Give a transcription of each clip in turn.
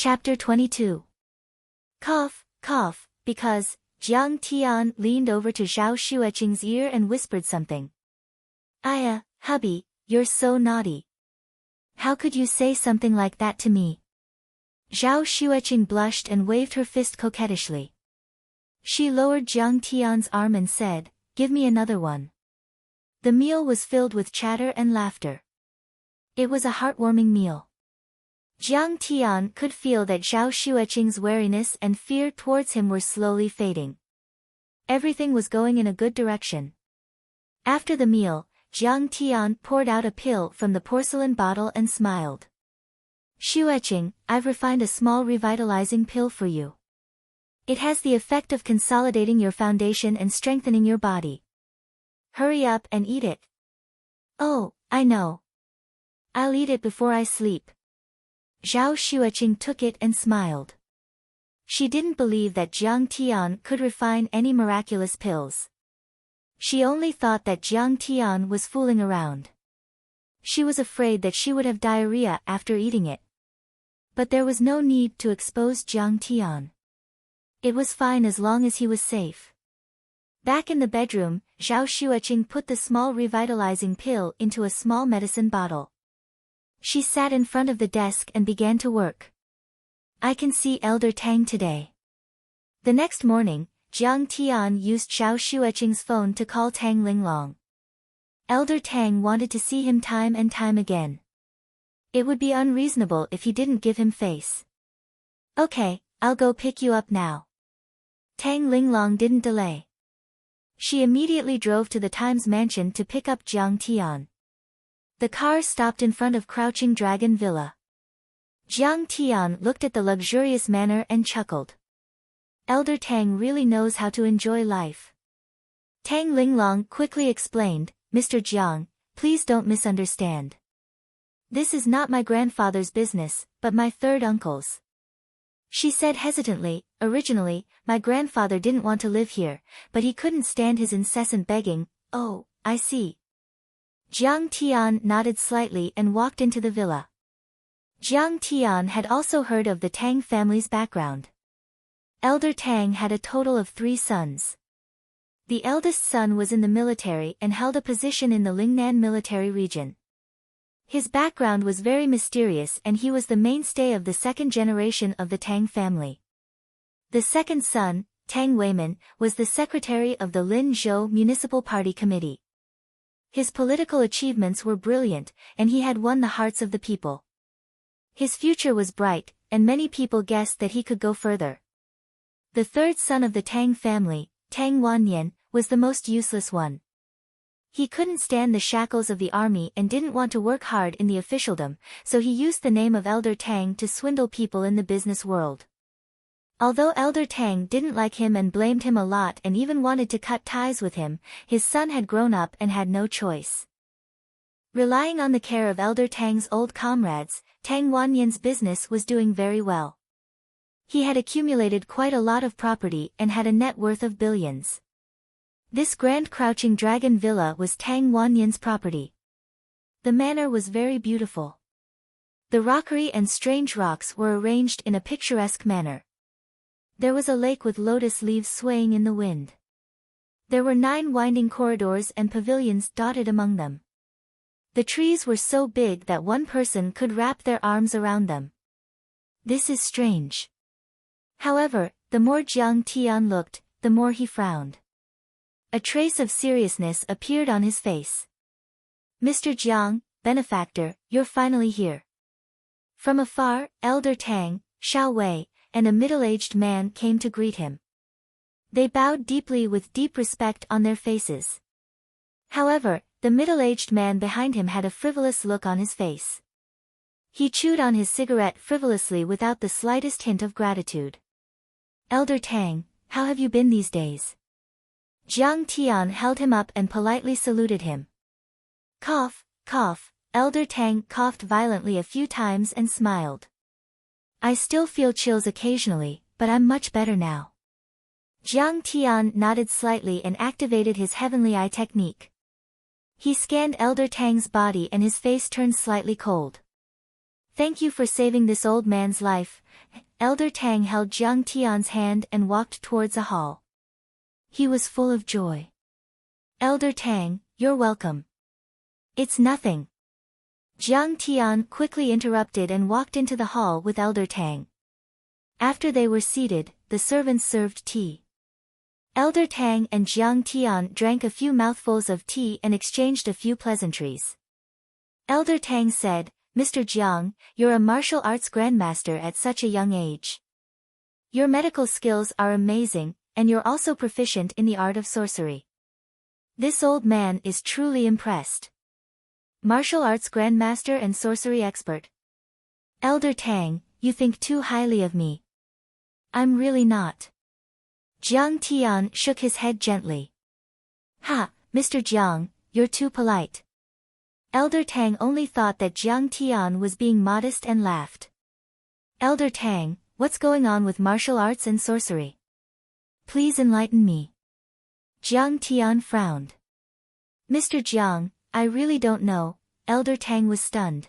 Chapter 22. Cough, cough, because Jiang Tian leaned over to Zhao Xueqing's ear and whispered something. Aya, hubby, you're so naughty. How could you say something like that to me? Zhao Xueqing blushed and waved her fist coquettishly. She lowered Jiang Tian's arm and said, "Give me another one." The meal was filled with chatter and laughter. It was a heartwarming meal. Jiang Tian could feel that Zhao Xueqing's wariness and fear towards him were slowly fading. Everything was going in a good direction. After the meal, Jiang Tian poured out a pill from the porcelain bottle and smiled. "Xueqing, I've refined a small revitalizing pill for you. It has the effect of consolidating your foundation and strengthening your body. Hurry up and eat it." "Oh, I know. I'll eat it before I sleep." Zhao Xueqing took it and smiled. She didn't believe that Jiang Tian could refine any miraculous pills. She only thought that Jiang Tian was fooling around. She was afraid that she would have diarrhea after eating it. But there was no need to expose Jiang Tian. It was fine as long as he was safe. Back in the bedroom, Zhao Xueqing put the small revitalizing pill into a small medicine bottle. She sat in front of the desk and began to work. "I can see Elder Tang today." The next morning, Jiang Tian used Zhao Xueqing's phone to call Tang Linglong. Elder Tang wanted to see him time and time again. It would be unreasonable if he didn't give him face. "Okay, I'll go pick you up now." Tang Linglong didn't delay. She immediately drove to the Times mansion to pick up Jiang Tian. The car stopped in front of Crouching Dragon Villa. Jiang Tian looked at the luxurious manor and chuckled. Elder Tang really knows how to enjoy life. Tang Linglong quickly explained, "Mr. Jiang, please don't misunderstand. This is not my grandfather's business, but my third uncle's." She said hesitantly, "Originally, my grandfather didn't want to live here, but he couldn't stand his incessant begging." "Oh, I see." Jiang Tian nodded slightly and walked into the villa. Jiang Tian had also heard of the Tang family's background. Elder Tang had a total of 3 sons. The eldest son was in the military and held a position in the Lingnan military region. His background was very mysterious and he was the mainstay of the second generation of the Tang family. The second son, Tang Weiman, was the secretary of the Lin Zhou Municipal Party Committee. His political achievements were brilliant, and he had won the hearts of the people. His future was bright, and many people guessed that he could go further. The third son of the Tang family, Tang Wannian, was the most useless one. He couldn't stand the shackles of the army and didn't want to work hard in the officialdom, so he used the name of Elder Tang to swindle people in the business world. Although Elder Tang didn't like him and blamed him a lot and even wanted to cut ties with him, his son had grown up and had no choice. Relying on the care of Elder Tang's old comrades, Tang Wannian's business was doing very well. He had accumulated quite a lot of property and had a net worth of billions. This grand Crouching Dragon Villa was Tang Wannian's property. The manor was very beautiful. The rockery and strange rocks were arranged in a picturesque manner. There was a lake with lotus leaves swaying in the wind. There were 9 winding corridors and pavilions dotted among them. The trees were so big that one person could wrap their arms around them. "This is strange." However, the more Jiang Tian looked, the more he frowned. A trace of seriousness appeared on his face. "Mr. Jiang, benefactor, you're finally here." From afar, Elder Tang, Xiao Wei, and a middle-aged man came to greet him. They bowed deeply with deep respect on their faces. However, the middle-aged man behind him had a frivolous look on his face. He chewed on his cigarette frivolously without the slightest hint of gratitude. "Elder Tang, how have you been these days?" Jiang Tian held him up and politely saluted him. Cough, cough, Elder Tang coughed violently a few times and smiled. "I still feel chills occasionally, but I'm much better now." Jiang Tian nodded slightly and activated his heavenly eye technique. He scanned Elder Tang's body and his face turned slightly cold. Thank you for saving this old man's life. Elder Tang held Jiang Tian's hand and walked towards a hall. He was full of joy. Elder Tang, you're welcome. It's nothing. Jiang Tian quickly interrupted and walked into the hall with Elder Tang. After they were seated, the servants served tea. Elder Tang and Jiang Tian drank a few mouthfuls of tea and exchanged a few pleasantries. Elder Tang said, Mr. Jiang, you're a martial arts grandmaster at such a young age. Your medical skills are amazing, and you're also proficient in the art of sorcery. This old man is truly impressed. Martial arts grandmaster and sorcery expert. Elder Tang, you think too highly of me. I'm really not. Jiang Tian shook his head gently. Ha, Mr. Jiang, you're too polite. Elder Tang only thought that Jiang Tian was being modest and laughed. Elder Tang, what's going on with martial arts and sorcery? Please enlighten me. Jiang Tian frowned. Mr. Jiang, I really don't know. Elder Tang was stunned.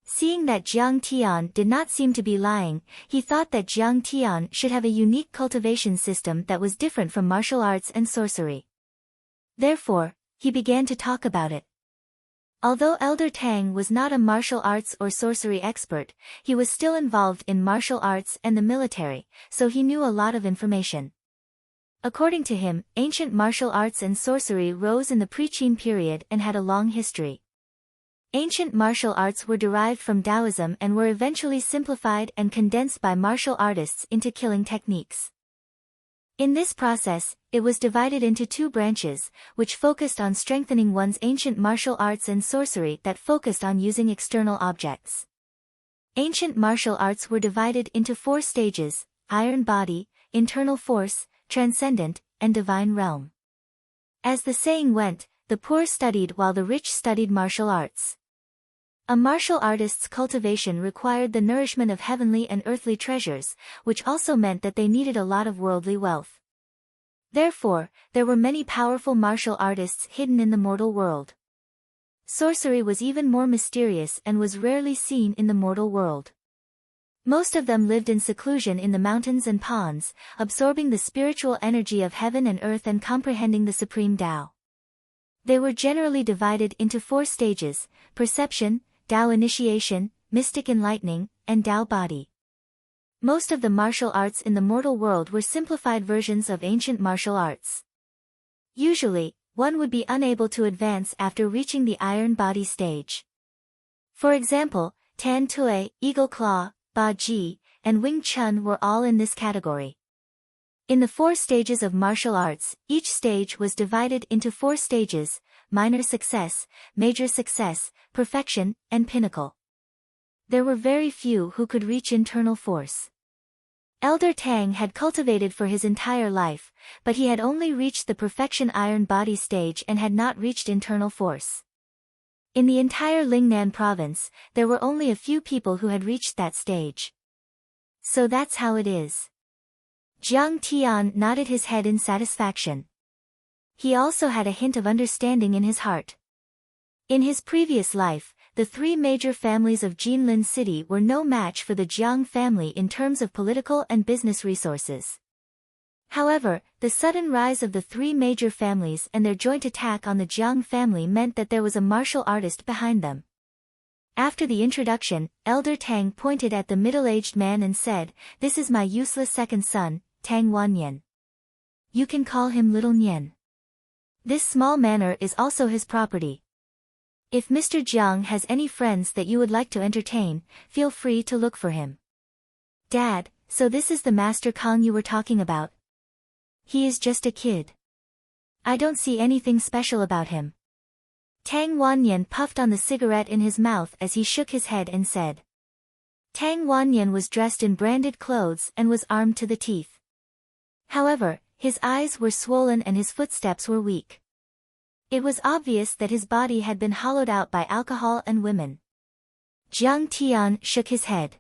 Seeing that Jiang Tian did not seem to be lying, he thought that Jiang Tian should have a unique cultivation system that was different from martial arts and sorcery. Therefore, he began to talk about it. Although Elder Tang was not a martial arts or sorcery expert, he was still involved in martial arts and the military, so he knew a lot of information. According to him, ancient martial arts and sorcery rose in the pre-Qin period and had a long history. Ancient martial arts were derived from Taoism and were eventually simplified and condensed by martial artists into killing techniques. In this process, it was divided into two branches, which focused on strengthening one's ancient martial arts and sorcery that focused on using external objects. Ancient martial arts were divided into 4 stages: iron body, internal force, transcendent, and divine realm. As the saying went, the poor studied while the rich studied martial arts. A martial artist's cultivation required the nourishment of heavenly and earthly treasures, which also meant that they needed a lot of worldly wealth. Therefore, there were many powerful martial artists hidden in the mortal world. Sorcery was even more mysterious and was rarely seen in the mortal world. Most of them lived in seclusion in the mountains and ponds, absorbing the spiritual energy of heaven and earth and comprehending the supreme Tao. They were generally divided into 4 stages: perception, Tao initiation, mystic enlightening, and Tao body. Most of the martial arts in the mortal world were simplified versions of ancient martial arts. Usually, one would be unable to advance after reaching the iron body stage. For example, Tan Tue, Eagle Claw, Ba Ji, and Wing Chun were all in this category. In the 4 stages of martial arts, each stage was divided into 4 stages: minor success, major success, perfection, and pinnacle. There were very few who could reach internal force. Elder Tang had cultivated for his entire life, but he had only reached the perfection iron body stage and had not reached internal force. In the entire Lingnan province, there were only a few people who had reached that stage. So that's how it is. Jiang Tian nodded his head in satisfaction. He also had a hint of understanding in his heart. In his previous life, the 3 major families of Jinlin City were no match for the Jiang family in terms of political and business resources. However, the sudden rise of the 3 major families and their joint attack on the Jiang family meant that there was a martial artist behind them. After the introduction, Elder Tang pointed at the middle-aged man and said, "This is my useless second son, Tang Wanyan. You can call him Little Nian. This small manor is also his property. If Mr. Jiang has any friends that you would like to entertain, feel free to look for him." Dad, so this is the Master Kong you were talking about? He is just a kid. I don't see anything special about him. Tang Wanyan puffed on the cigarette in his mouth as he shook his head and said. Tang Wanyan was dressed in branded clothes and was armed to the teeth. However, his eyes were swollen and his footsteps were weak. It was obvious that his body had been hollowed out by alcohol and women. Jiang Tian shook his head.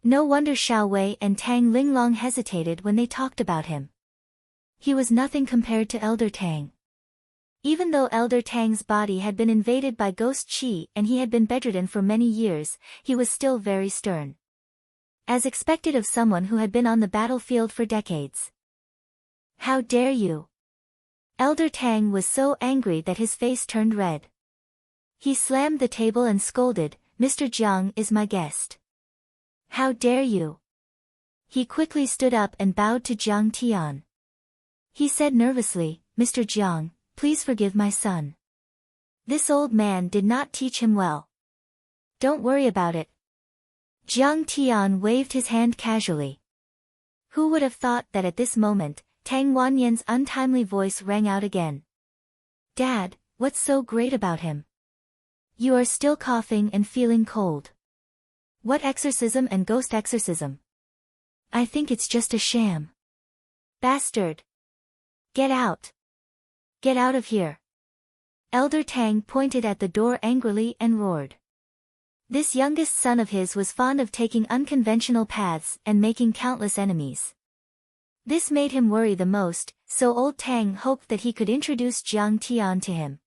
No wonder Xiao Wei and Tang Linglong hesitated when they talked about him. He was nothing compared to Elder Tang. Even though Elder Tang's body had been invaded by ghost qi and he had been bedridden for many years, he was still very stern. As expected of someone who had been on the battlefield for decades. How dare you? Elder Tang was so angry that his face turned red. He slammed the table and scolded, "Mr. Jiang is my guest. How dare you?" He quickly stood up and bowed to Jiang Tian. He said nervously, "Mr. Jiang, please forgive my son. This old man did not teach him well. Don't worry about it." Jiang Tian waved his hand casually. Who would have thought that at this moment, Tang Wanyan's untimely voice rang out again. "Dad, what's so great about him? You are still coughing and feeling cold. What exorcism and ghost exorcism? I think it's just a sham. Bastard! Get out! Get out of here!" Elder Tang pointed at the door angrily and roared. This youngest son of his was fond of taking unconventional paths and making countless enemies. This made him worry the most, so old Tang hoped that he could introduce Jiang Tian to him.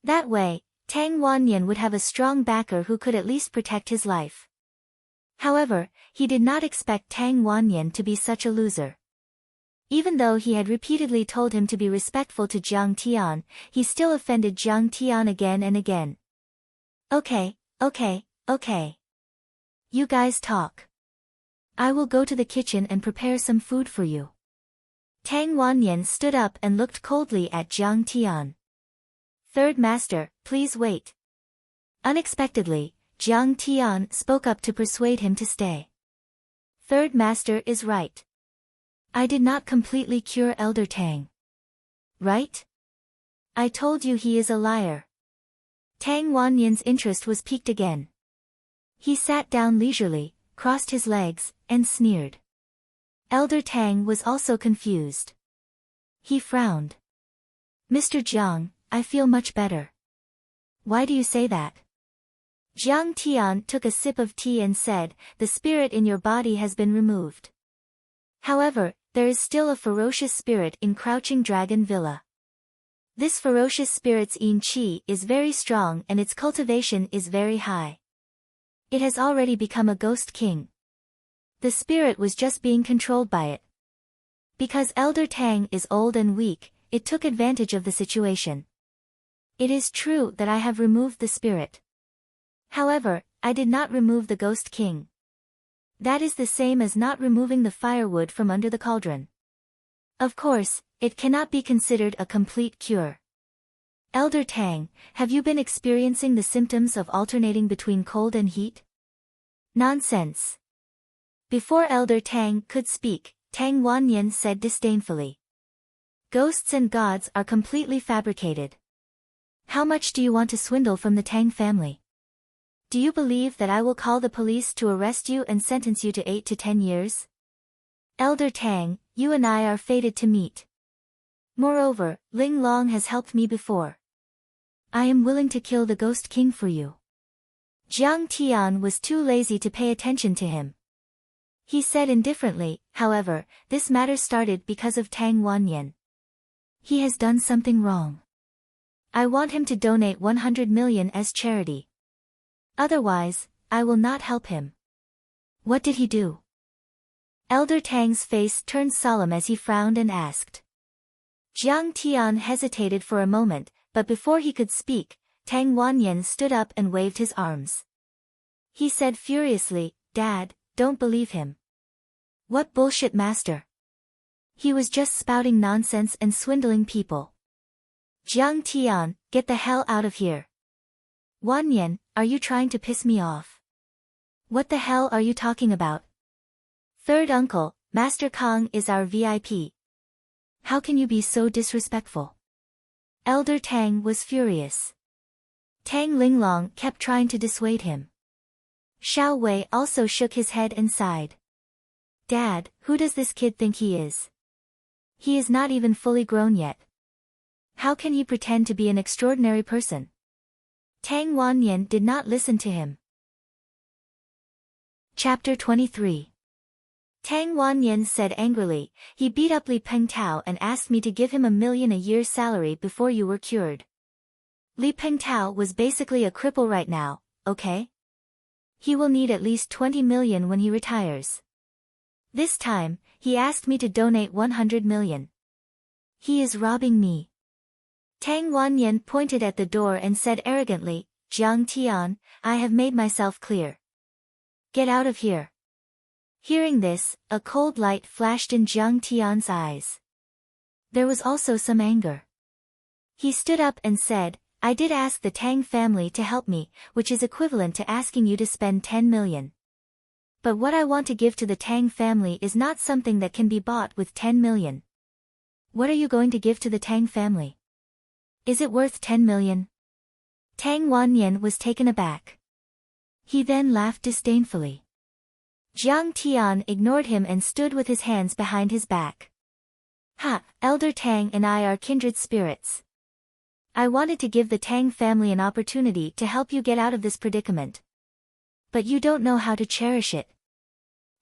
That way, Tang Wanyan would have a strong backer who could at least protect his life. However, he did not expect Tang Wanyan to be such a loser. Even though he had repeatedly told him to be respectful to Jiang Tian, he still offended Jiang Tian again and again. Okay. You guys talk. I will go to the kitchen and prepare some food for you. Tang Wanyan stood up and looked coldly at Jiang Tian. Third Master, please wait. Unexpectedly, Jiang Tian spoke up to persuade him to stay. Third Master is right. I did not completely cure Elder Tang. Right? I told you he is a liar. Tang Wanyan's interest was piqued again. He sat down leisurely, crossed his legs, and sneered. Elder Tang was also confused. He frowned. "Mr. Jiang, I feel much better." "Why do you say that?" Jiang Tian took a sip of tea and said, "The spirit in your body has been removed. However, there is still a ferocious spirit in Crouching Dragon Villa. This ferocious spirit's yin qi is very strong and its cultivation is very high. It has already become a ghost king. The spirit was just being controlled by it. Because Elder Tang is old and weak, it took advantage of the situation. It is true that I have removed the spirit. However, I did not remove the ghost king. That is the same as not removing the firewood from under the cauldron. Of course, it cannot be considered a complete cure. Elder Tang, have you been experiencing the symptoms of alternating between cold and heat?" "Nonsense." Before Elder Tang could speak, Tang Wanyan said disdainfully. "Ghosts and gods are completely fabricated. How much do you want to swindle from the Tang family? Do you believe that I will call the police to arrest you and sentence you to 8 to 10 years? Elder Tang, you and I are fated to meet. Moreover, Ling Long has helped me before. I am willing to kill the Ghost King for you." Jiang Tian was too lazy to pay attention to him. He said indifferently, "However, this matter started because of Tang Wanyan. He has done something wrong. I want him to donate 100 million as charity. Otherwise, I will not help him." "What did he do?" Elder Tang's face turned solemn as he frowned and asked. Jiang Tian hesitated for a moment, but before he could speak, Tang Wanyan stood up and waved his arms. He said furiously, "Dad, don't believe him. What bullshit, master. He was just spouting nonsense and swindling people." Jiang Tian, get the hell out of here. "Wanyan, are you trying to piss me off? What the hell are you talking about? Third uncle, Master Kong is our VIP. How can you be so disrespectful?" Elder Tang was furious. Tang Linglong kept trying to dissuade him. Xiao Wei also shook his head and sighed. "Dad, who does this kid think he is? He is not even fully grown yet. How can he pretend to be an extraordinary person?" Tang Wanyan did not listen to him. Chapter 23. Tang Wanyan said angrily. He beat up Li Pengtao and asked me to give him $1 million a year's salary before you were cured. Li Pengtao was basically a cripple right now, okay? He will need at least 20 million when he retires. This time, he asked me to donate 100 million. He is robbing me. Tang Wanyan pointed at the door and said arrogantly, Jiang Tian, I have made myself clear. Get out of here. Hearing this, a cold light flashed in Jiang Tian's eyes. There was also some anger. He stood up and said, I did ask the Tang family to help me, which is equivalent to asking you to spend 10 million. But what I want to give to the Tang family is not something that can be bought with 10 million. What are you going to give to the Tang family? Is it worth 10 million? Tang Wanyan was taken aback. He then laughed disdainfully. Jiang Tian ignored him and stood with his hands behind his back. Ha, Elder Tang and I are kindred spirits. I wanted to give the Tang family an opportunity to help you get out of this predicament. But you don't know how to cherish it.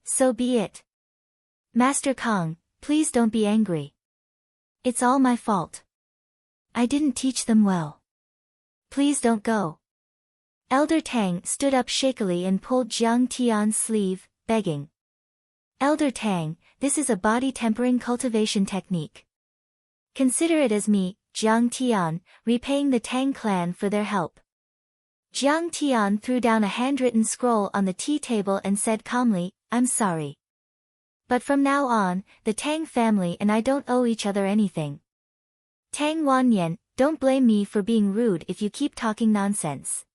So be it. Master Kong, please don't be angry. It's all my fault. I didn't teach them well. Please don't go. Elder Tang stood up shakily and pulled Jiang Tian's sleeve, begging. Elder Tang, this is a body tempering cultivation technique. Consider it as me, Jiang Tian, repaying the Tang clan for their help. Jiang Tian threw down a handwritten scroll on the tea table and said calmly, I'm sorry. But from now on, the Tang family and I don't owe each other anything. Tang Wanyan, don't blame me for being rude if you keep talking nonsense.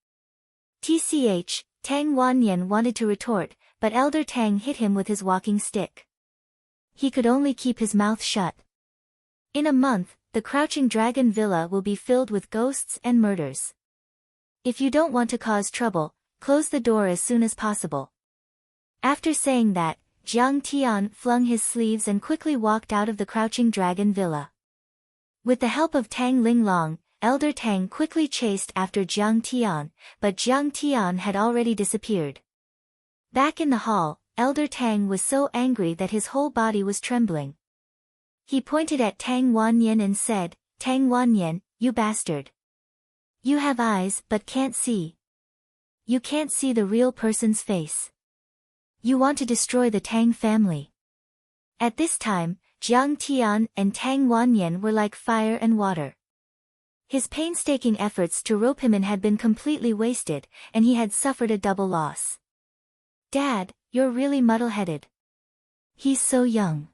TCH, Tang Wanyan wanted to retort, but Elder Tang hit him with his walking stick. He could only keep his mouth shut. In a month, the Crouching Dragon Villa will be filled with ghosts and murders. If you don't want to cause trouble, close the door as soon as possible. After saying that, Jiang Tian flung his sleeves and quickly walked out of the Crouching Dragon Villa. With the help of Tang Linglong, Elder Tang quickly chased after Jiang Tian, but Jiang Tian had already disappeared. Back in the hall, Elder Tang was so angry that his whole body was trembling. He pointed at Tang Wanyan and said, Tang Wanyan, you bastard. You have eyes but can't see. You can't see the real person's face. You want to destroy the Tang family. At this time, Jiang Tian and Tang Wanyan were like fire and water. His painstaking efforts to rope him in had been completely wasted, and he had suffered a double loss. Dad, you're really muddle-headed. He's so young.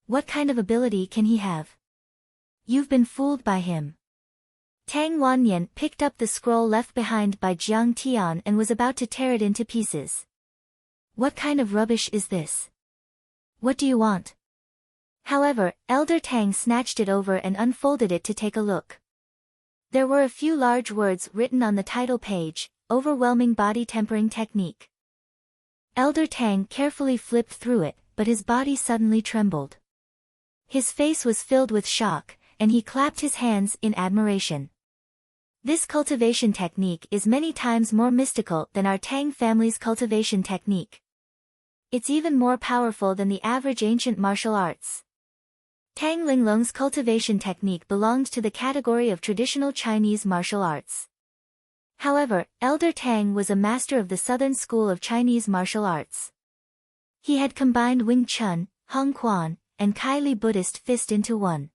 What kind of ability can he have? You've been fooled by him. Tang Wanyan picked up the scroll left behind by Jiang Tian and was about to tear it into pieces. What kind of rubbish is this? What do you want? However, Elder Tang snatched it over and unfolded it to take a look. There were a few large words written on the title page, Overwhelming Body Tempering Technique. Elder Tang carefully flipped through it, but his body suddenly trembled. His face was filled with shock, and he clapped his hands in admiration. This cultivation technique is many times more mystical than our Tang family's cultivation technique. It's even more powerful than the average ancient martial arts. Tang Linglong's cultivation technique belonged to the category of traditional Chinese martial arts. However, Elder Tang was a master of the Southern School of Chinese martial arts. He had combined Wing Chun, Hong Quan, and Kai Li Buddhist fist into one.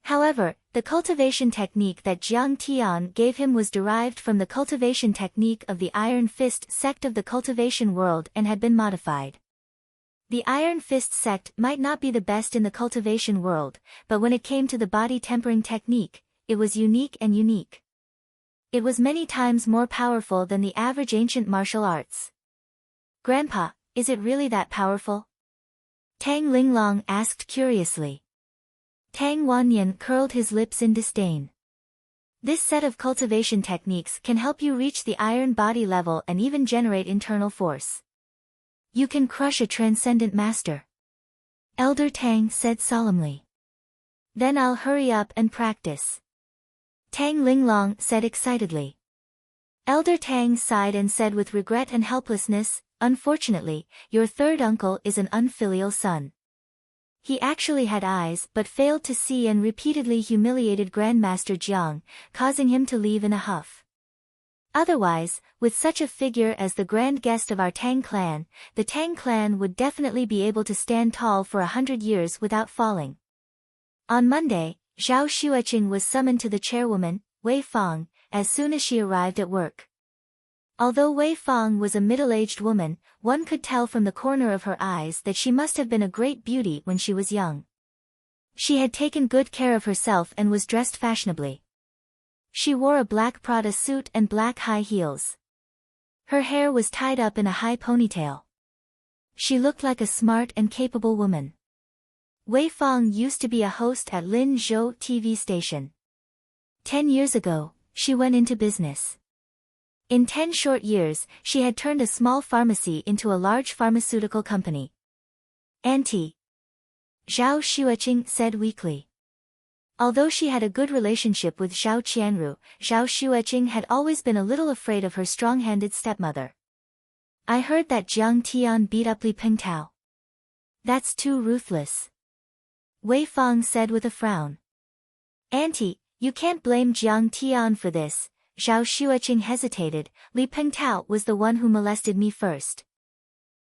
However, the cultivation technique that Jiang Tian gave him was derived from the cultivation technique of the Iron Fist sect of the cultivation world and had been modified. The Iron Fist sect might not be the best in the cultivation world, but when it came to the body tempering technique, it was unique and unique. It was many times more powerful than the average ancient martial arts. Grandpa, is it really that powerful? Tang Linglong asked curiously. Tang Wanyan curled his lips in disdain. This set of cultivation techniques can help you reach the iron body level and even generate internal force. You can crush a transcendent master. Elder Tang said solemnly. Then I'll hurry up and practice. Tang Linglong said excitedly. Elder Tang sighed and said with regret and helplessness, "Unfortunately, your third uncle is an unfilial son. He actually had eyes but failed to see and repeatedly humiliated Grandmaster Jiang, causing him to leave in a huff. Otherwise, with such a figure as the grand guest of our Tang clan, the Tang clan would definitely be able to stand tall for 100 years without falling." On Monday, Zhao Xueqing was summoned to the chairwoman, Wei Fang, as soon as she arrived at work. Although Wei Fang was a middle-aged woman, one could tell from the corner of her eyes that she must have been a great beauty when she was young. She had taken good care of herself and was dressed fashionably. She wore a black Prada suit and black high heels. Her hair was tied up in a high ponytail. She looked like a smart and capable woman. Wei Fang used to be a host at Lin Zhou TV station. 10 years ago, she went into business. In 10 short years, she had turned a small pharmacy into a large pharmaceutical company. "Auntie," Zhao Xueqing said weakly. Although she had a good relationship with Zhao Qianru, Zhao Xueqing had always been a little afraid of her strong-handed stepmother. "I heard that Jiang Tian beat up Li Pengtao. That's too ruthless," Wei Fang said with a frown. "Auntie, you can't blame Jiang Tian for this." Zhao Xueqing hesitated. "Li Pengtao was the one who molested me first.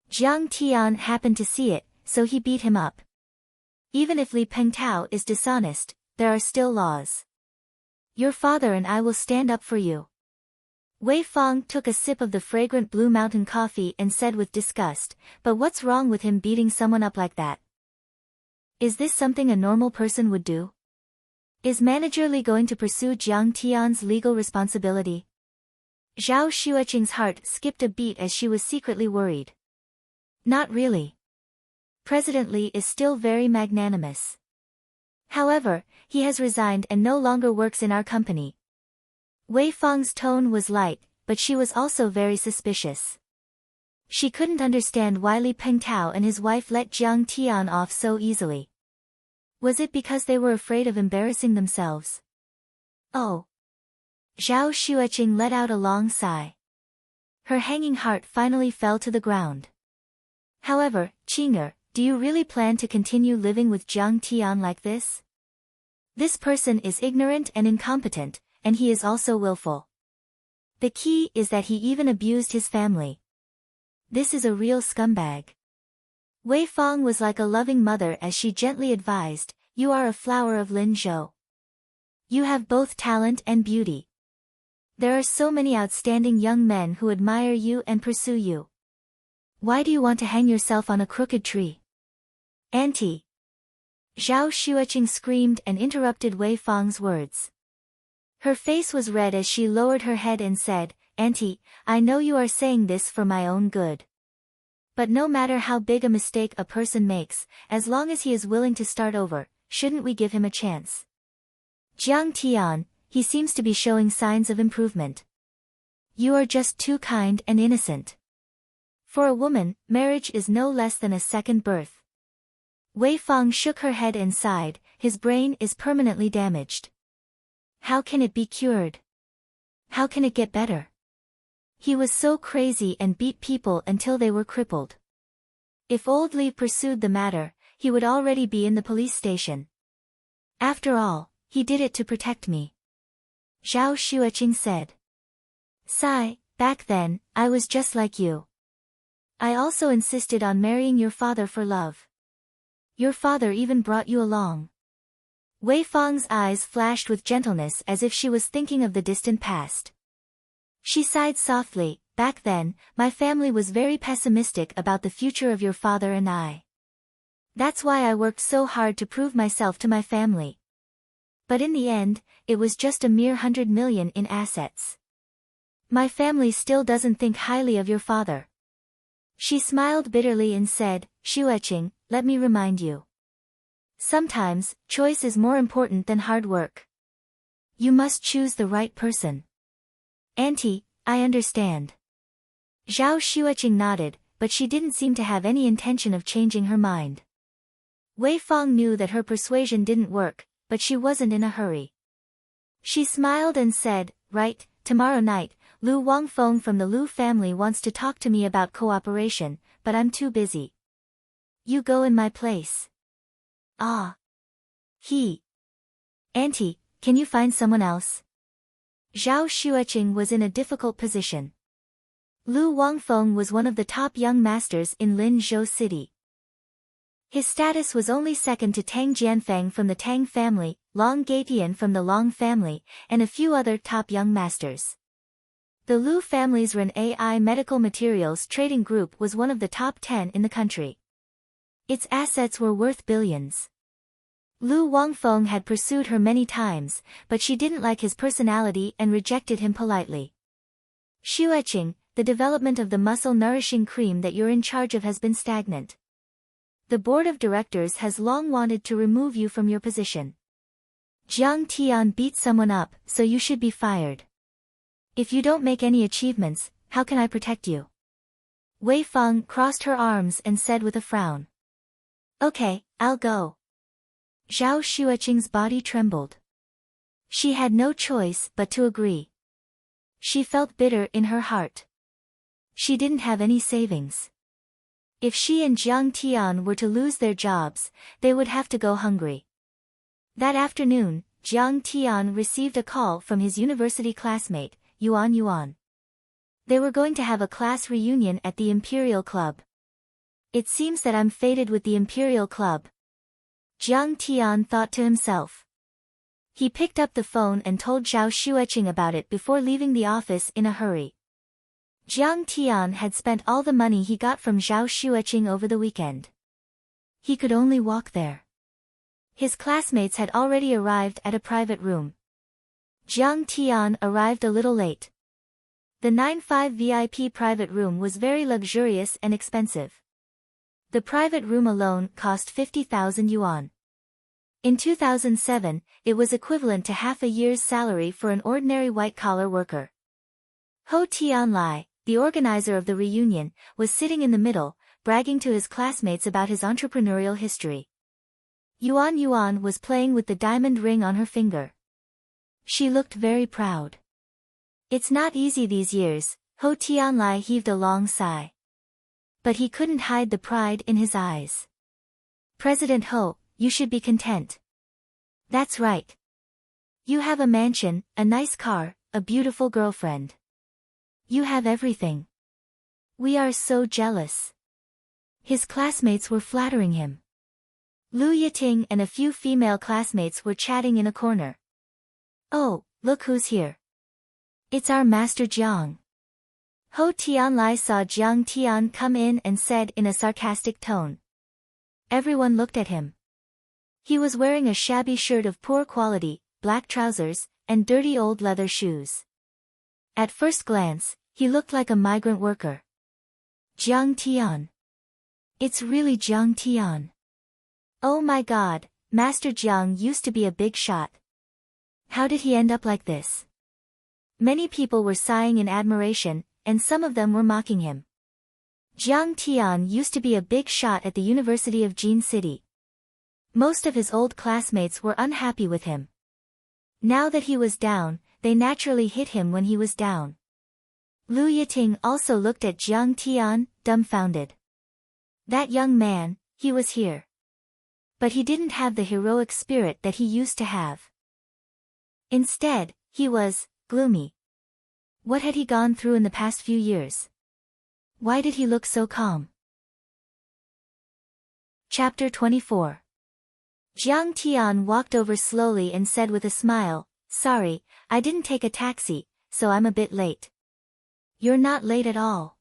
Jiang Tian happened to see it, so he beat him up. Even if Li Pengtao is dishonest, there are still laws. Your father and I will stand up for you." Wei Fang took a sip of the fragrant Blue Mountain coffee and said with disgust, "But what's wrong with him beating someone up like that? Is this something a normal person would do? Is Manager Li going to pursue Jiang Tian's legal responsibility?" Zhao Xueqing's heart skipped a beat as she was secretly worried. "Not really. President Li is still very magnanimous. However, he has resigned and no longer works in our company." Wei Fang's tone was light, but she was also very suspicious. She couldn't understand why Li Pengtao and his wife let Jiang Tian off so easily. Was it because they were afraid of embarrassing themselves? "Oh." Zhao Xueqing let out a long sigh. Her hanging heart finally fell to the ground. "However, Qing'er, do you really plan to continue living with Jiang Tian like this? This person is ignorant and incompetent, and he is also willful. The key is that he even abused his family. This is a real scumbag." Wei Fang was like a loving mother as she gently advised, "You are a flower of Lin Zhou. You have both talent and beauty. There are so many outstanding young men who admire you and pursue you. Why do you want to hang yourself on a crooked tree?" "Auntie!" Zhao Xueqing screamed and interrupted Wei Fang's words. Her face was red as she lowered her head and said, "Auntie, I know you are saying this for my own good. But no matter how big a mistake a person makes, as long as he is willing to start over, shouldn't we give him a chance? Jiang Tian, he seems to be showing signs of improvement. You are just too kind and innocent. For a woman, marriage is no less than a second birth." Wei Fang shook her head and sighed, "His brain is permanently damaged. How can it be cured? How can it get better? He was so crazy and beat people until they were crippled. If old Li pursued the matter, he would already be in the police station. After all, he did it to protect me." Zhao Xueqing said. "Sigh, back then, I was just like you. I also insisted on marrying your father for love. Your father even brought you along." Wei Fang's eyes flashed with gentleness as if she was thinking of the distant past. She sighed softly, "Back then, my family was very pessimistic about the future of your father and I. That's why I worked so hard to prove myself to my family. But in the end, it was just a mere 100 million in assets. My family still doesn't think highly of your father." She smiled bitterly and said, "Xueqing, let me remind you. Sometimes, choice is more important than hard work. You must choose the right person." "Auntie, I understand." Zhao Xueqing nodded, but she didn't seem to have any intention of changing her mind. Wei Fang knew that her persuasion didn't work, but she wasn't in a hurry. She smiled and said, "Right, tomorrow night, Lu Wangfeng from the Lu family wants to talk to me about cooperation, but I'm too busy. You go in my place. Ah. Auntie, can you find someone else? Zhao Xueqing was in a difficult position. Lu Wangfeng was one of the top young masters in Linzhou City. His status was only second to Tang Jianfeng from the Tang family, Long Gaitian from the Long family, and a few other top young masters. The Lu family's Ren AI Medical Materials Trading Group was one of the top 10 in the country. Its assets were worth billions. Lu Wangfeng had pursued her many times, but she didn't like his personality and rejected him politely. Xueqing, the development of the muscle-nourishing cream that you're in charge of has been stagnant. The board of directors has long wanted to remove you from your position. Jiang Tian beat someone up, so you should be fired. If you don't make any achievements, how can I protect you? Wei Feng crossed her arms and said with a frown. Okay, I'll go. Zhao Xueqing's body trembled. She had no choice but to agree. She felt bitter in her heart. She didn't have any savings. If she and Jiang Tian were to lose their jobs, they would have to go hungry. That afternoon, Jiang Tian received a call from his university classmate, Yuan. They were going to have a class reunion at the Imperial Club. It seems that I'm fated with the Imperial Club. Jiang Tian thought to himself. He picked up the phone and told Zhao Xueqing about it before leaving the office in a hurry. Jiang Tian had spent all the money he got from Zhao Xueqing over the weekend. He could only walk there. His classmates had already arrived at a private room. Jiang Tian arrived a little late. The 9-5 VIP private room was very luxurious and expensive. The private room alone cost 50,000 yuan. In 2007, it was equivalent to half a year's salary for an ordinary white-collar worker. Ho Tianlai, the organizer of the reunion, was sitting in the middle, bragging to his classmates about his entrepreneurial history. Yuan was playing with the diamond ring on her finger. She looked very proud. It's not easy these years, Ho Tianlai heaved a long sigh. But he couldn't hide the pride in his eyes. President Ho, you should be content. That's right. You have a mansion, a nice car, a beautiful girlfriend. You have everything. We are so jealous. His classmates were flattering him. Lu Yiting and a few female classmates were chatting in a corner. Oh, look who's here. It's our Master Jiang. Ho Tianlai saw Jiang Tian come in and said in a sarcastic tone. Everyone looked at him. He was wearing a shabby shirt of poor quality, black trousers, and dirty old leather shoes. At first glance, he looked like a migrant worker. Jiang Tian. It's really Jiang Tian. Oh my god, Master Jiang used to be a big shot. How did he end up like this? Many people were sighing in admiration, and some of them were mocking him. Jiang Tian used to be a big shot at the University of Jin City. Most of his old classmates were unhappy with him. Now that he was down, they naturally hit him when he was down. Lu Yiting also looked at Jiang Tian, dumbfounded. That young man, he was here. But he didn't have the heroic spirit that he used to have. Instead, he was gloomy. What had he gone through in the past few years? Why did he look so calm? Chapter 24. Jiang Tian walked over slowly and said with a smile, Sorry, I didn't take a taxi, so I'm a bit late. You're not late at all.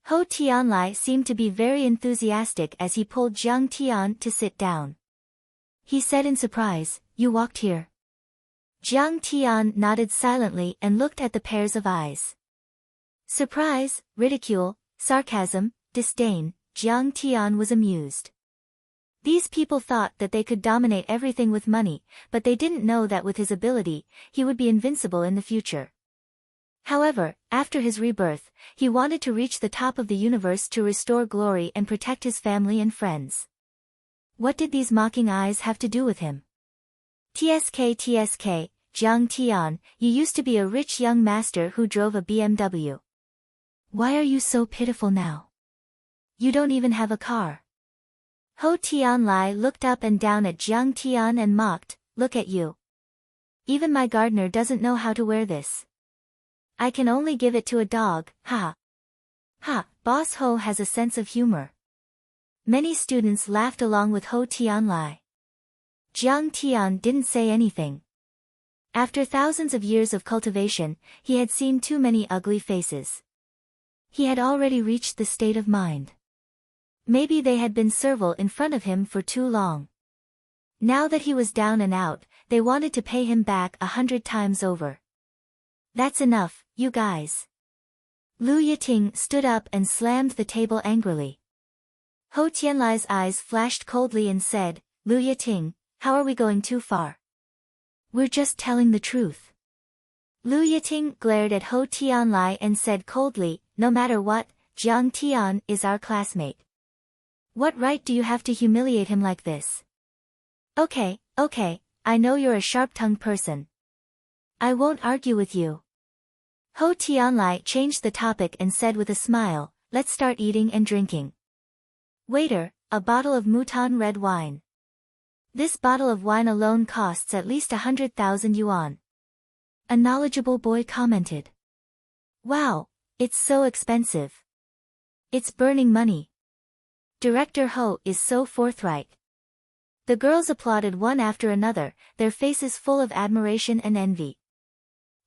Ho Tianlai seemed to be very enthusiastic as he pulled Jiang Tian to sit down. He said in surprise, You walked here. Jiang Tian nodded silently and looked at the pairs of eyes. Surprise, ridicule, sarcasm, disdain, Jiang Tian was amused. These people thought that they could dominate everything with money, but they didn't know that with his ability, he would be invincible in the future. However, after his rebirth, he wanted to reach the top of the universe to restore glory and protect his family and friends. What did these mocking eyes have to do with him? TSK, Jiang Tian, you used to be a rich young master who drove a BMW. Why are you so pitiful now? You don't even have a car. Ho Tianlai looked up and down at Jiang Tian and mocked, look at you. Even my gardener doesn't know how to wear this. I can only give it to a dog, ha. Ha, Boss Ho has a sense of humor. Many students laughed along with Ho Tianlai. Jiang Tian didn't say anything. After thousands of years of cultivation, he had seen too many ugly faces. He had already reached the state of mind. Maybe they had been servile in front of him for too long. Now that he was down and out, they wanted to pay him back 100 times over. That's enough, you guys. Lu Yiting stood up and slammed the table angrily. Ho Tianlai's eyes flashed coldly and said, Lu Yiting, how are we going too far? We're just telling the truth. Lu Yiting glared at Ho Tianlai and said coldly, no matter what, Jiang Tian is our classmate. What right do you have to humiliate him like this? Okay, I know you're a sharp-tongued person. I won't argue with you. Ho Tianlai changed the topic and said with a smile, let's start eating and drinking. Waiter, a bottle of Mouton red wine. This bottle of wine alone costs at least 100,000 yuan. A knowledgeable boy commented. Wow, it's so expensive. It's burning money. Director Ho is so forthright. The girls applauded one after another, their faces full of admiration and envy.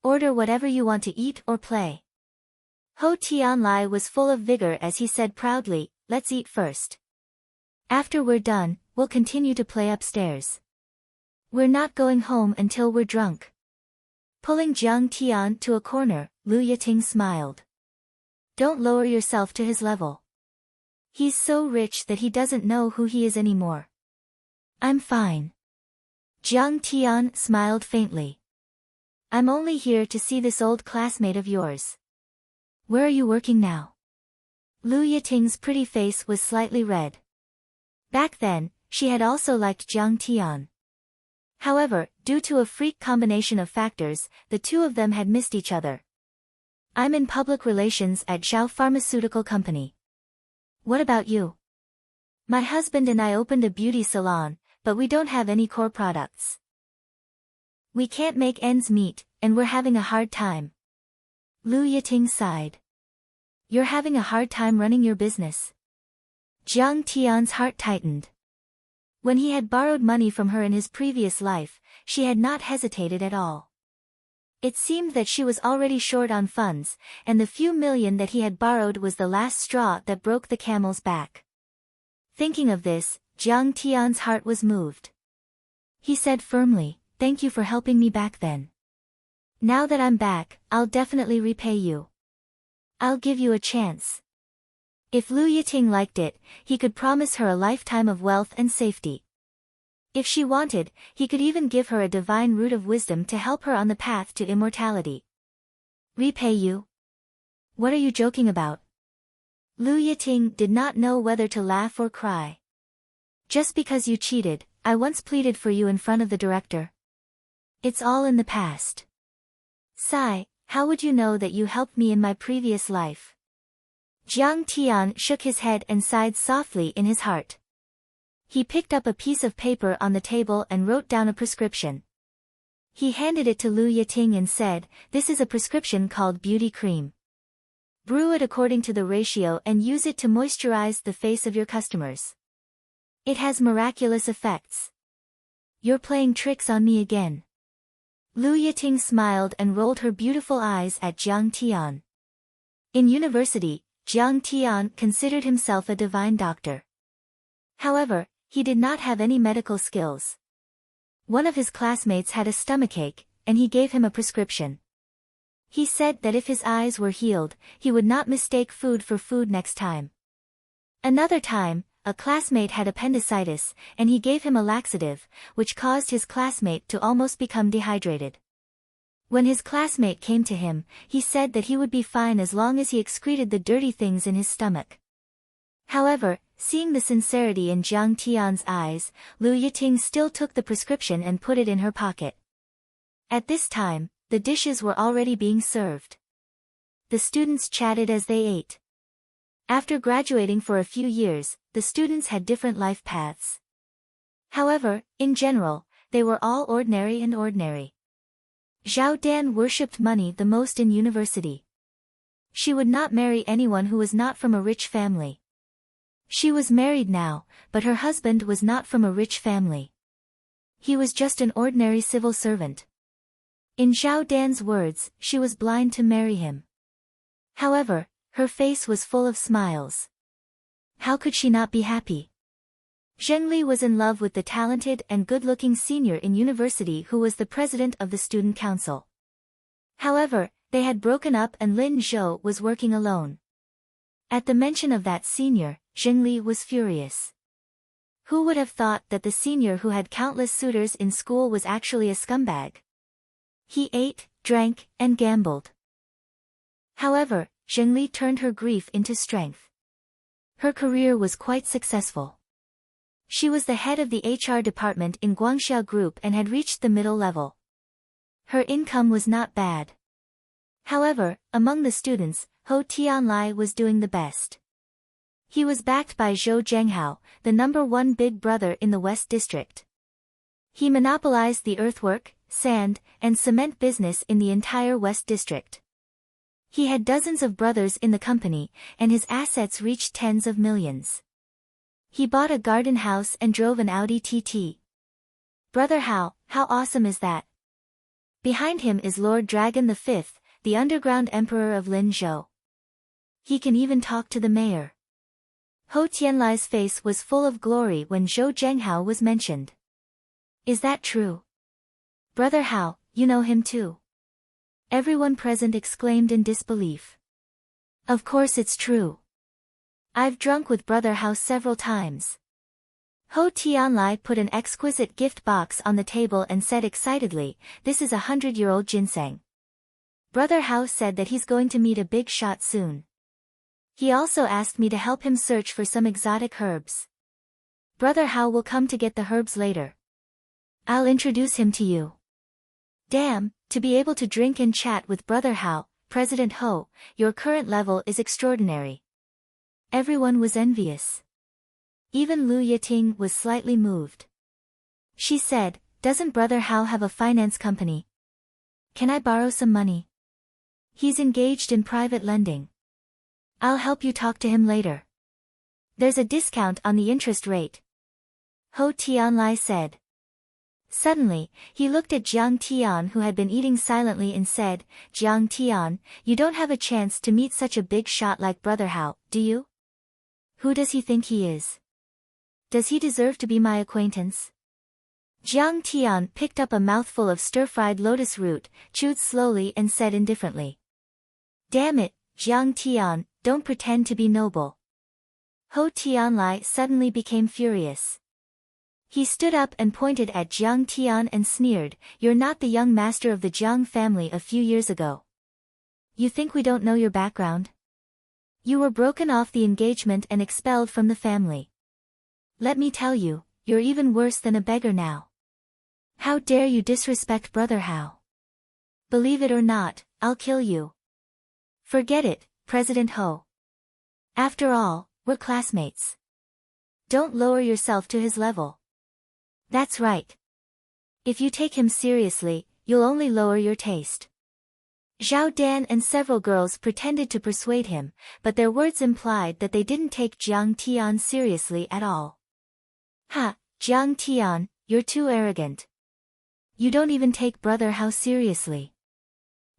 Order whatever you want to eat or play. Ho Tianlai was full of vigor as he said proudly, let's eat first. After we're done, we'll continue to play upstairs. We're not going home until we're drunk. Pulling Jiang Tian to a corner, Lu Yiting smiled. Don't lower yourself to his level. He's so rich that he doesn't know who he is anymore. I'm fine. Jiang Tian smiled faintly. I'm only here to see this old classmate of yours. Where are you working now? Lu Yiting's pretty face was slightly red. Back then, she had also liked Jiang Tian. However, due to a freak combination of factors, the two of them had missed each other. I'm in public relations at Zhao Pharmaceutical Company. What about you? My husband and I opened a beauty salon, but we don't have any core products. We can't make ends meet, and we're having a hard time. Lu Yiting sighed. You're having a hard time running your business. Jiang Tian's heart tightened. When he had borrowed money from her in his previous life, she had not hesitated at all. It seemed that she was already short on funds, and the few million that he had borrowed was the last straw that broke the camel's back. Thinking of this, Jiang Tian's heart was moved. He said firmly, thank you for helping me back then. Now that I'm back, I'll definitely repay you. I'll give you a chance. If Lu Yiting liked it, he could promise her a lifetime of wealth and safety. If she wanted, he could even give her a divine root of wisdom to help her on the path to immortality. Repay you? What are you joking about? Lu Yiting did not know whether to laugh or cry. Just because you cheated, I once pleaded for you in front of the director. It's all in the past. Sigh, how would you know that you helped me in my previous life? Jiang Tian shook his head and sighed softly in his heart. He picked up a piece of paper on the table and wrote down a prescription. He handed it to Lu Yiting and said, this is a prescription called Beauty Cream. Brew it according to the ratio and use it to moisturize the face of your customers. It has miraculous effects. You're playing tricks on me again. Lu Yiting smiled and rolled her beautiful eyes at Jiang Tian. In university, Jiang Tian considered himself a divine doctor. However, he did not have any medical skills. One of his classmates had a stomachache, and he gave him a prescription. He said that if his eyes were healed, he would not mistake food for food next time. Another time, a classmate had appendicitis, and he gave him a laxative, which caused his classmate to almost become dehydrated. When his classmate came to him, he said that he would be fine as long as he excreted the dirty things in his stomach. However, seeing the sincerity in Jiang Tian's eyes, Lu Yiting still took the prescription and put it in her pocket. At this time, the dishes were already being served. The students chatted as they ate. After graduating for a few years, the students had different life paths. However, in general, they were all ordinary and ordinary. Zhao Dan worshipped money the most in university. She would not marry anyone who was not from a rich family. She was married now, but her husband was not from a rich family. He was just an ordinary civil servant. In Zhao Dan's words, she was blind to marry him. However, her face was full of smiles. How could she not be happy? Zhengli was in love with the talented and good-looking senior in university who was the president of the student council. However, they had broken up and Lin Zhou was working alone. At the mention of that senior, Zhengli was furious. Who would have thought that the senior who had countless suitors in school was actually a scumbag? He ate, drank, and gambled. However, Zhengli turned her grief into strength. Her career was quite successful. She was the head of the HR department in Guangxia Group and had reached the middle level. Her income was not bad. However, among the students, Ho Tianlai was doing the best. He was backed by Zhou Zhenghao, the #1 big brother in the West District. He monopolized the earthwork, sand, and cement business in the entire West District. He had dozens of brothers in the company, and his assets reached tens of millions. He bought a garden house and drove an Audi TT. Brother Hao, how awesome is that? Behind him is Lord Dragon V, the underground emperor of Lin Zhou. He can even talk to the mayor. Ho Tianlai's face was full of glory when Zhou Zhenghao was mentioned. Is that true? Brother Hao, you know him too? Everyone present exclaimed in disbelief. Of course it's true. I've drunk with Brother Hao several times. Ho Tianlai put an exquisite gift box on the table and said excitedly, this is 100-year-old ginseng. Brother Hao said that he's going to meet a big shot soon. He also asked me to help him search for some exotic herbs. Brother Hao will come to get the herbs later. I'll introduce him to you. Damn, to be able to drink and chat with Brother Hao, President Ho, your current level is extraordinary. Everyone was envious. Even Lu Yiting was slightly moved. She said, doesn't Brother Hao have a finance company? Can I borrow some money? He's engaged in private lending. I'll help you talk to him later. There's a discount on the interest rate. Ho Tianlai said. Suddenly, he looked at Jiang Tian who had been eating silently and said, Jiang Tian, you don't have a chance to meet such a big shot like Brother Hao, do you? Who does he think he is? Does he deserve to be my acquaintance? Jiang Tian picked up a mouthful of stir-fried lotus root, chewed slowly and said indifferently. Damn it, Jiang Tian, don't pretend to be noble. Ho Tianlai suddenly became furious. He stood up and pointed at Jiang Tian and sneered, you're not the young master of the Jiang family a few years ago. You think we don't know your background? You were broken off the engagement and expelled from the family. Let me tell you, you're even worse than a beggar now. How dare you disrespect Brother Hao? Believe it or not, I'll kill you. Forget it, President Ho. After all, we're classmates. Don't lower yourself to his level. That's right. If you take him seriously, you'll only lower your taste. Zhao Dan and several girls pretended to persuade him, but their words implied that they didn't take Jiang Tian seriously at all. Ha, Jiang Tian, you're too arrogant. You don't even take Brother Hao seriously.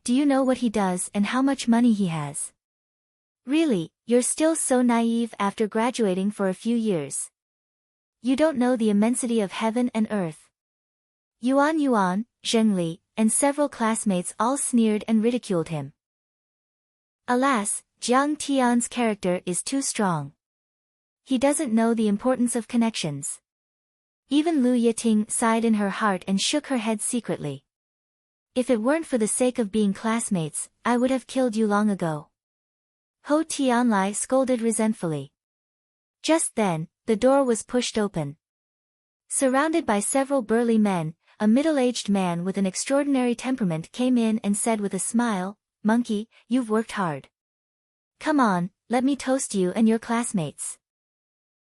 Do you know what he does and how much money he has? Really, you're still so naive after graduating for a few years. You don't know the immensity of heaven and earth. Yuan, Zhengli, and several classmates all sneered and ridiculed him. Alas, Jiang Tian's character is too strong. He doesn't know the importance of connections. Even Lu Yiting sighed in her heart and shook her head secretly. If it weren't for the sake of being classmates, I would have killed you long ago. Ho Tianlai scolded resentfully. Just then, the door was pushed open. Surrounded by several burly men, a middle-aged man with an extraordinary temperament came in and said with a smile, "Monkey, you've worked hard. Come on, let me toast you and your classmates."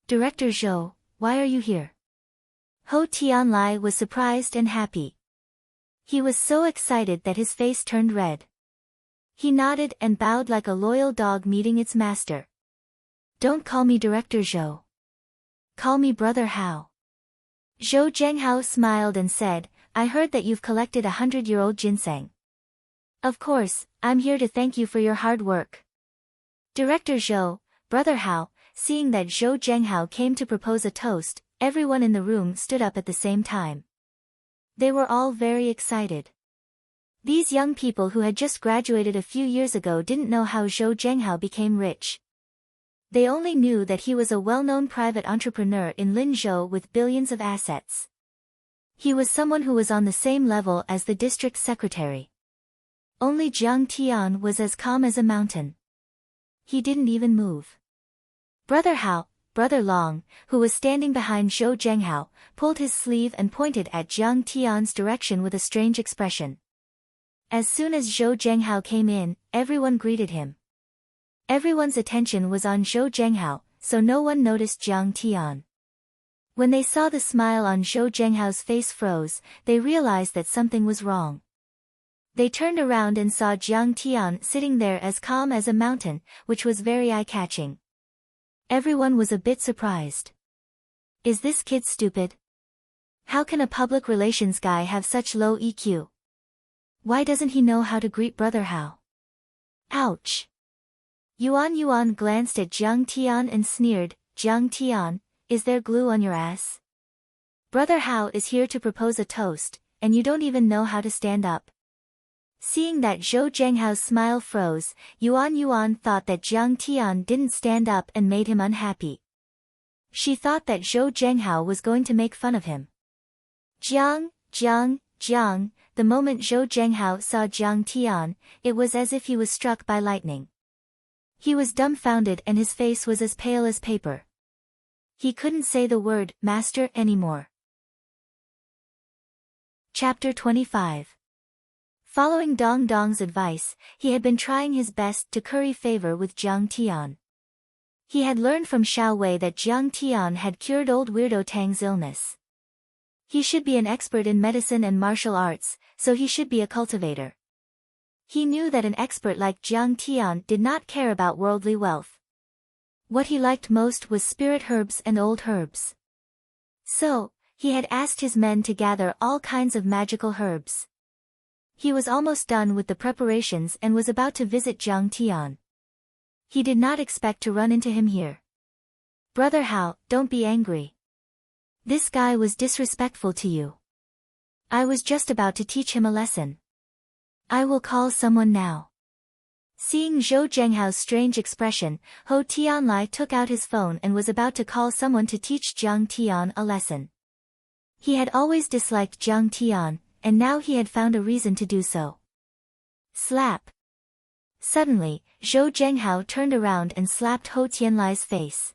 "Director Zhou, why are you here?" Ho Tianlai was surprised and happy. He was so excited that his face turned red. He nodded and bowed like a loyal dog meeting its master. "Don't call me Director Zhou. Call me Brother Hao." Zhou Zhenghao smiled and said, "I heard that you've collected 100-year-old ginseng. Of course, I'm here to thank you for your hard work." Director Zhou, Brother Hao, seeing that Zhou Zhenghao came to propose a toast, everyone in the room stood up at the same time. They were all very excited. These young people who had just graduated a few years ago didn't know how Zhou Zhenghao became rich. They only knew that he was a well-known private entrepreneur in Linzhou with billions of assets. He was someone who was on the same level as the district secretary. Only Jiang Tian was as calm as a mountain. He didn't even move. Brother Hao, Brother Long, who was standing behind Zhou Zhenghao, pulled his sleeve and pointed at Jiang Tian's direction with a strange expression. As soon as Zhou Zhenghao came in, everyone greeted him. Everyone's attention was on Zhou Zhenghao, so no one noticed Jiang Tian. When they saw the smile on Zhou Zhenghao's face froze, they realized that something was wrong. They turned around and saw Jiang Tian sitting there as calm as a mountain, which was very eye-catching. Everyone was a bit surprised. Is this kid stupid? How can a public relations guy have such low EQ? Why doesn't he know how to greet Brother Hao? Ouch! Yuan glanced at Jiang Tian and sneered, "Jiang Tian, is there glue on your ass? Brother Hao is here to propose a toast, and you don't even know how to stand up." Seeing that Zhou Zhenghao's smile froze, Yuan thought that Jiang Tian didn't stand up and made him unhappy. She thought that Zhou Zhenghao was going to make fun of him. Jiang, the moment Zhou Zhenghao saw Jiang Tian, it was as if he was struck by lightning. He was dumbfounded and his face was as pale as paper. He couldn't say the word, "master," anymore. Chapter 25. Following Dong Dong's advice, he had been trying his best to curry favor with Jiang Tian. He had learned from Xiao Wei that Jiang Tian had cured old Weirdo Tang's illness. He should be an expert in medicine and martial arts, so he should be a cultivator. He knew that an expert like Jiang Tian did not care about worldly wealth. What he liked most was spirit herbs and old herbs. So, he had asked his men to gather all kinds of magical herbs. He was almost done with the preparations and was about to visit Jiang Tian. He did not expect to run into him here. "Brother Hao, don't be angry. This guy was disrespectful to you. I was just about to teach him a lesson. I will call someone now." Seeing Zhou Zhenghao's strange expression, Ho Tianlai took out his phone and was about to call someone to teach Jiang Tian a lesson. He had always disliked Jiang Tian, and now he had found a reason to do so. Slap! Suddenly, Zhou Zhenghao turned around and slapped Ho Tianlai's face.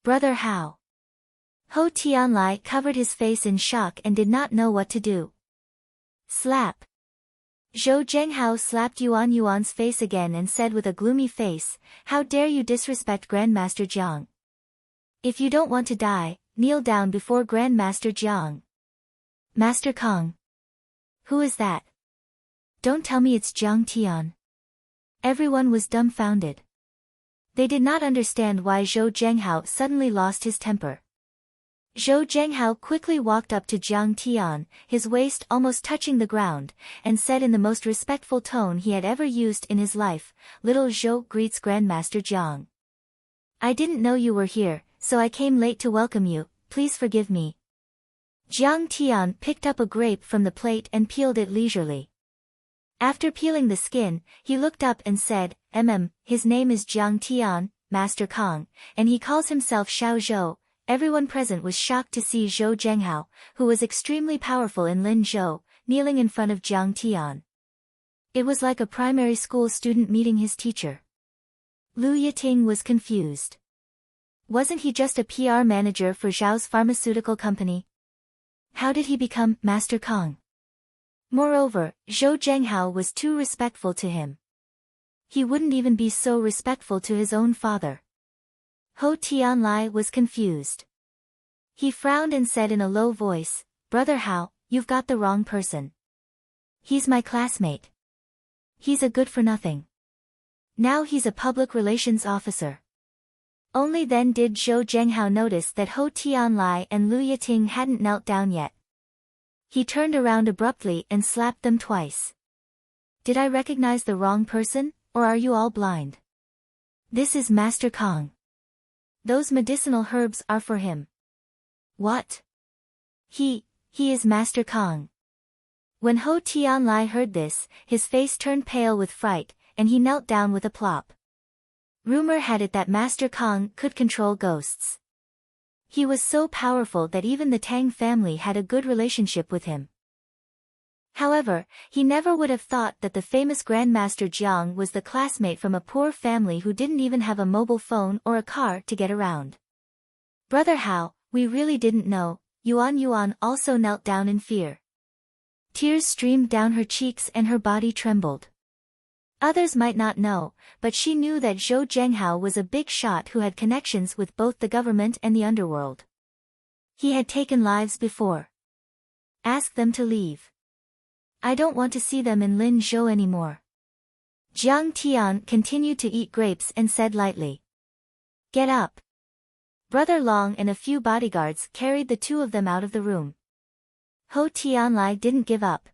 "Brother Hao!" Ho Tianlai covered his face in shock and did not know what to do. Slap! Zhou Zhenghao slapped Yuan's face again and said with a gloomy face, "How dare you disrespect Grandmaster Jiang? If you don't want to die, kneel down before Grandmaster Jiang." "Master Kong. Who is that? Don't tell me it's Jiang Tian." Everyone was dumbfounded. They did not understand why Zhou Zhenghao suddenly lost his temper. Zhou Zhenghao quickly walked up to Jiang Tian, his waist almost touching the ground, and said in the most respectful tone he had ever used in his life, "Little Zhou greets Grandmaster Jiang. I didn't know you were here, so I came late to welcome you, please forgive me." Jiang Tian picked up a grape from the plate and peeled it leisurely. After peeling the skin, he looked up and said, His name is Jiang Tian, Master Kong, and he calls himself Xiao Zhou." Everyone present was shocked to see Zhou Zhenghao, who was extremely powerful in Linzhou, kneeling in front of Jiang Tian. It was like a primary school student meeting his teacher. Lu Yiting was confused. Wasn't he just a PR manager for Zhao's pharmaceutical company? how did he become Master Kong? Moreover, Zhou Zhenghao was too respectful to him. He wouldn't even be so respectful to his own father. Ho Tianlai was confused. He frowned and said in a low voice, Brother Hao, you've got the wrong person. He's my classmate. He's a good-for-nothing. Now he's a public relations officer. Only then did Zhou Zhenghao notice that Ho Tianlai and Lu Yiting hadn't knelt down yet. He turned around abruptly and slapped them twice. Did I recognize the wrong person, or are you all blind? This is Master Kong. Those medicinal herbs are for him. What? He is Master Kong. When Ho Tianlai heard this, his face turned pale with fright, and he knelt down with a plop. Rumor had it that Master Kong could control ghosts. He was so powerful that even the Tang family had a good relationship with him. However, he never would have thought that the famous Grandmaster Jiang was the classmate from a poor family who didn't even have a mobile phone or a car to get around. Brother Hao, we really didn't know. Yuan also knelt down in fear. Tears streamed down her cheeks and her body trembled. Others might not know, but she knew that Zhou Zhenghao was a big shot who had connections with both the government and the underworld. He had taken lives before. Ask them to leave. I don't want to see them in Lin Zhou anymore. Jiang Tian continued to eat grapes and said lightly. Get up. Brother Long and a few bodyguards carried the two of them out of the room. Ho Tianlai didn't give up.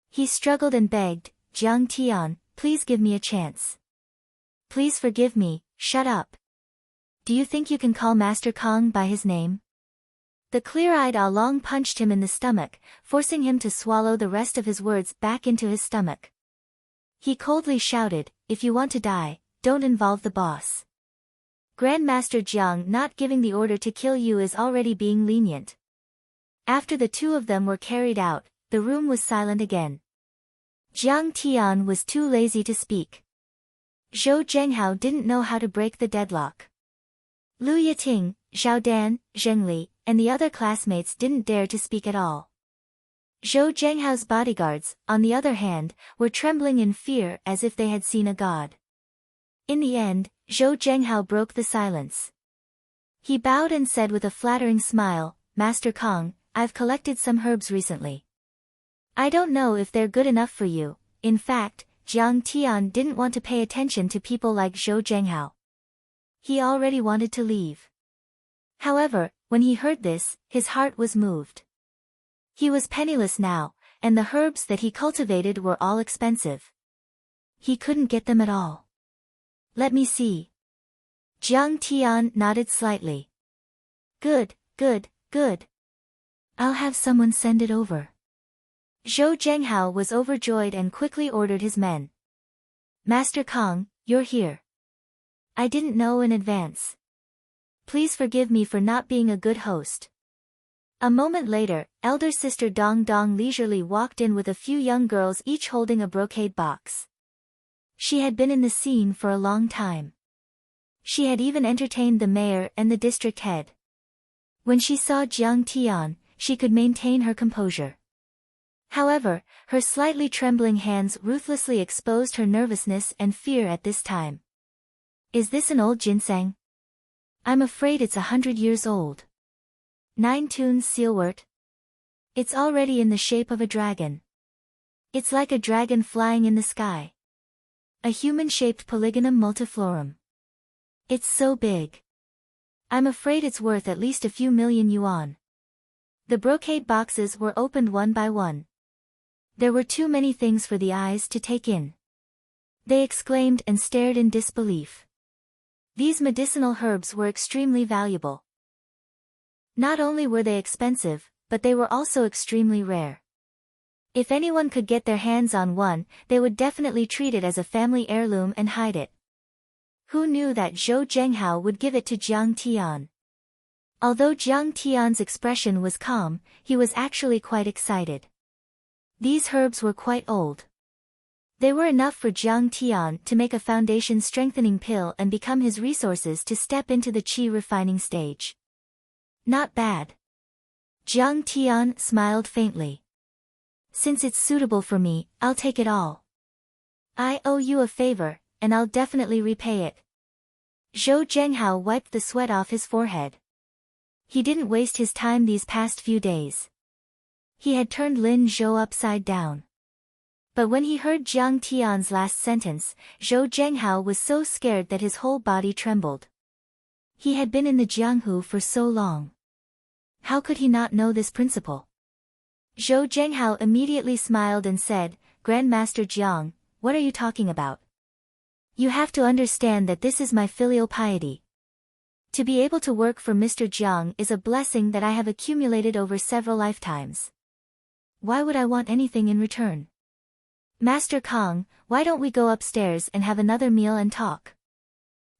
He struggled and begged, Jiang Tian, please give me a chance. Please forgive me, shut up. Do you think you can call Master Kong by his name? The clear-eyed Ah Long punched him in the stomach, forcing him to swallow the rest of his words back into his stomach. He coldly shouted, if you want to die, don't involve the boss. Grandmaster Jiang not giving the order to kill you is already being lenient. After the two of them were carried out, the room was silent again. Jiang Tian was too lazy to speak. Zhou Zhenghao didn't know how to break the deadlock. Lu Yiting, Zhao Dan, Zhengli, and the other classmates didn't dare to speak at all. Zhou Zhenghao's bodyguards, on the other hand, were trembling in fear as if they had seen a god. In the end, Zhou Zhenghao broke the silence. He bowed and said with a flattering smile, Master Kong, I've collected some herbs recently. I don't know if they're good enough for you. In fact, Jiang Tian didn't want to pay attention to people like Zhou Zhenghao. He already wanted to leave. However, when he heard this, his heart was moved. He was penniless now, and the herbs that he cultivated were all expensive. He couldn't get them at all. Let me see. Jiang Tian nodded slightly. Good. I'll have someone send it over. Zhou Zhenghao was overjoyed and quickly ordered his men. Master Kong, you're here. I didn't know in advance. Please forgive me for not being a good host. A moment later, elder sister Dong Dong leisurely walked in with a few young girls each holding a brocade box. She had been in the scene for a long time. She had even entertained the mayor and the district head. When she saw Jiang Tian, she could maintain her composure. However, her slightly trembling hands ruthlessly exposed her nervousness and fear at this time. Is this an old ginseng? I'm afraid it's 100 years old. 9 tunes sealwort. It's already in the shape of a dragon. It's like a dragon flying in the sky. A human-shaped Polygonum multiflorum. It's so big. I'm afraid it's worth at least a few million yuan. The brocade boxes were opened one by one. There were too many things for the eyes to take in. They exclaimed and stared in disbelief. These medicinal herbs were extremely valuable. Not only were they expensive, but they were also extremely rare. If anyone could get their hands on one, they would definitely treat it as a family heirloom and hide it. Who knew that Zhou Zhenghao would give it to Jiang Tian? Although Jiang Tian's expression was calm, he was actually quite excited. These herbs were quite old. They were enough for Jiang Tian to make a foundation-strengthening pill and become his resources to step into the qi refining stage. Not bad. Jiang Tian smiled faintly. Since it's suitable for me, I'll take it all. I owe you a favor, and I'll definitely repay it. Zhou Zhenghao wiped the sweat off his forehead. He didn't waste his time these past few days. He had turned Lin Zhou upside down. But when he heard Jiang Tian's last sentence, Zhou Zhenghao was so scared that his whole body trembled. He had been in the Jianghu for so long. How could he not know this principle? Zhou Zhenghao immediately smiled and said, Grandmaster Jiang, what are you talking about? You have to understand that this is my filial piety. To be able to work for Mr. Jiang is a blessing that I have accumulated over several lifetimes. Why would I want anything in return? Master Kong, why don't we go upstairs and have another meal and talk?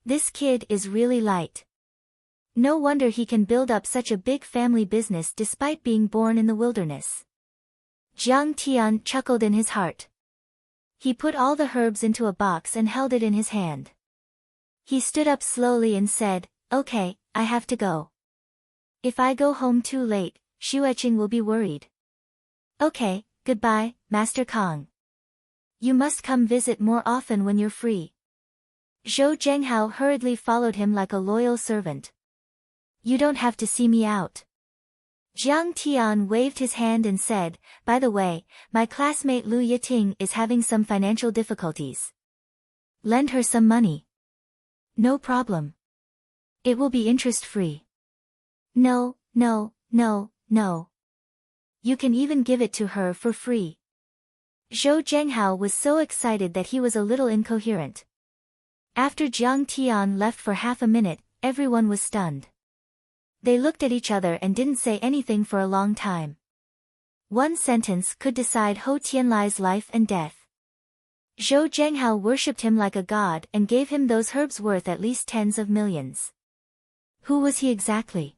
This kid is really light. No wonder he can build up such a big family business despite being born in the wilderness. Jiang Tian chuckled in his heart. He put all the herbs into a box and held it in his hand. He stood up slowly and said, Okay, I have to go. If I go home too late, Xueqing will be worried. Okay, goodbye, Master Kong. You must come visit more often when you're free. Zhou Zhenghao hurriedly followed him like a loyal servant. You don't have to see me out. Jiang Tian waved his hand and said, By the way, my classmate Lu Yiting is having some financial difficulties. Lend her some money. No problem. It will be interest-free. No. You can even give it to her for free. Zhou Zhenghao was so excited that he was a little incoherent. After Jiang Tian left for half a minute, everyone was stunned. They looked at each other and didn't say anything for a long time. One sentence could decide Ho Tianlai's life and death. Zhou Zhenghao worshipped him like a god and gave him those herbs worth at least tens of millions. Who was he exactly?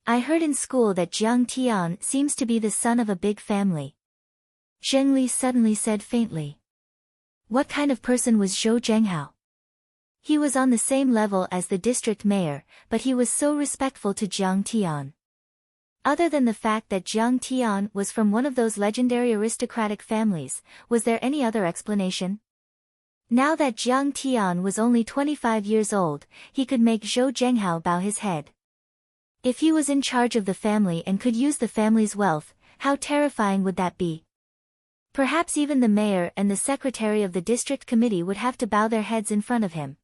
I heard in school that Jiang Tian seems to be the son of a big family. Zheng Li suddenly said faintly. What kind of person was Zhou Zhenghao? He was on the same level as the district mayor, but he was so respectful to Jiang Tian. Other than the fact that Jiang Tian was from one of those legendary aristocratic families, was there any other explanation? Now that Jiang Tian was only 25 years old, he could make Zhou Zhenghao bow his head. If he was in charge of the family and could use the family's wealth, how terrifying would that be? Perhaps even the mayor and the secretary of the district committee would have to bow their heads in front of him.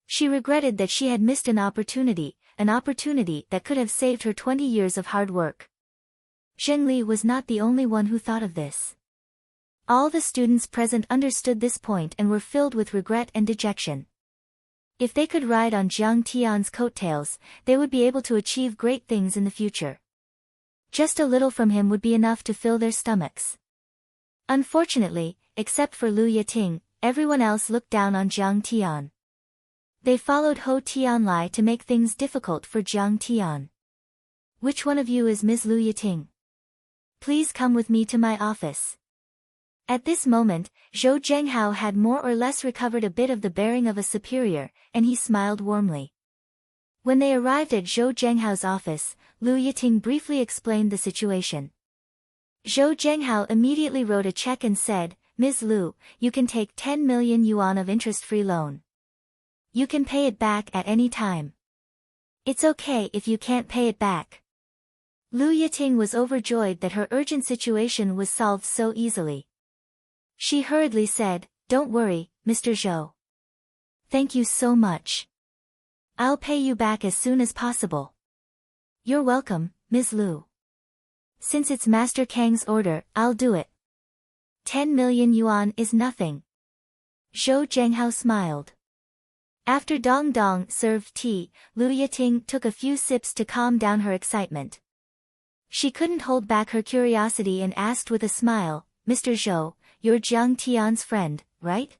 She regretted that she had missed an opportunity that could have saved her 20 years of hard work. Zheng Li was not the only one who thought of this. All the students present understood this point and were filled with regret and dejection. If they could ride on Jiang Tian's coattails, they would be able to achieve great things in the future. Just a little from him would be enough to fill their stomachs. Unfortunately, except for Lu Yiting, everyone else looked down on Jiang Tian. They followed Ho Tianlai to make things difficult for Jiang Tian. Which one of you is Ms. Lu Yiting? Please come with me to my office. At this moment, Zhou Zhenghao had more or less recovered a bit of the bearing of a superior, and he smiled warmly. When they arrived at Zhou Zhenghao's office, Lu Yiting briefly explained the situation. Zhou Zhenghao immediately wrote a check and said, Ms. Lu, you can take 10 million yuan of interest-free loan. You can pay it back at any time. It's okay if you can't pay it back. Lu Yiting was overjoyed that her urgent situation was solved so easily. She hurriedly said, Don't worry, Mr. Zhou. Thank you so much. I'll pay you back as soon as possible. You're welcome, Ms. Lu. Since it's Master Kang's order, I'll do it. 10 million yuan is nothing. Zhou Zhenghao smiled. After Dong Dong served tea, Lu Yiting took a few sips to calm down her excitement. She couldn't hold back her curiosity and asked with a smile, Mr. Zhou, you're Jiang Tian's friend, right?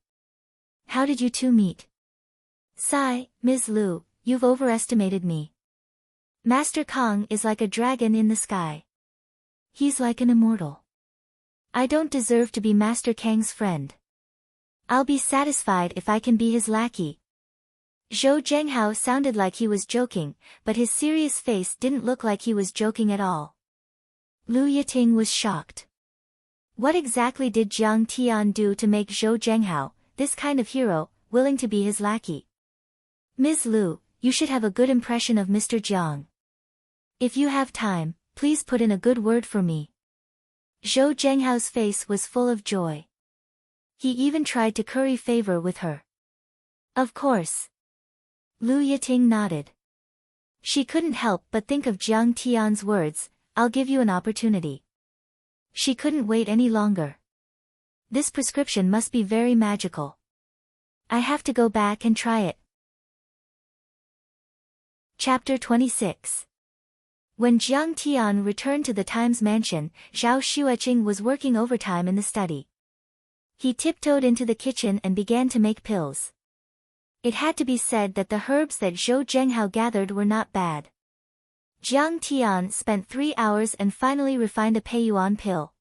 How did you two meet? Sigh, Ms. Lu, you've overestimated me. Master Kong is like a dragon in the sky. He's like an immortal. I don't deserve to be Master Kang's friend. I'll be satisfied if I can be his lackey. Zhou Zhenghao sounded like he was joking, but his serious face didn't look like he was joking at all. Lu Yiting was shocked. What exactly did Jiang Tian do to make Zhou Zhenghao, this kind of hero, willing to be his lackey? Ms. Lu, you should have a good impression of Mr. Jiang. If you have time, please put in a good word for me. Zhou Zhenghao's face was full of joy. He even tried to curry favor with her. Of course. Lu Yiting nodded. She couldn't help but think of Jiang Tian's words, I'll give you an opportunity. She couldn't wait any longer. This prescription must be very magical. I have to go back and try it. Chapter 26. When Jiang Tian returned to the Times mansion, Zhao Xueqing was working overtime in the study. He tiptoed into the kitchen and began to make pills. It had to be said that the herbs that Zhou Zhenghao gathered were not bad. Jiang Tian spent 3 hours and finally refined a Peiyuan pill.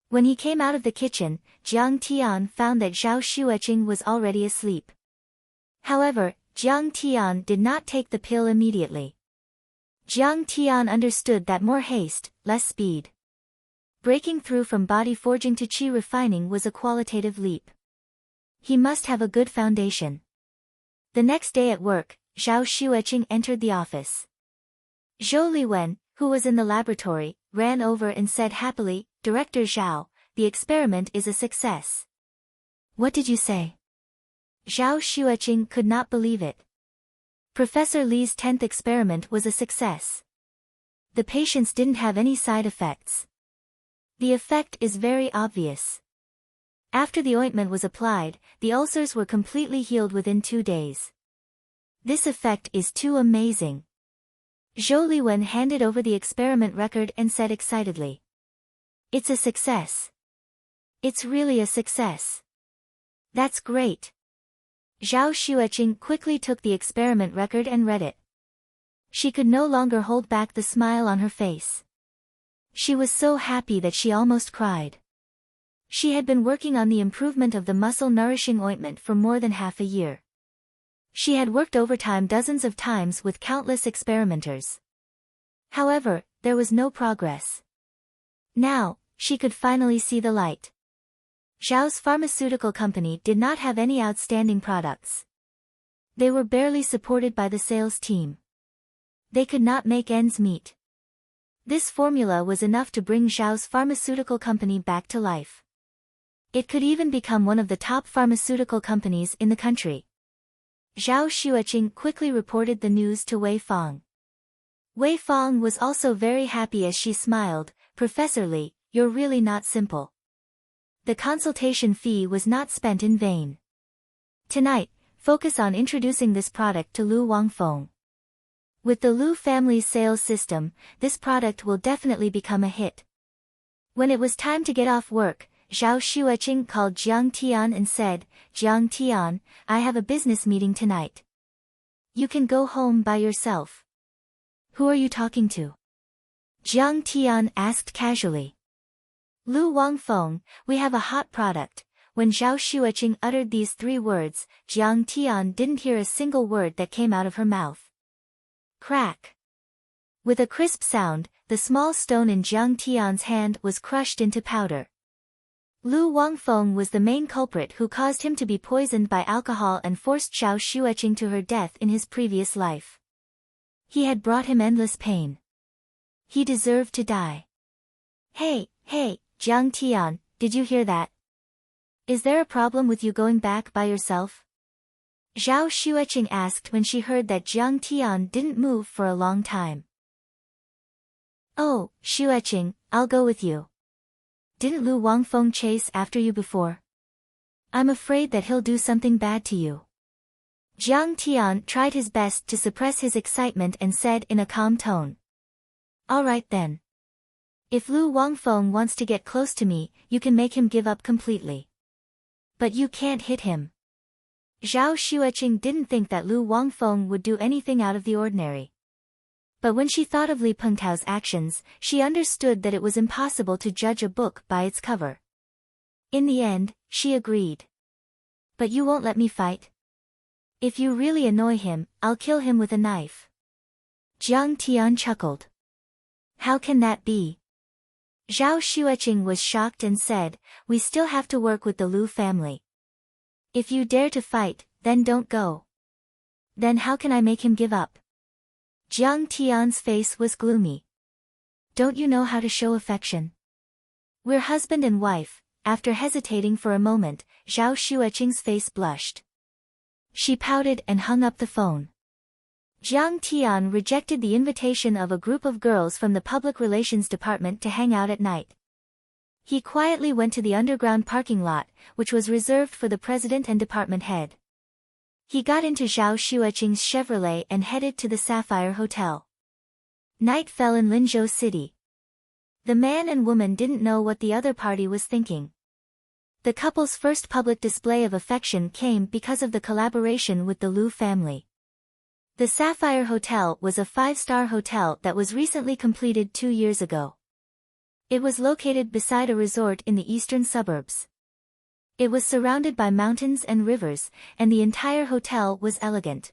When he came out of the kitchen, Jiang Tian found that Zhao Xueqing was already asleep. However, Jiang Tian did not take the pill immediately. Jiang Tian understood that more haste, less speed. Breaking through from body forging to qi refining was a qualitative leap. He must have a good foundation. The next day at work, Zhao Xueqing entered the office. Zhou Liwen, who was in the laboratory, ran over and said happily, Director Zhao, the experiment is a success. What did you say? Zhao Xueqing could not believe it. Professor Li's 10th experiment was a success. The patients didn't have any side effects. The effect is very obvious. After the ointment was applied, the ulcers were completely healed within 2 days. This effect is too amazing. Zhou Liwen handed over the experiment record and said excitedly. It's a success. It's really a success. That's great. Zhao Xueqing quickly took the experiment record and read it. She could no longer hold back the smile on her face. She was so happy that she almost cried. She had been working on the improvement of the muscle-nourishing ointment for more than half a year. She had worked overtime dozens of times with countless experimenters. However, there was no progress. Now, she could finally see the light. Zhao's pharmaceutical company did not have any outstanding products. They were barely supported by the sales team. They could not make ends meet. This formula was enough to bring Zhao's pharmaceutical company back to life. It could even become one of the top pharmaceutical companies in the country. Zhao Xueqing quickly reported the news to Wei Fang. Wei Fang was also very happy as she smiled, Professor Li, you're really not simple. The consultation fee was not spent in vain. Tonight, focus on introducing this product to Lu Wangfeng. With the Lu family's sales system, this product will definitely become a hit. When it was time to get off work, Zhao Xueqing called Jiang Tian and said, Jiang Tian, I have a business meeting tonight. You can go home by yourself. Who are you talking to? Jiang Tian asked casually. Lu Wangfeng, we have a hot product. When Zhao Xueqing uttered these 3 words, Jiang Tian didn't hear a single word that came out of her mouth. Crack. With a crisp sound, the small stone in Jiang Tian's hand was crushed into powder. Lu Wangfeng was the main culprit who caused him to be poisoned by alcohol and forced Zhao Xueqing to her death in his previous life. He had brought him endless pain. He deserved to die. Hey, Jiang Tian, did you hear that? Is there a problem with you going back by yourself? Zhao Xueqing asked when she heard that Jiang Tian didn't move for a long time. Oh, Xueqing, I'll go with you. Didn't Lu Wangfeng chase after you before? I'm afraid that he'll do something bad to you. Jiang Tian tried his best to suppress his excitement and said in a calm tone. All right then. If Lu Wangfeng wants to get close to me, you can make him give up completely. But you can't hit him. Zhao Xueqing didn't think that Lu Wangfeng would do anything out of the ordinary. But when she thought of Li Pengtao's actions, she understood that it was impossible to judge a book by its cover. In the end, she agreed. But you won't let me fight? If you really annoy him, I'll kill him with a knife. Jiang Tian chuckled. How can that be? Zhao Xueqing was shocked and said, we still have to work with the Lu family. If you dare to fight, then don't go. Then how can I make him give up? Jiang Tian's face was gloomy. Don't you know how to show affection? We're husband and wife. After hesitating for a moment, Zhao Xueqing's face blushed. She pouted and hung up the phone. Jiang Tian rejected the invitation of a group of girls from the public relations department to hang out at night. He quietly went to the underground parking lot, which was reserved for the president and department head. He got into Zhao Xueqing's Chevrolet and headed to the Sapphire Hotel. Night fell in Linzhou City. The man and woman didn't know what the other party was thinking. The couple's first public display of affection came because of the collaboration with the Lu family. The Sapphire Hotel was a 5-star hotel that was recently completed 2 years ago. It was located beside a resort in the eastern suburbs. It was surrounded by mountains and rivers, and the entire hotel was elegant.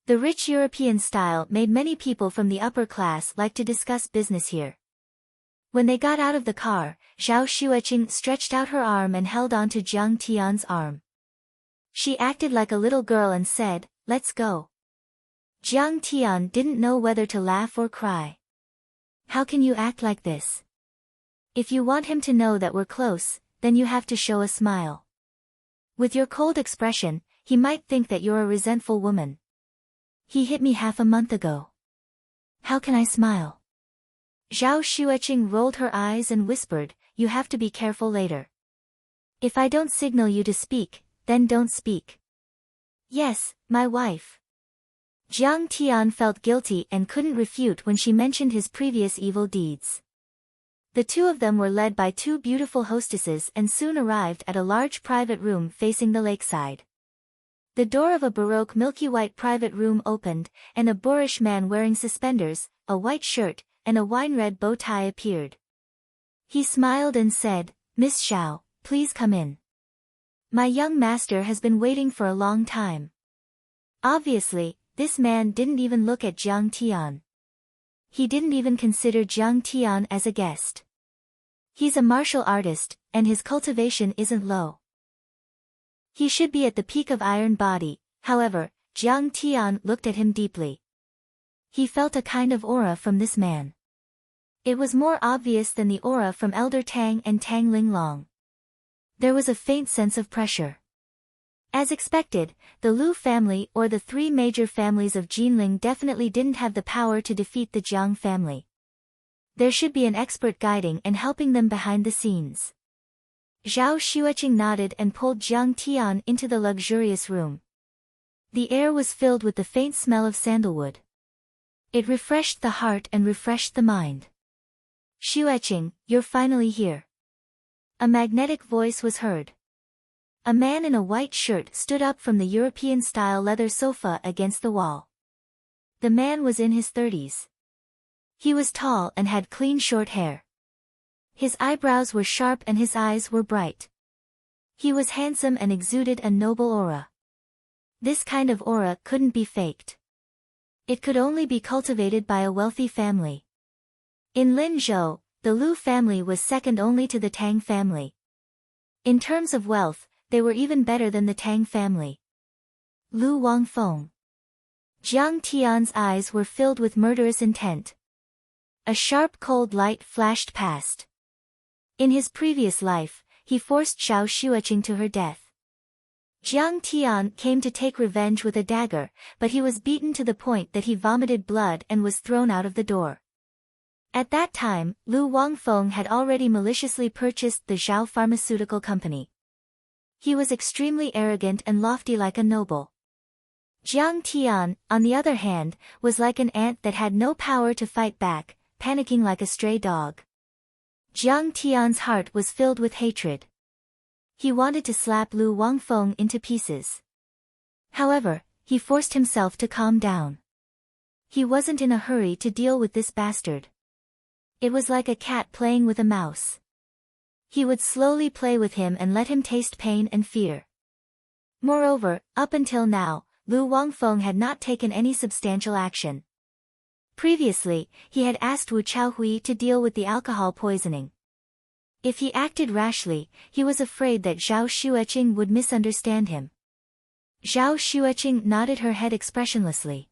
The rich European style made many people from the upper class like to discuss business here. When they got out of the car, Zhao Xueqing stretched out her arm and held on to Jiang Tian's arm. She acted like a little girl and said, let's go. Jiang Tian didn't know whether to laugh or cry. How can you act like this? If you want him to know that we're close, then you have to show a smile. With your cold expression, he might think that you're a resentful woman. He hit me half a month ago. How can I smile? Zhao Xueqing rolled her eyes and whispered, you have to be careful later. If I don't signal you to speak, then don't speak. Yes, my wife. Jiang Tian felt guilty and couldn't refute when she mentioned his previous evil deeds. The two of them were led by 2 beautiful hostesses and soon arrived at a large private room facing the lakeside. The door of a baroque milky-white private room opened, and a boorish man wearing suspenders, a white shirt, and a wine-red bow tie appeared. He smiled and said, Miss Xiao, please come in. My young master has been waiting for a long time. Obviously, this man didn't even look at Jiang Tian. He didn't even consider Jiang Tian as a guest. He's a martial artist, and his cultivation isn't low. He should be at the peak of iron body, however, Jiang Tian looked at him deeply. He felt a kind of aura from this man. It was more obvious than the aura from Elder Tang and Tang Linglong. There was a faint sense of pressure. As expected, the Lu family or the 3 major families of Jinling definitely didn't have the power to defeat the Jiang family. There should be an expert guiding and helping them behind the scenes. Zhao Xueqing nodded and pulled Jiang Tian into the luxurious room. The air was filled with the faint smell of sandalwood. It refreshed the heart and refreshed the mind. Xueqing, you're finally here. A magnetic voice was heard. A man in a white shirt stood up from the European-style leather sofa against the wall. The man was in his 30s. He was tall and had clean short hair. His eyebrows were sharp and his eyes were bright. He was handsome and exuded a noble aura. This kind of aura couldn't be faked. It could only be cultivated by a wealthy family. In Linzhou, the Lu family was second only to the Tang family. In terms of wealth, they were even better than the Tang family. Lu Wangfeng. Jiang Tian's eyes were filled with murderous intent. A sharp cold light flashed past. In his previous life, he forced Zhao Xueqing to her death. Jiang Tian came to take revenge with a dagger, but he was beaten to the point that he vomited blood and was thrown out of the door. At that time, Lu Wangfeng had already maliciously purchased the Zhao Pharmaceutical Company. He was extremely arrogant and lofty like a noble. Jiang Tian, on the other hand, was like an ant that had no power to fight back, panicking like a stray dog. Jiang Tian's heart was filled with hatred. He wanted to slap Lu Wangfeng into pieces. However, he forced himself to calm down. He wasn't in a hurry to deal with this bastard. It was like a cat playing with a mouse. He would slowly play with him and let him taste pain and fear. Moreover, up until now, Lu Wangfeng had not taken any substantial action. Previously, he had asked Wu Chaohui to deal with the alcohol poisoning. If he acted rashly, he was afraid that Zhao Xueqing would misunderstand him. Zhao Xueqing nodded her head expressionlessly.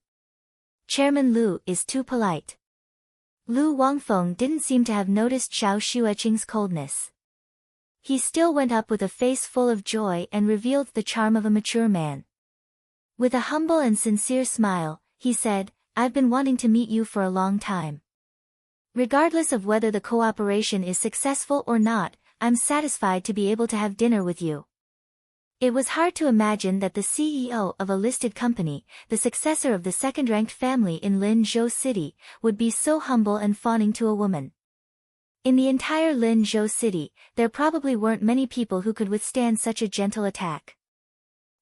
Chairman Lu is too polite. Lu Wangfeng didn't seem to have noticed Zhao Xueqing's coldness. He still went up with a face full of joy and revealed the charm of a mature man. With a humble and sincere smile, he said, "I've been wanting to meet you for a long time. Regardless of whether the cooperation is successful or not, I'm satisfied to be able to have dinner with you." It was hard to imagine that the CEO of a listed company, the successor of the second-ranked family in Linzhou City, would be so humble and fawning to a woman. In the entire Linzhou City, there probably weren't many people who could withstand such a gentle attack.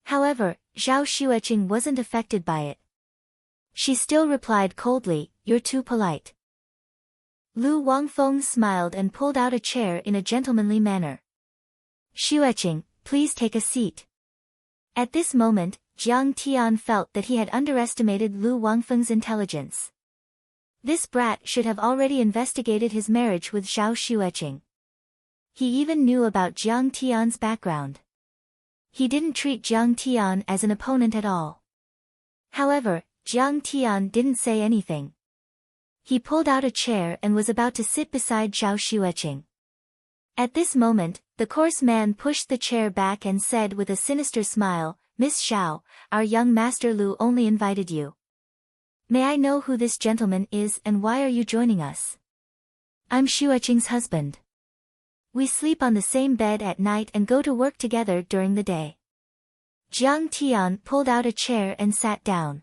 However, Zhao Xueqing wasn't affected by it. She still replied coldly, "You're too polite." Lu Wangfeng smiled and pulled out a chair in a gentlemanly manner. "Xueqing, please take a seat." At this moment, Jiang Tian felt that he had underestimated Lu Wangfeng's intelligence. This brat should have already investigated his marriage with Zhao Xueqing. He even knew about Jiang Tian's background. He didn't treat Jiang Tian as an opponent at all. However, Jiang Tian didn't say anything. He pulled out a chair and was about to sit beside Zhao Xueqing. At this moment, the coarse man pushed the chair back and said with a sinister smile, "Miss Xiao, our young master Lu only invited you. May I know who this gentleman is and why are you joining us?" "I'm Xueqing's husband. We sleep on the same bed at night and go to work together during the day." Jiang Tian pulled out a chair and sat down.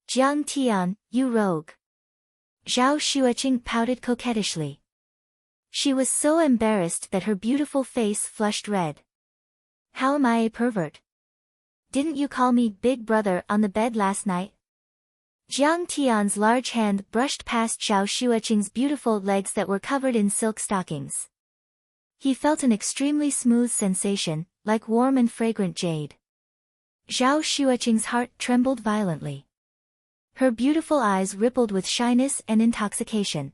"Jiang Tian, you rogue." Zhao Xueqing pouted coquettishly. She was so embarrassed that her beautiful face flushed red. "How am I a pervert? Didn't you call me big brother on the bed last night?" Jiang Tian's large hand brushed past Zhao Xueqing's beautiful legs that were covered in silk stockings. He felt an extremely smooth sensation, like warm and fragrant jade. Zhao Xueqing's heart trembled violently. Her beautiful eyes rippled with shyness and intoxication.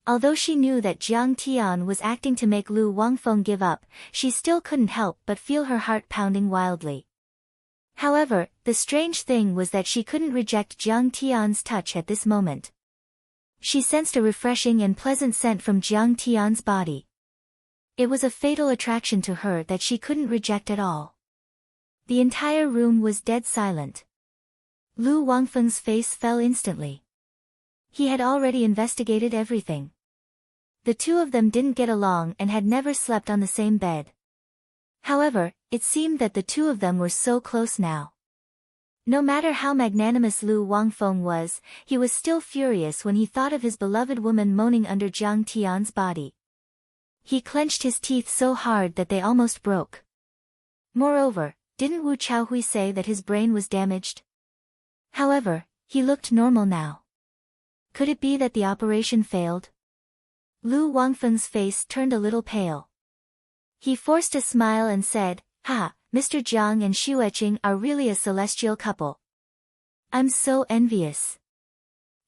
Although she knew that Jiang Tian was acting to make Lu Wangfeng give up, she still couldn't help but feel her heart pounding wildly. However, the strange thing was that she couldn't reject Jiang Tian's touch at this moment. She sensed a refreshing and pleasant scent from Jiang Tian's body. It was a fatal attraction to her that she couldn't reject at all. The entire room was dead silent. Lu Wangfeng's face fell instantly. He had already investigated everything. The two of them didn't get along and had never slept on the same bed. However, it seemed that the two of them were so close now. No matter how magnanimous Lu Wangfeng was, he was still furious when he thought of his beloved woman moaning under Jiang Tian's body. He clenched his teeth so hard that they almost broke. Moreover, didn't Wu Chaohui say that his brain was damaged? However, he looked normal now. Could it be that the operation failed? Lu Wangfeng's face turned a little pale. He forced a smile and said, "Ha, Mr. Jiang and Xueqing are really a celestial couple. I'm so envious."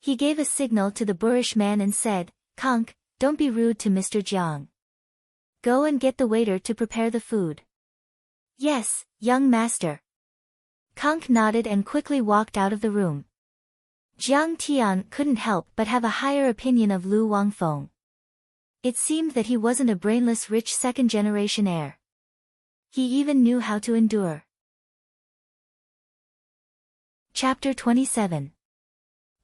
He gave a signal to the boorish man and said, "Conk, don't be rude to Mr. Jiang. Go and get the waiter to prepare the food." "Yes, young master." Conk nodded and quickly walked out of the room. Jiang Tian couldn't help but have a higher opinion of Lu Wangfeng. It seemed that he wasn't a brainless rich second-generation heir. He even knew how to endure. Chapter 27.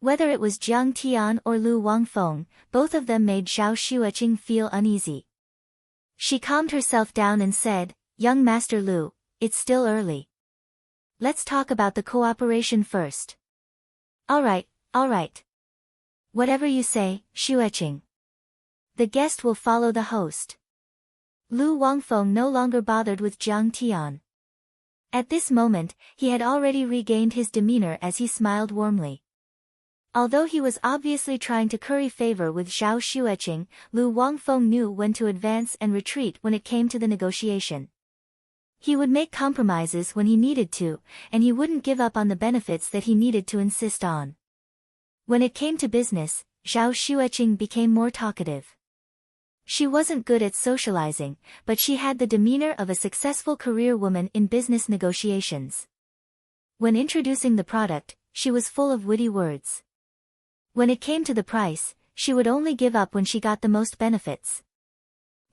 Whether it was Jiang Tian or Lu Wangfeng, both of them made Zhao Xueqing feel uneasy. She calmed herself down and said, "Young Master Lu, it's still early. Let's talk about the cooperation first." All right. Whatever you say, Xueqing. The guest will follow the host." Lu Wangfeng no longer bothered with Jiang Tian. At this moment, he had already regained his demeanor as he smiled warmly. Although he was obviously trying to curry favor with Zhao Xueqing, Lu Wangfeng knew when to advance and retreat when it came to the negotiation. He would make compromises when he needed to, and he wouldn't give up on the benefits that he needed to insist on. When it came to business, Zhao Xueqing became more talkative. She wasn't good at socializing, but she had the demeanor of a successful career woman in business negotiations. When introducing the product, she was full of witty words. When it came to the price, she would only give up when she got the most benefits.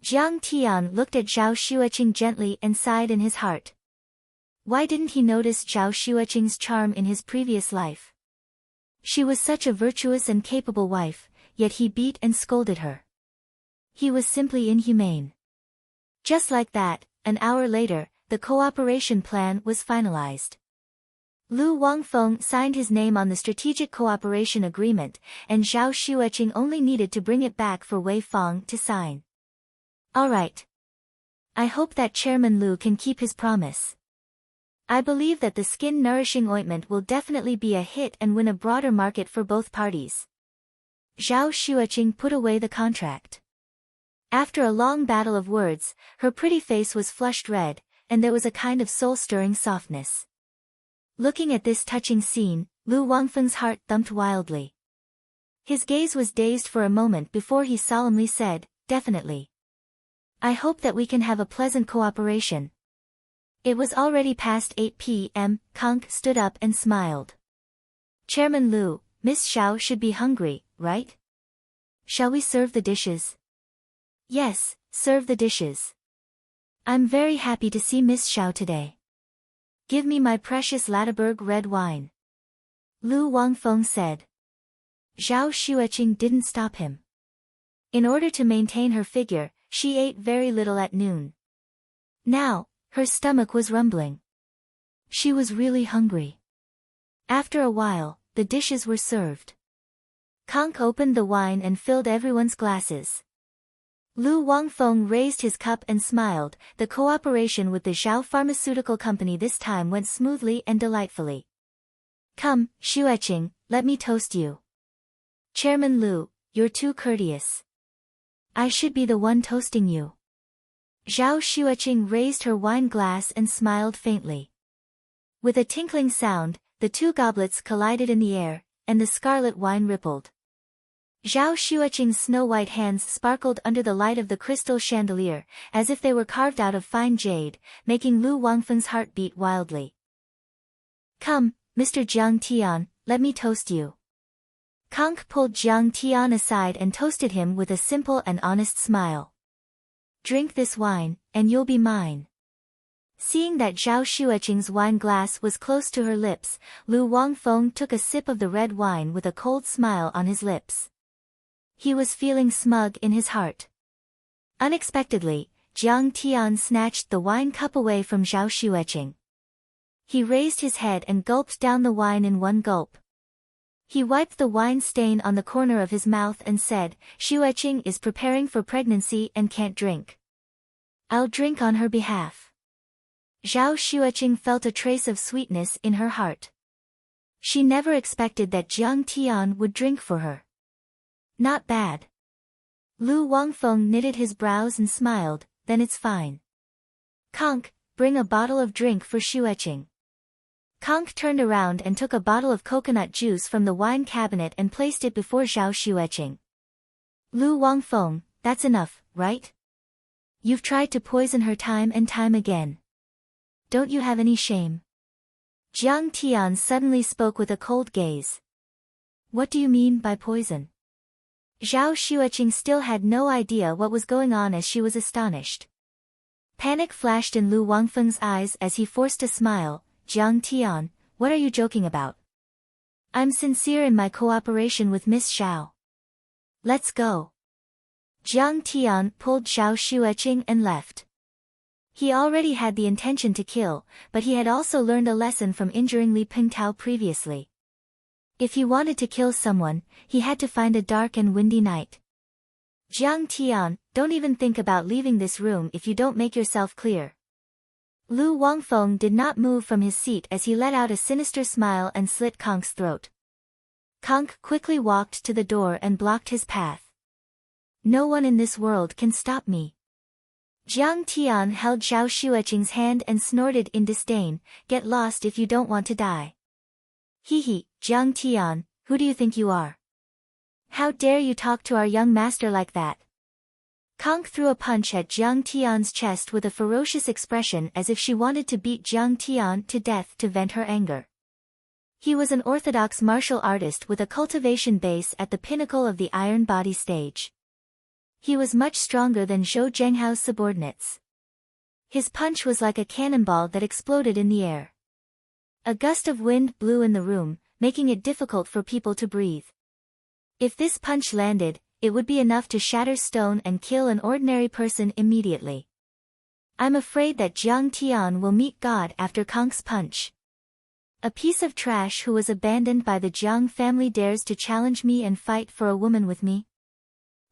Jiang Tian looked at Zhao Xueqing gently and sighed in his heart. Why didn't he notice Zhao Xueqing's charm in his previous life? She was such a virtuous and capable wife, yet he beat and scolded her. He was simply inhumane. Just like that, an hour later, the cooperation plan was finalized. Lu Wangfeng signed his name on the strategic cooperation agreement, and Zhao Xueqing only needed to bring it back for Wei Fang to sign. All right. I hope that Chairman Lu can keep his promise. I believe that the skin-nourishing ointment will definitely be a hit and win a broader market for both parties. Zhao Xueqing put away the contract. After a long battle of words, her pretty face was flushed red, and there was a kind of soul-stirring softness. Looking at this touching scene, Lu Wangfeng's heart thumped wildly. His gaze was dazed for a moment before he solemnly said, "Definitely. I hope that we can have a pleasant cooperation." It was already past 8 p.m., Conk stood up and smiled. "Chairman Lu, Miss Xiao should be hungry, right? Shall we serve the dishes?" "Yes, serve the dishes. I'm very happy to see Miss Xiao today. Give me my precious Latteberg red wine," Lu Wangfeng said. Zhao Xueqing didn't stop him. In order to maintain her figure, she ate very little at noon. Now, her stomach was rumbling. She was really hungry. After a while, the dishes were served. Conk opened the wine and filled everyone's glasses. Lu Wangfeng raised his cup and smiled. The cooperation with the Zhao Pharmaceutical Company this time went smoothly and delightfully. "Come, Xueqing, let me toast you." "Chairman Lu, you're too courteous. I should be the one toasting you." Zhao Xueqing raised her wine glass and smiled faintly. With a tinkling sound, the two goblets collided in the air, and the scarlet wine rippled. Zhao Xueqing's snow-white hands sparkled under the light of the crystal chandelier, as if they were carved out of fine jade, making Lu Wangfeng's heart beat wildly. "Come, Mr. Jiang Tian, let me toast you." Conk pulled Jiang Tian aside and toasted him with a simple and honest smile. "Drink this wine, and you'll be mine." Seeing that Zhao Xueqing's wine glass was close to her lips, Lu Wangfeng took a sip of the red wine with a cold smile on his lips. He was feeling smug in his heart. Unexpectedly, Jiang Tian snatched the wine cup away from Zhao Xueqing. He raised his head and gulped down the wine in one gulp. He wiped the wine stain on the corner of his mouth and said, "Xueqing is preparing for pregnancy and can't drink. I'll drink on her behalf." Zhao Xueqing felt a trace of sweetness in her heart. She never expected that Jiang Tian would drink for her. Not bad. Lu Wangfeng knitted his brows and smiled, "Then it's fine. Conk, bring a bottle of drink for Xueqing." Conk turned around and took a bottle of coconut juice from the wine cabinet and placed it before Zhao Xueqing. "Lu Wangfeng, that's enough, right? You've tried to poison her time and time again. Don't you have any shame?" Jiang Tian suddenly spoke with a cold gaze. "What do you mean by poison?" Zhao Xueqing still had no idea what was going on as she was astonished. Panic flashed in Lu Wangfeng's eyes as he forced a smile. "Jiang Tian, what are you joking about? I'm sincere in my cooperation with Miss Xiao. Let's go." Jiang Tian pulled Zhao Xueqing and left. He already had the intention to kill, but he had also learned a lesson from injuring Li Pingtao previously. If he wanted to kill someone, he had to find a dark and windy night. "Jiang Tian, don't even think about leaving this room if you don't make yourself clear." Lu Wangfeng did not move from his seat as he let out a sinister smile and slit Konk's throat. Konk quickly walked to the door and blocked his path. "No one in this world can stop me." Jiang Tian held Zhao Xueqing's hand and snorted in disdain, "Get lost if you don't want to die." "Hee, Jiang Tian, who do you think you are? How dare you talk to our young master like that?" Conk threw a punch at Jiang Tian's chest with a ferocious expression as if she wanted to beat Jiang Tian to death to vent her anger. He was an orthodox martial artist with a cultivation base at the pinnacle of the iron body stage. He was much stronger than Zhou Zhenghao's subordinates. His punch was like a cannonball that exploded in the air. A gust of wind blew in the room, making it difficult for people to breathe. If this punch landed, it would be enough to shatter stone and kill an ordinary person immediately. "I'm afraid that Jiang Tian will meet God after Conk's punch. A piece of trash who was abandoned by the Jiang family dares to challenge me and fight for a woman with me.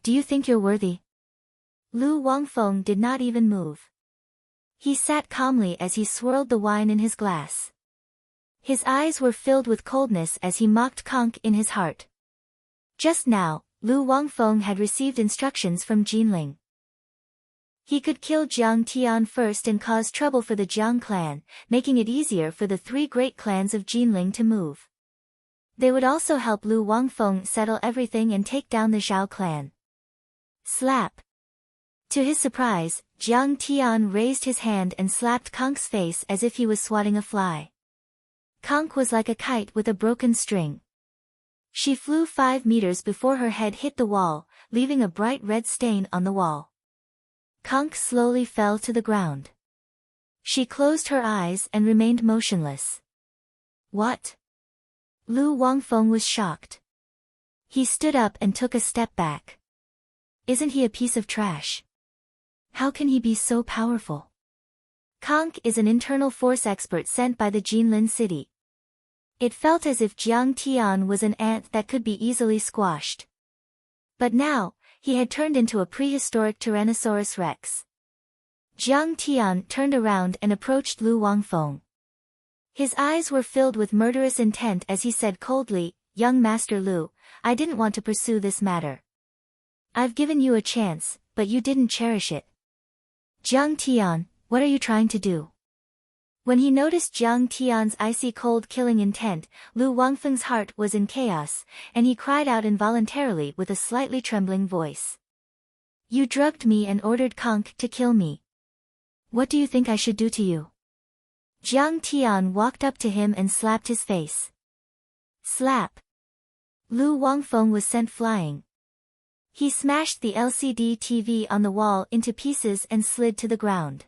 Do you think you're worthy?" Lu Wangfeng did not even move. He sat calmly as he swirled the wine in his glass. His eyes were filled with coldness as he mocked Conk in his heart. Just now, Lu Wangfeng had received instructions from Jinling. He could kill Jiang Tian first and cause trouble for the Jiang clan, making it easier for the three great clans of Jinling to move. They would also help Lu Wangfeng settle everything and take down the Zhao clan. Slap. To his surprise, Jiang Tian raised his hand and slapped Conk's face as if he was swatting a fly. Conk was like a kite with a broken string. She flew 5 meters before her head hit the wall, leaving a bright red stain on the wall. Conk slowly fell to the ground. She closed her eyes and remained motionless. "What?" Lu Wangfeng was shocked. He stood up and took a step back. "Isn't he a piece of trash? How can he be so powerful?" Conk is an internal force expert sent by the Jinlin city. It felt as if Jiang Tian was an ant that could be easily squashed. But now, he had turned into a prehistoric Tyrannosaurus rex. Jiang Tian turned around and approached Lu Wangfeng. His eyes were filled with murderous intent as he said coldly, "Young Master Lu, I didn't want to pursue this matter. I've given you a chance, but you didn't cherish it. Jiang Tian, what are you trying to do?" When he noticed Jiang Tian's icy cold killing intent, Lu Wangfeng's heart was in chaos, and he cried out involuntarily with a slightly trembling voice. "You drugged me and ordered Conk to kill me. What do you think I should do to you?" Jiang Tian walked up to him and slapped his face. Slap. Lu Wangfeng was sent flying. He smashed the LCD TV on the wall into pieces and slid to the ground.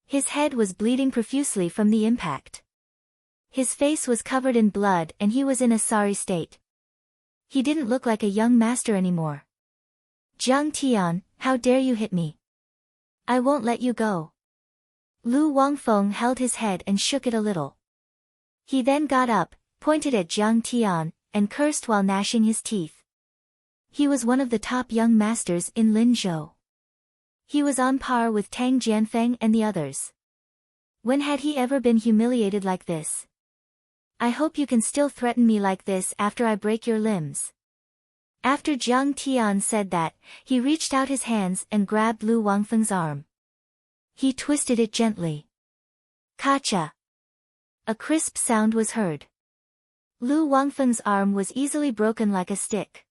His head was bleeding profusely from the impact. His face was covered in blood and he was in a sorry state. He didn't look like a young master anymore. "Jiang Tian, how dare you hit me? I won't let you go." Lu Wangfeng held his head and shook it a little. He then got up, pointed at Jiang Tian, and cursed while gnashing his teeth. He was one of the top young masters in Linzhou. He was on par with Tang Jianfeng and the others. When had he ever been humiliated like this? "I hope you can still threaten me like this after I break your limbs." After Jiang Tian said that, he reached out his hands and grabbed Lu Wangfeng's arm. He twisted it gently. Kacha! A crisp sound was heard. Lu Wangfeng's arm was easily broken like a stick.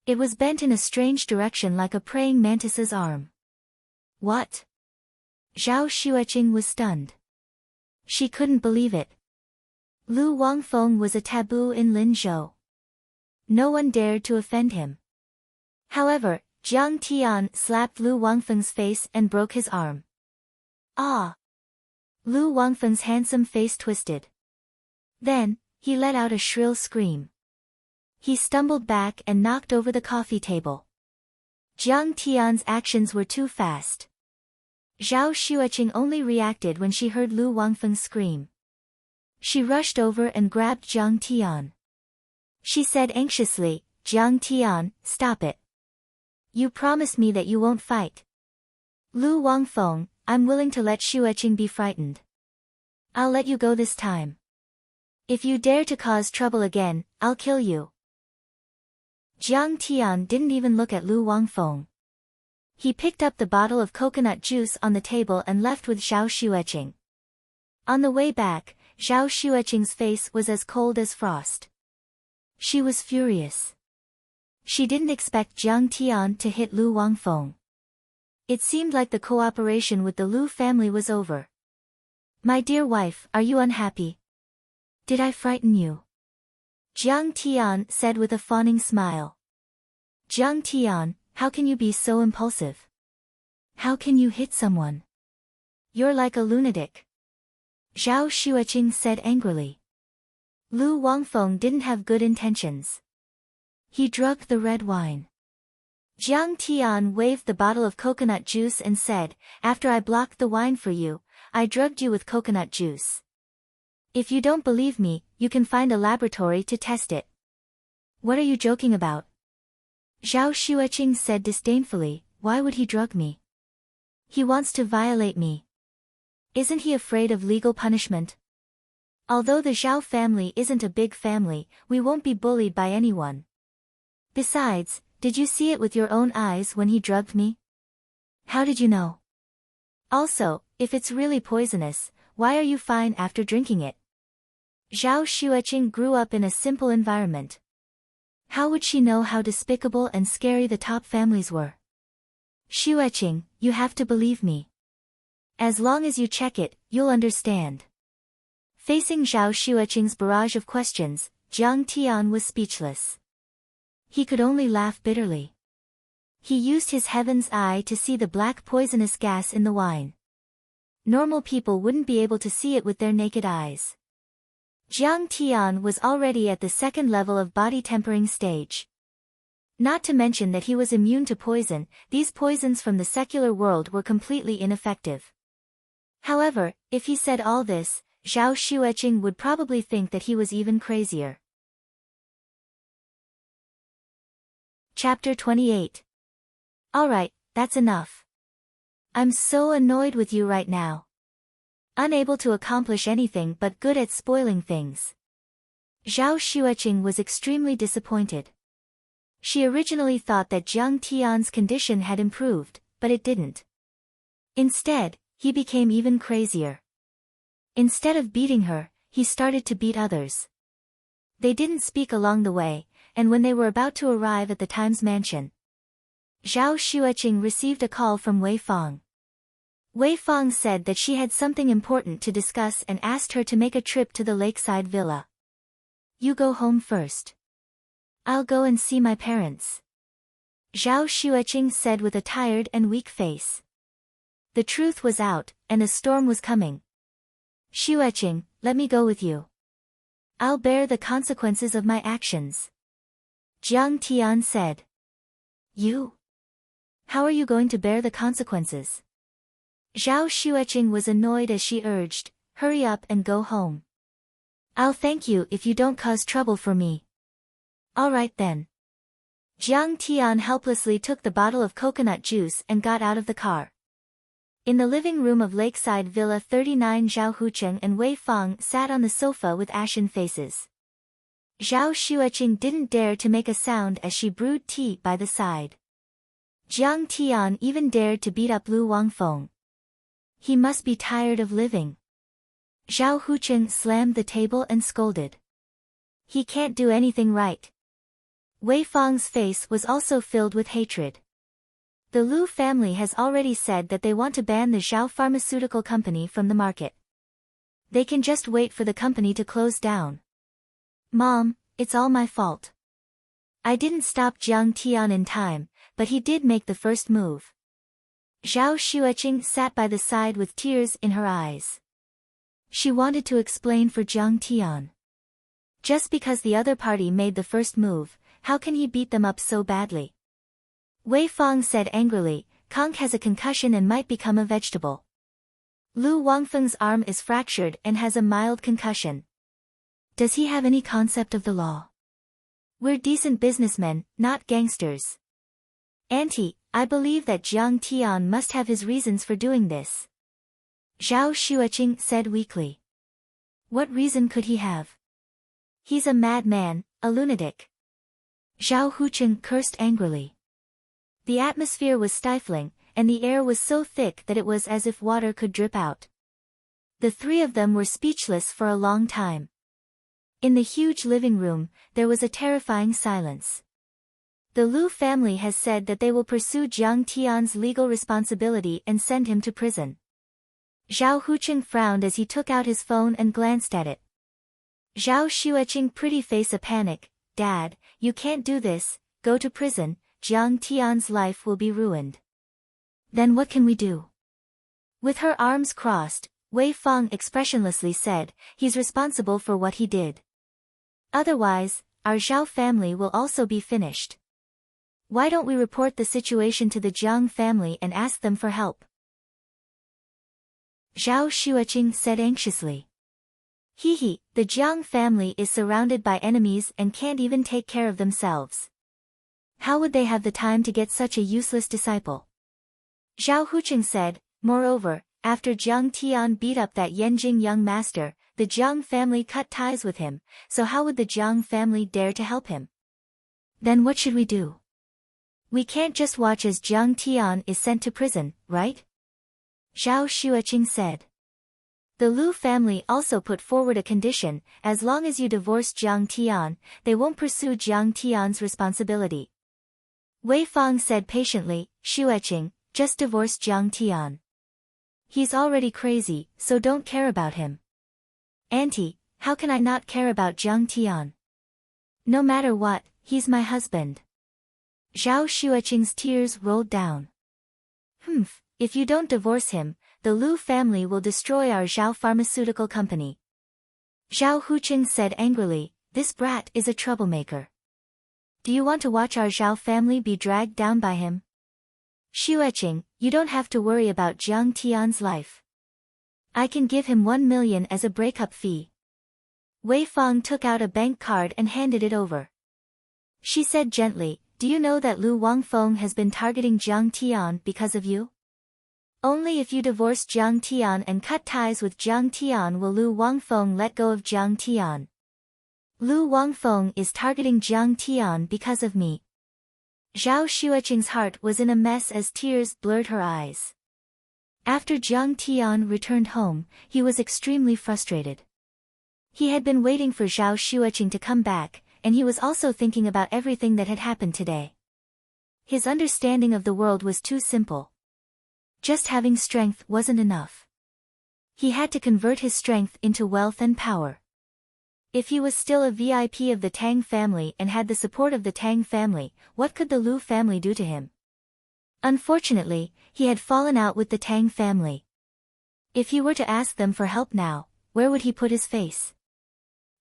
It was bent in a strange direction like a praying mantis's arm. "What?" Zhao Xueqing was stunned. She couldn't believe it. Lu Wangfeng was a taboo in Linzhou. No one dared to offend him. However, Jiang Tian slapped Lu Wangfeng's face and broke his arm. Ah! Lu Wangfeng's handsome face twisted. Then, he let out a shrill scream. He stumbled back and knocked over the coffee table. Jiang Tian's actions were too fast. Zhao Xueqing only reacted when she heard Lu Wangfeng scream. She rushed over and grabbed Jiang Tian. She said anxiously, "Jiang Tian, stop it. You promised me that you won't fight." "Lu Wangfeng, I'm willing to let Xueqing be frightened. I'll let you go this time. If you dare to cause trouble again, I'll kill you." Jiang Tian didn't even look at Lu Wangfeng. He picked up the bottle of coconut juice on the table and left with Zhao Xueqing. On the way back, Zhao Xueqing's face was as cold as frost. She was furious. She didn't expect Jiang Tian to hit Lu Wangfeng. It seemed like the cooperation with the Lu family was over. My dear wife, are you unhappy? Did I frighten you? Jiang Tian said with a fawning smile. Jiang Tian, how can you be so impulsive? How can you hit someone? You're like a lunatic. Zhao Xueqing said angrily. Lu Wangfeng didn't have good intentions. He drugged the red wine. Jiang Tian waved the bottle of coconut juice and said, after I blocked the wine for you, I drugged you with coconut juice. If you don't believe me, you can find a laboratory to test it. What are you joking about? Zhao Xueqing said disdainfully, why would he drug me? He wants to violate me. Isn't he afraid of legal punishment? Although the Zhao family isn't a big family, we won't be bullied by anyone. Besides, did you see it with your own eyes when he drugged me? How did you know? Also, if it's really poisonous, why are you fine after drinking it? Zhao Xueqing grew up in a simple environment. How would she know how despicable and scary the top families were? Xueqing, you have to believe me. As long as you check it, you'll understand. Facing Zhao Xueqing's barrage of questions, Jiang Tian was speechless. He could only laugh bitterly. He used his heaven's eye to see the black poisonous gas in the wine. Normal people wouldn't be able to see it with their naked eyes. Jiang Tian was already at the second level of body tempering stage. Not to mention that he was immune to poison, these poisons from the secular world were completely ineffective. However, if he said all this, Zhao Xueqing would probably think that he was even crazier. Chapter 28. Alright, that's enough. I'm so annoyed with you right now. Unable to accomplish anything but good at spoiling things. Zhao Xueqing was extremely disappointed. She originally thought that Jiang Tian's condition had improved, but it didn't. Instead, he became even crazier. Instead of beating her, he started to beat others. They didn't speak along the way, and when they were about to arrive at the Times mansion, Zhao Xueqing received a call from Wei Fang. Wei Fang said that she had something important to discuss and asked her to make a trip to the lakeside villa. You go home first. I'll go and see my parents. Zhao Xueqing said with a tired and weak face. The truth was out, and a storm was coming. Xueqing, let me go with you. I'll bear the consequences of my actions. Jiang Tian said. You? How are you going to bear the consequences? Zhao Xueqing was annoyed as she urged, hurry up and go home. I'll thank you if you don't cause trouble for me. All right then. Jiang Tian helplessly took the bottle of coconut juice and got out of the car. In the living room of Lakeside Villa 39, Zhao Hucheng and Wei Fang sat on the sofa with ashen faces. Zhao Xueqing didn't dare to make a sound as she brewed tea by the side. Jiang Tian even dared to beat up Lu Wangfeng. He must be tired of living. Zhao Hucheng slammed the table and scolded. He can't do anything right. Wei Fang's face was also filled with hatred. The Lu family has already said that they want to ban the Zhao Pharmaceutical Company from the market. They can just wait for the company to close down. Mom, it's all my fault. I didn't stop Jiang Tian in time, but he did make the first move. Zhao Xueqing sat by the side with tears in her eyes. She wanted to explain for Jiang Tian. Just because the other party made the first move, how can he beat them up so badly? Wei Fang said angrily, Kong has a concussion and might become a vegetable. Lu Wangfeng's arm is fractured and has a mild concussion. Does he have any concept of the law? We're decent businessmen, not gangsters. Auntie, I believe that Jiang Tian must have his reasons for doing this. Zhao Xueqing said weakly. What reason could he have? He's a madman, a lunatic. Zhao Hucheng cursed angrily. The atmosphere was stifling, and the air was so thick that it was as if water could drip out. The three of them were speechless for a long time. In the huge living room, there was a terrifying silence. The Lu family has said that they will pursue Jiang Tian's legal responsibility and send him to prison. Zhao Huqing frowned as he took out his phone and glanced at it. Zhao Xueqing pretty face a panic. Dad, you can't do this, go to prison, Jiang Tian's life will be ruined. Then what can we do? With her arms crossed, Wei Fang expressionlessly said, he's responsible for what he did. Otherwise, our Zhao family will also be finished. Why don't we report the situation to the Jiang family and ask them for help? Zhao Xueqing said anxiously. The Jiang family is surrounded by enemies and can't even take care of themselves. How would they have the time to get such a useless disciple? Zhao Huqing said, moreover, after Jiang Tian beat up that Yanjing young master, the Jiang family cut ties with him, so how would the Jiang family dare to help him? Then what should we do? We can't just watch as Jiang Tian is sent to prison, right? Zhao Xueqing said. The Lu family also put forward a condition, as long as you divorce Jiang Tian, they won't pursue Jiang Tian's responsibility. Wei Fang said patiently, Xueqing, just divorce Jiang Tian. He's already crazy, so don't care about him. Auntie, how can I not care about Jiang Tian? No matter what, he's my husband. Zhao Xueqing's tears rolled down. If you don't divorce him, the Lu family will destroy our Zhao pharmaceutical company. Zhao Huqing said angrily, this brat is a troublemaker. Do you want to watch our Zhao family be dragged down by him? Xueqing, you don't have to worry about Jiang Tian's life. I can give him 1 million as a breakup fee. Wei Fang took out a bank card and handed it over. She said gently, do you know that Lu Wangfeng has been targeting Jiang Tian because of you? Only if you divorce Jiang Tian and cut ties with Jiang Tian will Lu Wangfeng let go of Jiang Tian. Lu Wangfeng is targeting Jiang Tian because of me. Zhao Xueqing's heart was in a mess as tears blurred her eyes. After Jiang Tian returned home, he was extremely frustrated. He had been waiting for Zhao Xueqing to come back, and he was also thinking about everything that had happened today. His understanding of the world was too simple. Just having strength wasn't enough. He had to convert his strength into wealth and power. If he was still a VIP of the Tang family and had the support of the Tang family, what could the Lu family do to him? Unfortunately, he had fallen out with the Tang family. If he were to ask them for help now, where would he put his face?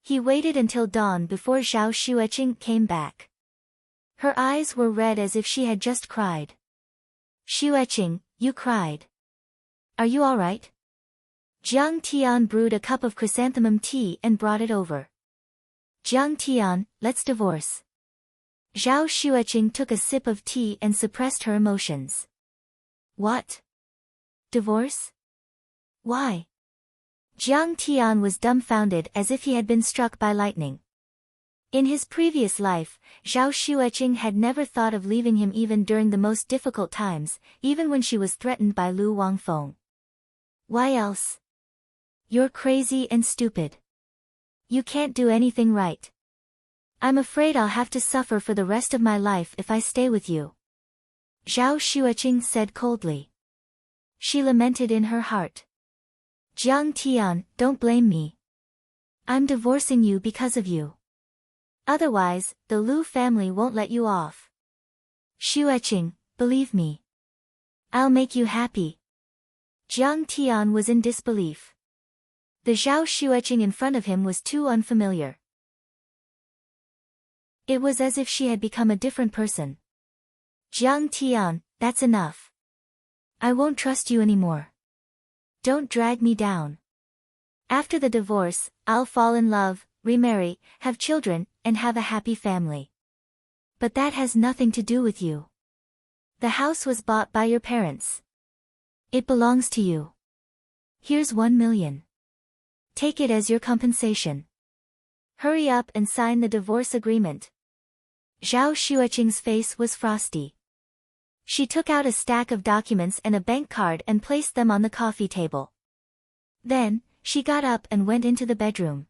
He waited until dawn before Zhao Xueqing came back. Her eyes were red as if she had just cried. Xueqing, you cried. Are you all right? Jiang Tian brewed a cup of chrysanthemum tea and brought it over. Jiang Tian, let's divorce. Zhao Xueqing took a sip of tea and suppressed her emotions. What? Divorce? Why? Jiang Tian was dumbfounded as if he had been struck by lightning. In his previous life, Zhao Xueqing had never thought of leaving him even during the most difficult times, even when she was threatened by Lu Wangfeng. Why else? You're crazy and stupid. You can't do anything right. I'm afraid I'll have to suffer for the rest of my life if I stay with you. Zhao Xueqing said coldly. She lamented in her heart. Jiang Tian, don't blame me. I'm divorcing you because of you. Otherwise, the Lu family won't let you off. Xueqing, believe me. I'll make you happy. Jiang Tian was in disbelief. The Zhao Xueqing in front of him was too unfamiliar. It was as if she had become a different person. Jiang Tian, that's enough. I won't trust you anymore. Don't drag me down. After the divorce, I'll fall in love, remarry, have children, and have a happy family. But that has nothing to do with you. The house was bought by your parents. It belongs to you. Here's 1 million. Take it as your compensation. Hurry up and sign the divorce agreement. Zhao Xueqing's face was frosty. She took out a stack of documents and a bank card and placed them on the coffee table. Then, she got up and went into the bedroom.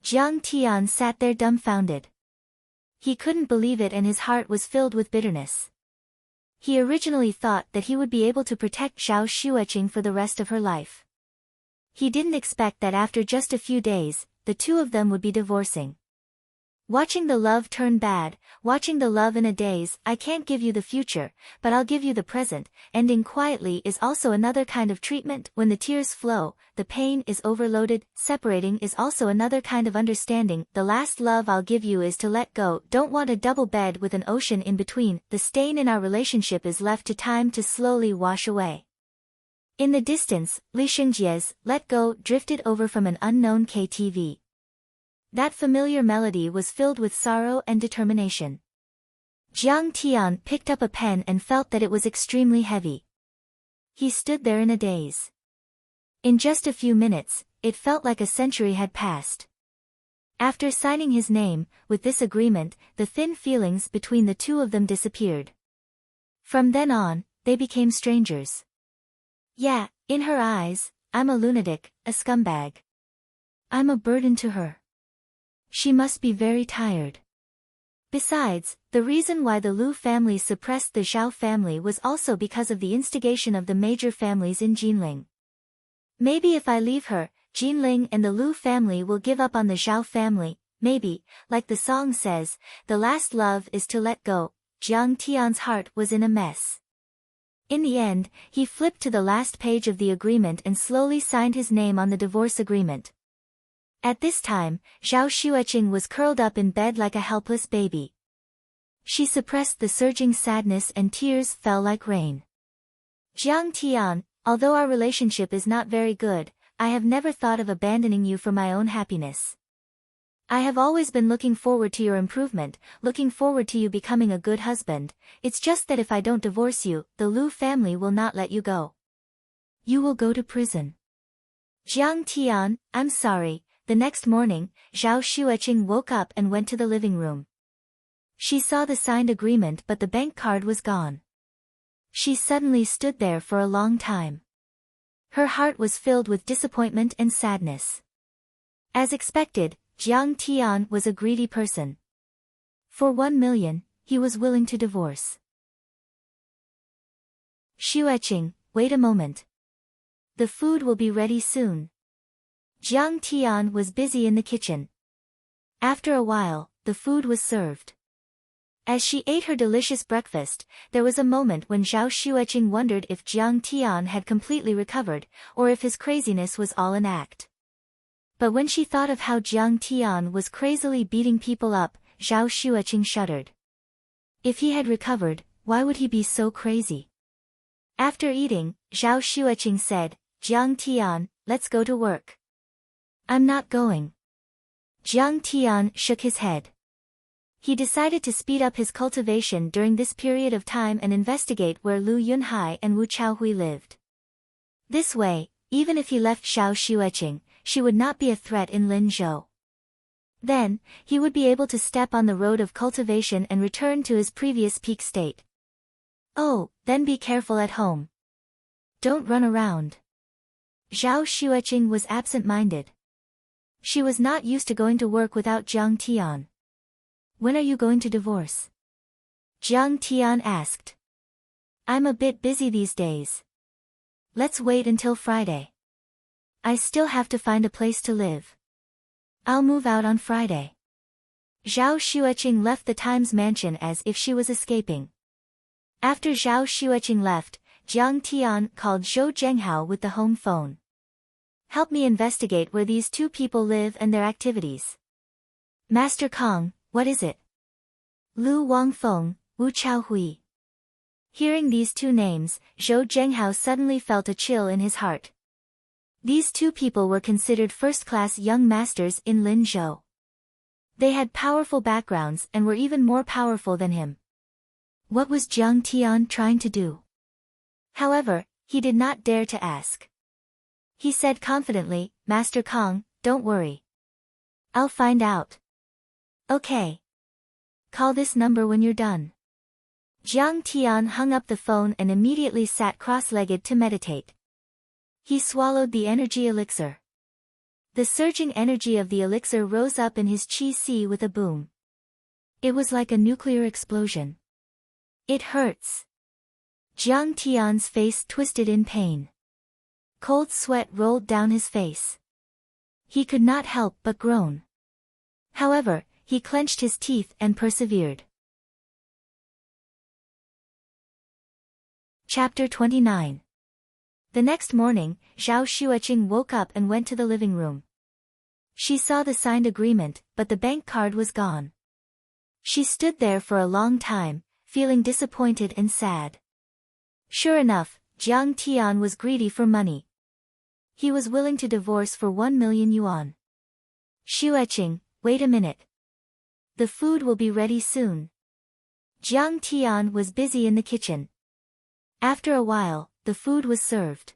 Jiang Tian sat there dumbfounded. He couldn't believe it and his heart was filled with bitterness. He originally thought that he would be able to protect Zhao Xueqing for the rest of her life. He didn't expect that after just a few days, the two of them would be divorcing. Watching the love turn bad, watching the love in a daze. I can't give you the future, but I'll give you the present. Ending quietly is also another kind of treatment. When the tears flow, the pain is overloaded. Separating is also another kind of understanding. The last love I'll give you is to let go. Don't want a double bed with an ocean in between. The stain in our relationship is left to time to slowly wash away. In the distance, Li Xingjie's Let Go drifted over from an unknown KTV. That familiar melody was filled with sorrow and determination. Jiang Tian picked up a pen and felt that it was extremely heavy. He stood there in a daze. In just a few minutes, it felt like a century had passed. After signing his name, with this agreement, the thin feelings between the two of them disappeared. From then on, they became strangers. Yeah, in her eyes, I'm a lunatic, a scumbag. I'm a burden to her. She must be very tired. Besides, the reason why the Lu family suppressed the Zhao family was also because of the instigation of the major families in Jinling. Maybe if I leave her, Jinling and the Lu family will give up on the Zhao family. Maybe, like the song says, the last love is to let go. Jiang Tian's heart was in a mess. In the end, he flipped to the last page of the agreement and slowly signed his name on the divorce agreement. At this time, Zhao Xueqing was curled up in bed like a helpless baby. She suppressed the surging sadness and tears fell like rain. Jiang Tian, although our relationship is not very good, I have never thought of abandoning you for my own happiness. I have always been looking forward to your improvement, looking forward to you becoming a good husband. It's just that if I don't divorce you, the Lu family will not let you go. You will go to prison. Jiang Tian, I'm sorry. The next morning, Zhao Xueqing woke up and went to the living room. She saw the signed agreement but the bank card was gone. She suddenly stood there for a long time. Her heart was filled with disappointment and sadness. As expected, Jiang Tian was a greedy person. For 1 million, he was willing to divorce. Xueqing, wait a moment. The food will be ready soon. Jiang Tian was busy in the kitchen. After a while, the food was served. As she ate her delicious breakfast, there was a moment when Zhao Xueqing wondered if Jiang Tian had completely recovered, or if his craziness was all an act. But when she thought of how Jiang Tian was crazily beating people up, Zhao Xueqing shuddered. If he had recovered, why would he be so crazy? After eating, Zhao Xueqing said, Jiang Tian, let's go to work. I'm not going. Jiang Tian shook his head. He decided to speed up his cultivation during this period of time and investigate where Lu Yunhai and Wu Chaohui lived. This way, even if he left Zhao Xueqing, she would not be a threat in Linzhou. Then, he would be able to step on the road of cultivation and return to his previous peak state. Oh, then be careful at home. Don't run around. Zhao Xueqing was absent-minded. She was not used to going to work without Jiang Tian. When are you going to divorce? Jiang Tian asked. I'm a bit busy these days. Let's wait until Friday. I still have to find a place to live. I'll move out on Friday. Zhao Xueqing left the Times mansion as if she was escaping. After Zhao Xueqing left, Jiang Tian called Zhou Zhenghao with the home phone. Help me investigate where these two people live and their activities. Master Kong, what is it? Lu Wangfeng, Wu Chaohui. Hearing these two names, Zhou Zhenghao suddenly felt a chill in his heart. These two people were considered first-class young masters in Linzhou. They had powerful backgrounds and were even more powerful than him. What was Jiang Tian trying to do? However, he did not dare to ask. He said confidently, Master Kong, don't worry. I'll find out. Okay. Call this number when you're done. Jiang Tian hung up the phone and immediately sat cross-legged to meditate. He swallowed the energy elixir. The surging energy of the elixir rose up in his qi with a boom. It was like a nuclear explosion. It hurts. Jiang Tian's face twisted in pain. Cold sweat rolled down his face. He could not help but groan. However, he clenched his teeth and persevered. Chapter 29. The next morning, Zhao Xueqing woke up and went to the living room. She saw the signed agreement, but the bank card was gone. She stood there for a long time, feeling disappointed and sad. Sure enough, Jiang Tian was greedy for money. He was willing to divorce for 1 million yuan. Xueqing, wait a minute. The food will be ready soon. Jiang Tian was busy in the kitchen. After a while, the food was served.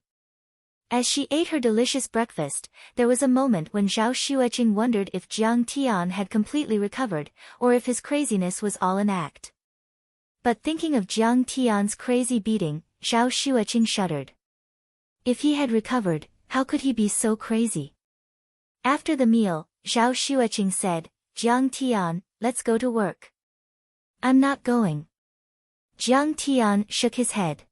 As she ate her delicious breakfast, there was a moment when Zhao Xueqing wondered if Jiang Tian had completely recovered, or if his craziness was all an act. But thinking of Jiang Tian's crazy beating, Zhao Xueqing shuddered. If he had recovered, how could he be so crazy? After the meal, Zhao Xueqing said, Jiang Tian, let's go to work. I'm not going. Jiang Tian shook his head.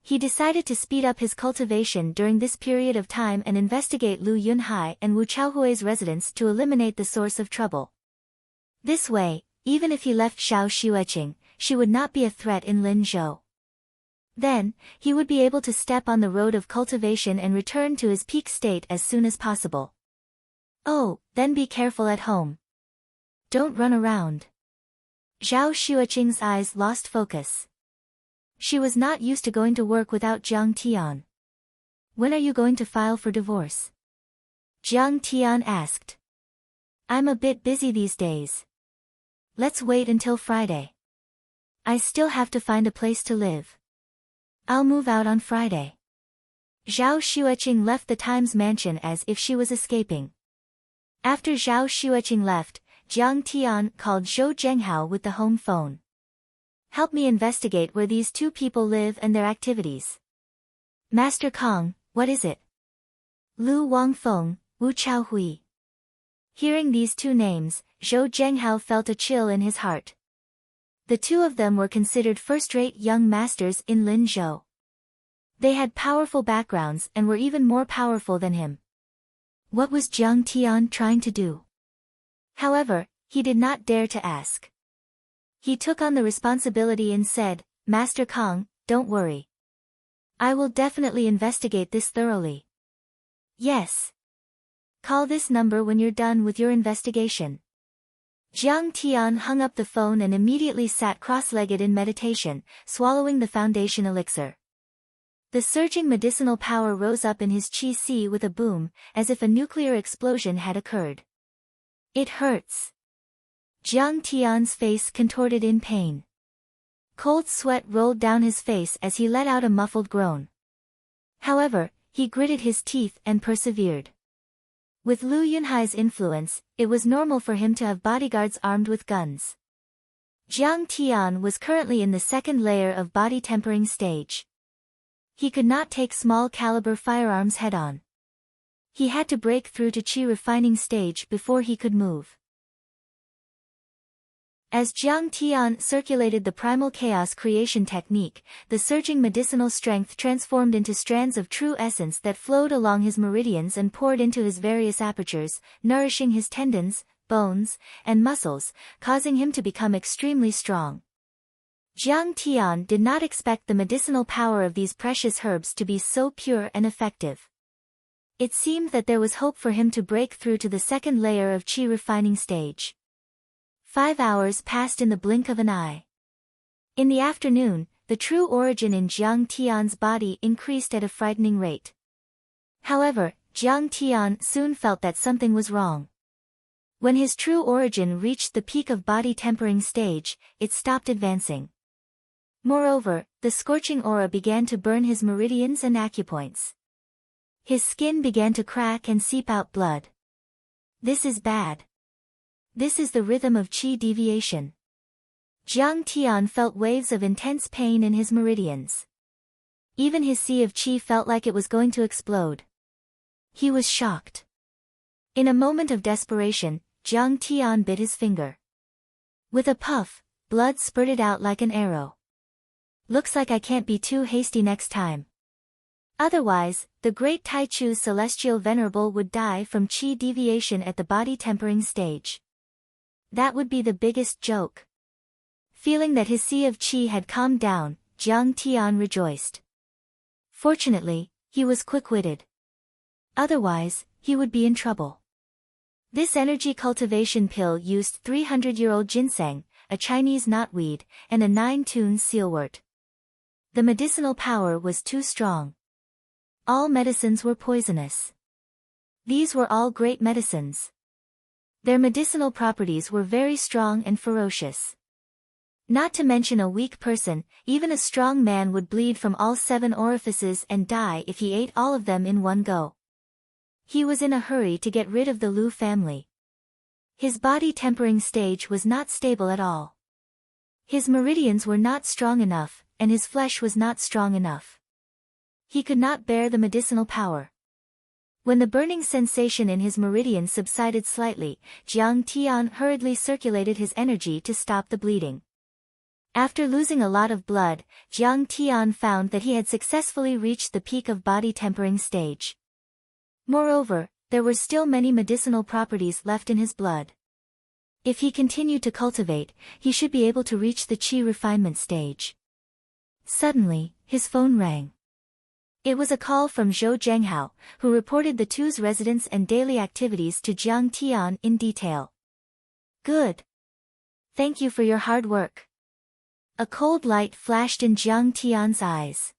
He decided to speed up his cultivation during this period of time and investigate Lu Yunhai and Wu Chaohui's residence to eliminate the source of trouble. This way, even if he left Zhao Xueqing, she would not be a threat in Linzhou. Then, he would be able to step on the road of cultivation and return to his peak state as soon as possible. Oh, then be careful at home. Don't run around. Zhao Xueqing's eyes lost focus. She was not used to going to work without Jiang Tian. When are you going to file for divorce? Jiang Tian asked. I'm a bit busy these days. Let's wait until Friday. I still have to find a place to live. I'll move out on Friday. Zhao Xueqing left the Times mansion as if she was escaping. After Zhao Xueqing left, Jiang Tian called Zhou Zhenghao with the home phone. Help me investigate where these two people live and their activities. Master Kong, what is it? Lu Wangfeng, Wu Chaohui. Hearing these two names, Zhou Zhenghao felt a chill in his heart. The two of them were considered first-rate young masters in Linzhou. They had powerful backgrounds and were even more powerful than him. What was Jiang Tian trying to do? However, he did not dare to ask. He took on the responsibility and said, Master Kong, don't worry. I will definitely investigate this thoroughly. Yes. Call this number when you're done with your investigation. Jiang Tian hung up the phone and immediately sat cross-legged in meditation, swallowing the foundation elixir. The surging medicinal power rose up in his qi with a boom, as if a nuclear explosion had occurred. It hurts. Jiang Tian's face contorted in pain. Cold sweat rolled down his face as he let out a muffled groan. However, he gritted his teeth and persevered. With Lu Yunhai's influence, it was normal for him to have bodyguards armed with guns. Jiang Tian was currently in the second layer of body tempering stage. He could not take small-caliber firearms head-on. He had to break through to qi refining stage before he could move. As Jiang Tian circulated the primal chaos creation technique, the surging medicinal strength transformed into strands of true essence that flowed along his meridians and poured into his various apertures, nourishing his tendons, bones, and muscles, causing him to become extremely strong. Jiang Tian did not expect the medicinal power of these precious herbs to be so pure and effective. It seemed that there was hope for him to break through to the second layer of qi refining stage. 5 hours passed in the blink of an eye. In the afternoon, the true origin in Jiang Tian's body increased at a frightening rate. However, Jiang Tian soon felt that something was wrong. When his true origin reached the peak of body tempering stage, it stopped advancing. Moreover, the scorching aura began to burn his meridians and acupoints. His skin began to crack and seep out blood. This is bad. This is the rhythm of qi deviation. Jiang Tian felt waves of intense pain in his meridians. Even his sea of qi felt like it was going to explode. He was shocked. In a moment of desperation, Jiang Tian bit his finger. With a puff, blood spurted out like an arrow. Looks like I can't be too hasty next time. Otherwise, the great Taichu's celestial venerable would die from qi deviation at the body tempering stage. That would be the biggest joke. Feeling that his sea of qi had calmed down, Jiang Tian rejoiced. Fortunately, he was quick-witted. Otherwise, he would be in trouble. This energy cultivation pill used 300-year-old ginseng, a Chinese knotweed, and a 9-tune sealwort. The medicinal power was too strong. All medicines were poisonous. These were all great medicines. Their medicinal properties were very strong and ferocious. Not to mention a weak person, even a strong man would bleed from all 7 orifices and die if he ate all of them in one go. He was in a hurry to get rid of the Lu family. His body tempering stage was not stable at all. His meridians were not strong enough, and his flesh was not strong enough. He could not bear the medicinal power. When the burning sensation in his meridian subsided slightly, Jiang Tian hurriedly circulated his energy to stop the bleeding. After losing a lot of blood, Jiang Tian found that he had successfully reached the peak of body tempering stage. Moreover, there were still many medicinal properties left in his blood. If he continued to cultivate, he should be able to reach the qi refinement stage. Suddenly, his phone rang. It was a call from Zhou Zhenghao, who reported the two's residence and daily activities to Jiang Tian in detail. Good. Thank you for your hard work. A cold light flashed in Jiang Tian's eyes.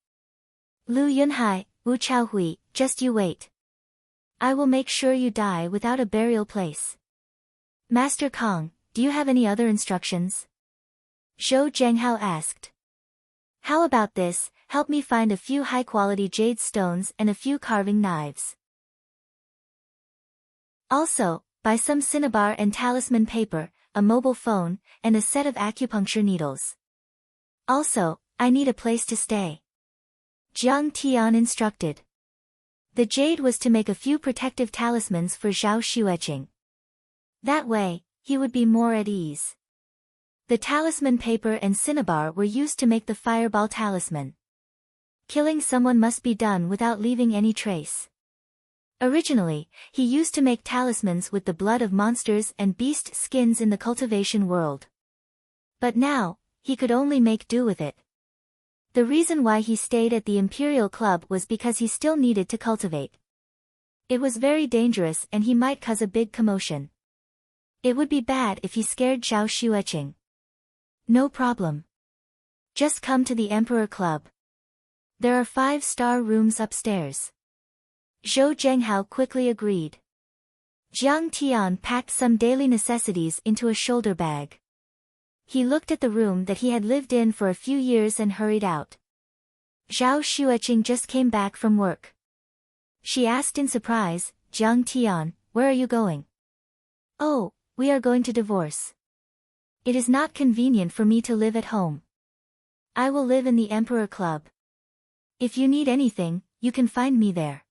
Lu Yunhai, Wu Chaohui, just you wait. I will make sure you die without a burial place. Master Kong, do you have any other instructions? Zhou Zhenghao asked. How about this, help me find a few high-quality jade stones and a few carving knives. Also, buy some cinnabar and talisman paper, a mobile phone, and a set of acupuncture needles. Also, I need a place to stay. Jiang Tian instructed. The jade was to make a few protective talismans for Zhao Xueqing. That way, he would be more at ease. The talisman paper and cinnabar were used to make the fireball talisman. Killing someone must be done without leaving any trace. Originally, he used to make talismans with the blood of monsters and beast skins in the cultivation world. But now, he could only make do with it. The reason why he stayed at the Imperial Club was because he still needed to cultivate. It was very dangerous and he might cause a big commotion. It would be bad if he scared Zhao Xueqing. No problem. Just come to the Emperor Club. There are 5-star rooms upstairs. Zhou Zhenghao quickly agreed. Jiang Tian packed some daily necessities into a shoulder bag. He looked at the room that he had lived in for a few years and hurried out. Zhao Xueqing just came back from work. She asked in surprise, Jiang Tian, where are you going? Oh, we are going to divorce. It is not convenient for me to live at home. I will live in the Emperor Club. If you need anything, you can find me there.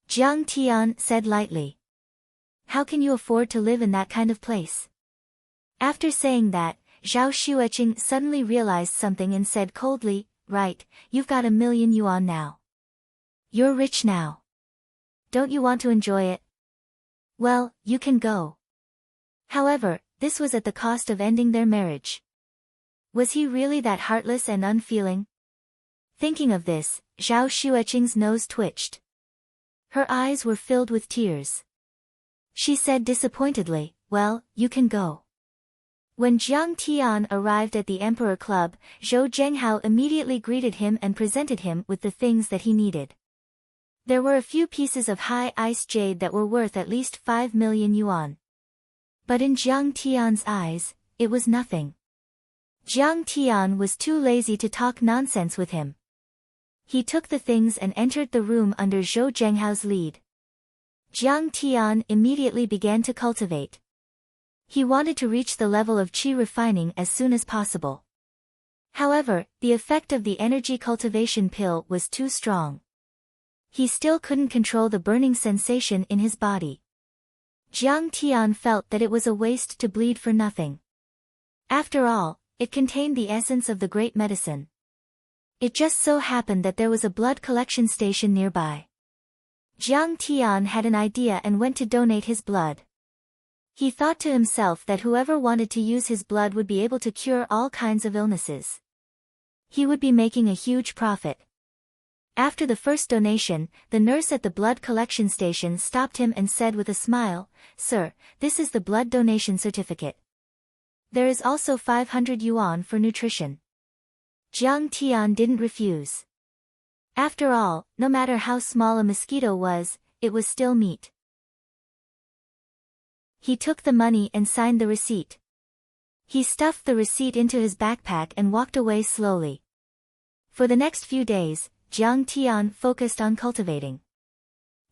Jiang Tian said lightly. How can you afford to live in that kind of place? After saying that, Zhao Xueqing suddenly realized something and said coldly, right, you've got 1,000,000 yuan now. You're rich now. Don't you want to enjoy it? Well, you can go. However, this was at the cost of ending their marriage. Was he really that heartless and unfeeling? Thinking of this, Zhao Xueqing's nose twitched. Her eyes were filled with tears. She said disappointedly, well, you can go. When Jiang Tian arrived at the Emperor Club, Zhou Zhenghao immediately greeted him and presented him with the things that he needed. There were a few pieces of high ice jade that were worth at least 5,000,000 yuan. But in Jiang Tian's eyes, it was nothing. Jiang Tian was too lazy to talk nonsense with him. He took the things and entered the room under Zhou Zhenghao's lead. Jiang Tian immediately began to cultivate. He wanted to reach the level of qi refining as soon as possible. However, the effect of the energy cultivation pill was too strong. He still couldn't control the burning sensation in his body. Jiang Tian felt that it was a waste to bleed for nothing. After all, it contained the essence of the great medicine. It just so happened that there was a blood collection station nearby. Jiang Tian had an idea and went to donate his blood. He thought to himself that whoever wanted to use his blood would be able to cure all kinds of illnesses. He would be making a huge profit. After the first donation, the nurse at the blood collection station stopped him and said with a smile, "Sir, this is the blood donation certificate. There is also 500 yuan for nutrition." Jiang Tian didn't refuse. After all, no matter how small a mosquito was, it was still meat. He took the money and signed the receipt. He stuffed the receipt into his backpack and walked away slowly. For the next few days, Jiang Tian focused on cultivating.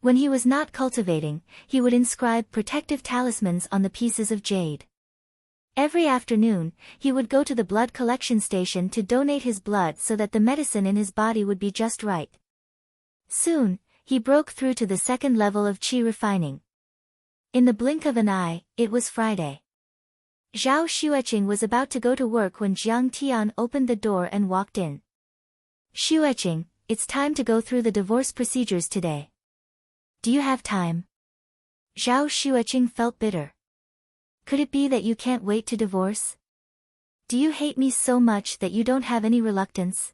When he was not cultivating, he would inscribe protective talismans on the pieces of jade. Every afternoon, he would go to the blood collection station to donate his blood so that the medicine in his body would be just right. Soon, he broke through to the second level of qi refining. In the blink of an eye, it was Friday. Zhao Xueqing was about to go to work when Jiang Tian opened the door and walked in. "Xueqing, it's time to go through the divorce procedures today. Do you have time?" Zhao Xueqing felt bitter. "Could it be that you can't wait to divorce? Do you hate me so much that you don't have any reluctance?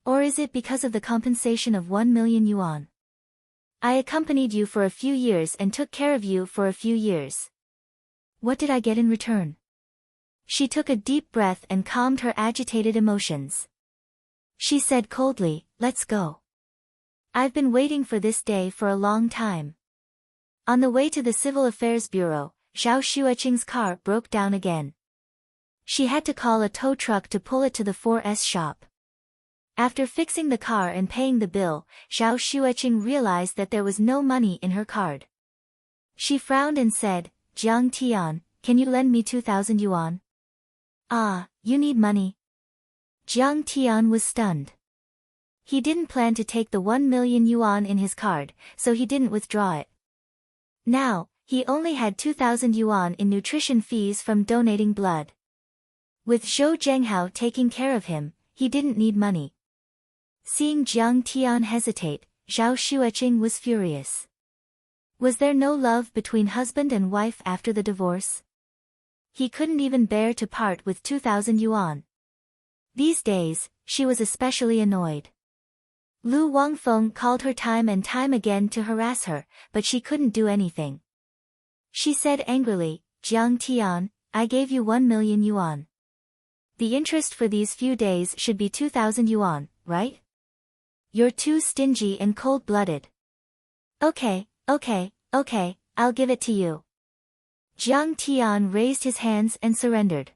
Or is it because of the compensation of 1 million yuan? I accompanied you for a few years and took care of you for a few years. What did I get in return?" She took a deep breath and calmed her agitated emotions. She said coldly, "Let's go. I've been waiting for this day for a long time." On the way to the Civil Affairs Bureau, Zhao Xueqing's car broke down again. She had to call a tow truck to pull it to the 4S shop. After fixing the car and paying the bill, Zhao Xueqing realized that there was no money in her card. She frowned and said, "Jiang Tian, can you lend me 2,000 yuan? "Ah, you need money?" Jiang Tian was stunned. He didn't plan to take the 1 million yuan in his card, so he didn't withdraw it. Now, he only had 2,000 yuan in nutrition fees from donating blood. With Zhou Zhenghao taking care of him, he didn't need money. Seeing Jiang Tian hesitate, Zhao Xueqing was furious. Was there no love between husband and wife after the divorce? He couldn't even bear to part with 2,000 yuan. These days, she was especially annoyed. Lu Wangfeng called her time and time again to harass her, but she couldn't do anything. She said angrily, "Jiang Tian, I gave you 1 million yuan. The interest for these few days should be 2,000 yuan, right? You're too stingy and cold-blooded." Okay, I'll give it to you." Jiang Tian raised his hands and surrendered.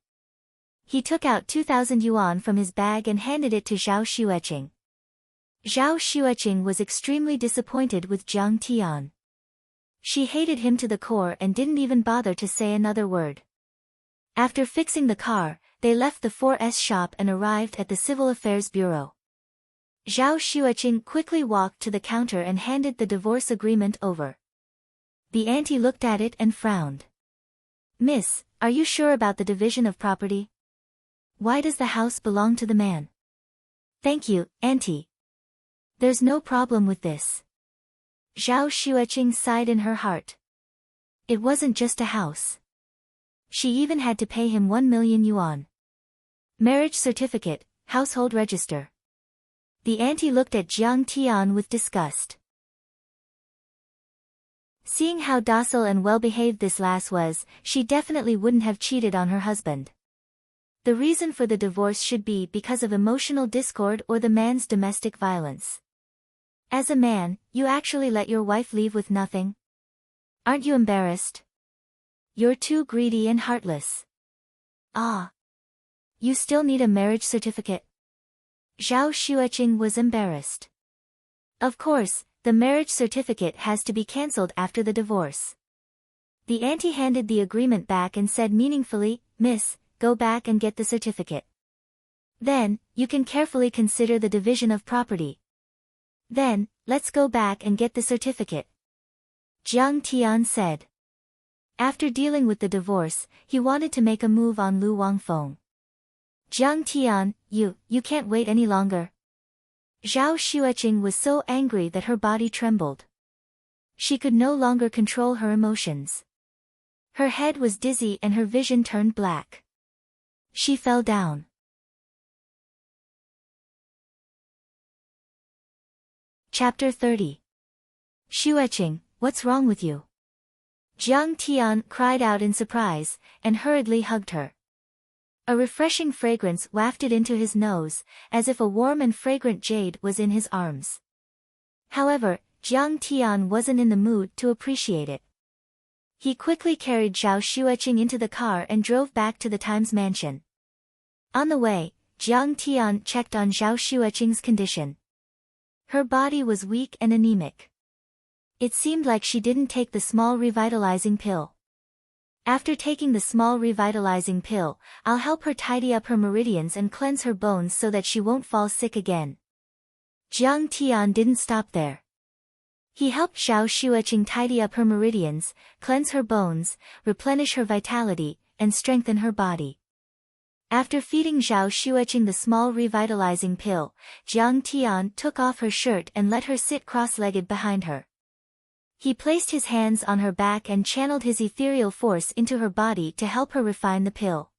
He took out 2,000 yuan from his bag and handed it to Zhao Xueqing. Zhao Xueqing was extremely disappointed with Jiang Tian. She hated him to the core and didn't even bother to say another word. After fixing the car, they left the 4S shop and arrived at the Civil Affairs Bureau. Zhao Xueqing quickly walked to the counter and handed the divorce agreement over. The auntie looked at it and frowned. "Miss, are you sure about the division of property? Why does the house belong to the man?" "Thank you, auntie. There's no problem with this." Zhao Xueqing sighed in her heart. It wasn't just a house. She even had to pay him 1 million yuan. Marriage certificate, household register. The auntie looked at Jiang Tian with disgust. Seeing how docile and well-behaved this lass was, she definitely wouldn't have cheated on her husband. The reason for the divorce should be because of emotional discord or the man's domestic violence. As a man, you actually let your wife leave with nothing? Aren't you embarrassed? You're too greedy and heartless. Ah. You still need a marriage certificate? Zhao Xueqing was embarrassed. Of course, the marriage certificate has to be cancelled after the divorce. The auntie handed the agreement back and said meaningfully, "Miss, go back and get the certificate. Then, you can carefully consider the division of property. Then, let's go back and get the certificate," Jiang Tian said. After dealing with the divorce, he wanted to make a move on Lu Wangfeng. "Jiang Tian, you can't wait any longer." Zhao Xueqing was so angry that her body trembled. She could no longer control her emotions. Her head was dizzy and her vision turned black. She fell down. Chapter 30. Xueqing, what's wrong with you? Jiang Tian cried out in surprise, and hurriedly hugged her. A refreshing fragrance wafted into his nose, as if a warm and fragrant jade was in his arms. However, Jiang Tian wasn't in the mood to appreciate it. He quickly carried Zhao Xueqing into the car and drove back to the Times mansion. On the way, Jiang Tian checked on Zhao Xueqing's condition. Her body was weak and anemic. It seemed like she didn't take the small revitalizing pill. "After taking the small revitalizing pill, I'll help her tidy up her meridians and cleanse her bones so that she won't fall sick again." Jiang Tian didn't stop there. He helped Zhao Xueqing tidy up her meridians, cleanse her bones, replenish her vitality, and strengthen her body. After feeding Zhao Xueqing the small revitalizing pill, Jiang Tian took off her shirt and let her sit cross-legged behind her. He placed his hands on her back and channeled his ethereal force into her body to help her refine the pill.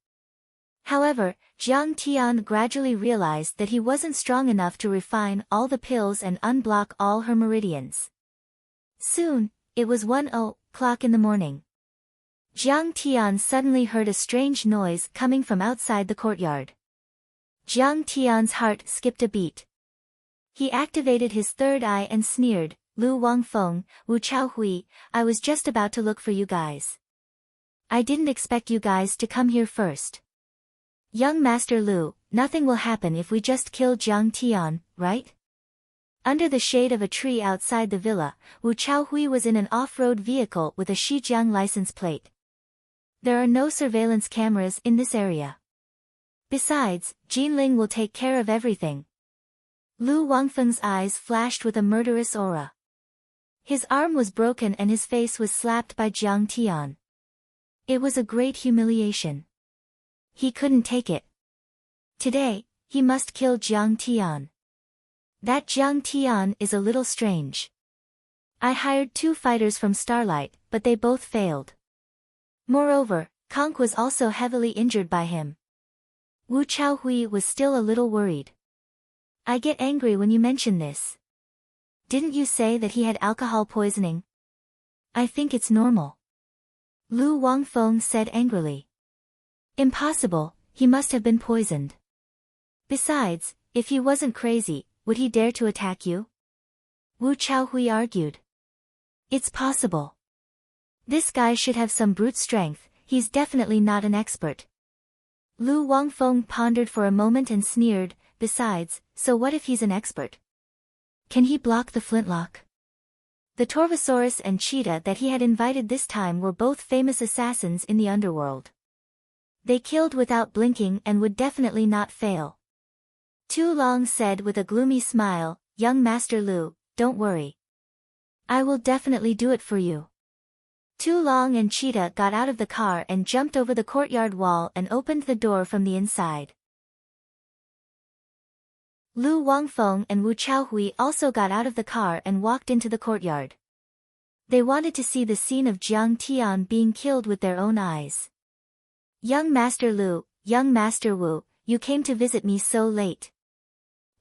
However, Jiang Tian gradually realized that he wasn't strong enough to refine all the pills and unblock all her meridians. Soon, it was 1:00 in the morning. Jiang Tian suddenly heard a strange noise coming from outside the courtyard. Jiang Tian's heart skipped a beat. He activated his third eye and sneered, "Lu Wangfeng, Wu Chaohui, I was just about to look for you guys. I didn't expect you guys to come here first. Young Master Lu, nothing will happen if we just kill Jiang Tian, right?" Under the shade of a tree outside the villa, Wu Chaohui was in an off-road vehicle with a Xinjiang license plate. There are no surveillance cameras in this area. Besides, Jinling will take care of everything. Lu Wangfeng's eyes flashed with a murderous aura. His arm was broken and his face was slapped by Jiang Tian. It was a great humiliation. He couldn't take it. Today, he must kill Jiang Tian. That Jiang Tian is a little strange. I hired 2 fighters from Starlight, but they both failed. Moreover, Conk was also heavily injured by him. Wu Chaohui was still a little worried. "I get angry when you mention this. Didn't you say that he had alcohol poisoning? I think it's normal," Lu Wangfeng said angrily. "Impossible, he must have been poisoned. Besides, if he wasn't crazy, would he dare to attack you?" Wu Chaohui argued. "It's possible. This guy should have some brute strength, he's definitely not an expert." Lu Wangfeng pondered for a moment and sneered, "Besides, so what if he's an expert? Can he block the flintlock?" The Torvosaurus and Cheetah that he had invited this time were both famous assassins in the underworld. They killed without blinking and would definitely not fail. Tu Long said with a gloomy smile, "Young Master Lu, don't worry. I will definitely do it for you." Tu Long and Cheetah got out of the car and jumped over the courtyard wall and opened the door from the inside. Lu Wangfeng and Wu Chaohui also got out of the car and walked into the courtyard. They wanted to see the scene of Jiang Tian being killed with their own eyes. "Young Master Lu, young Master Wu, you came to visit me so late."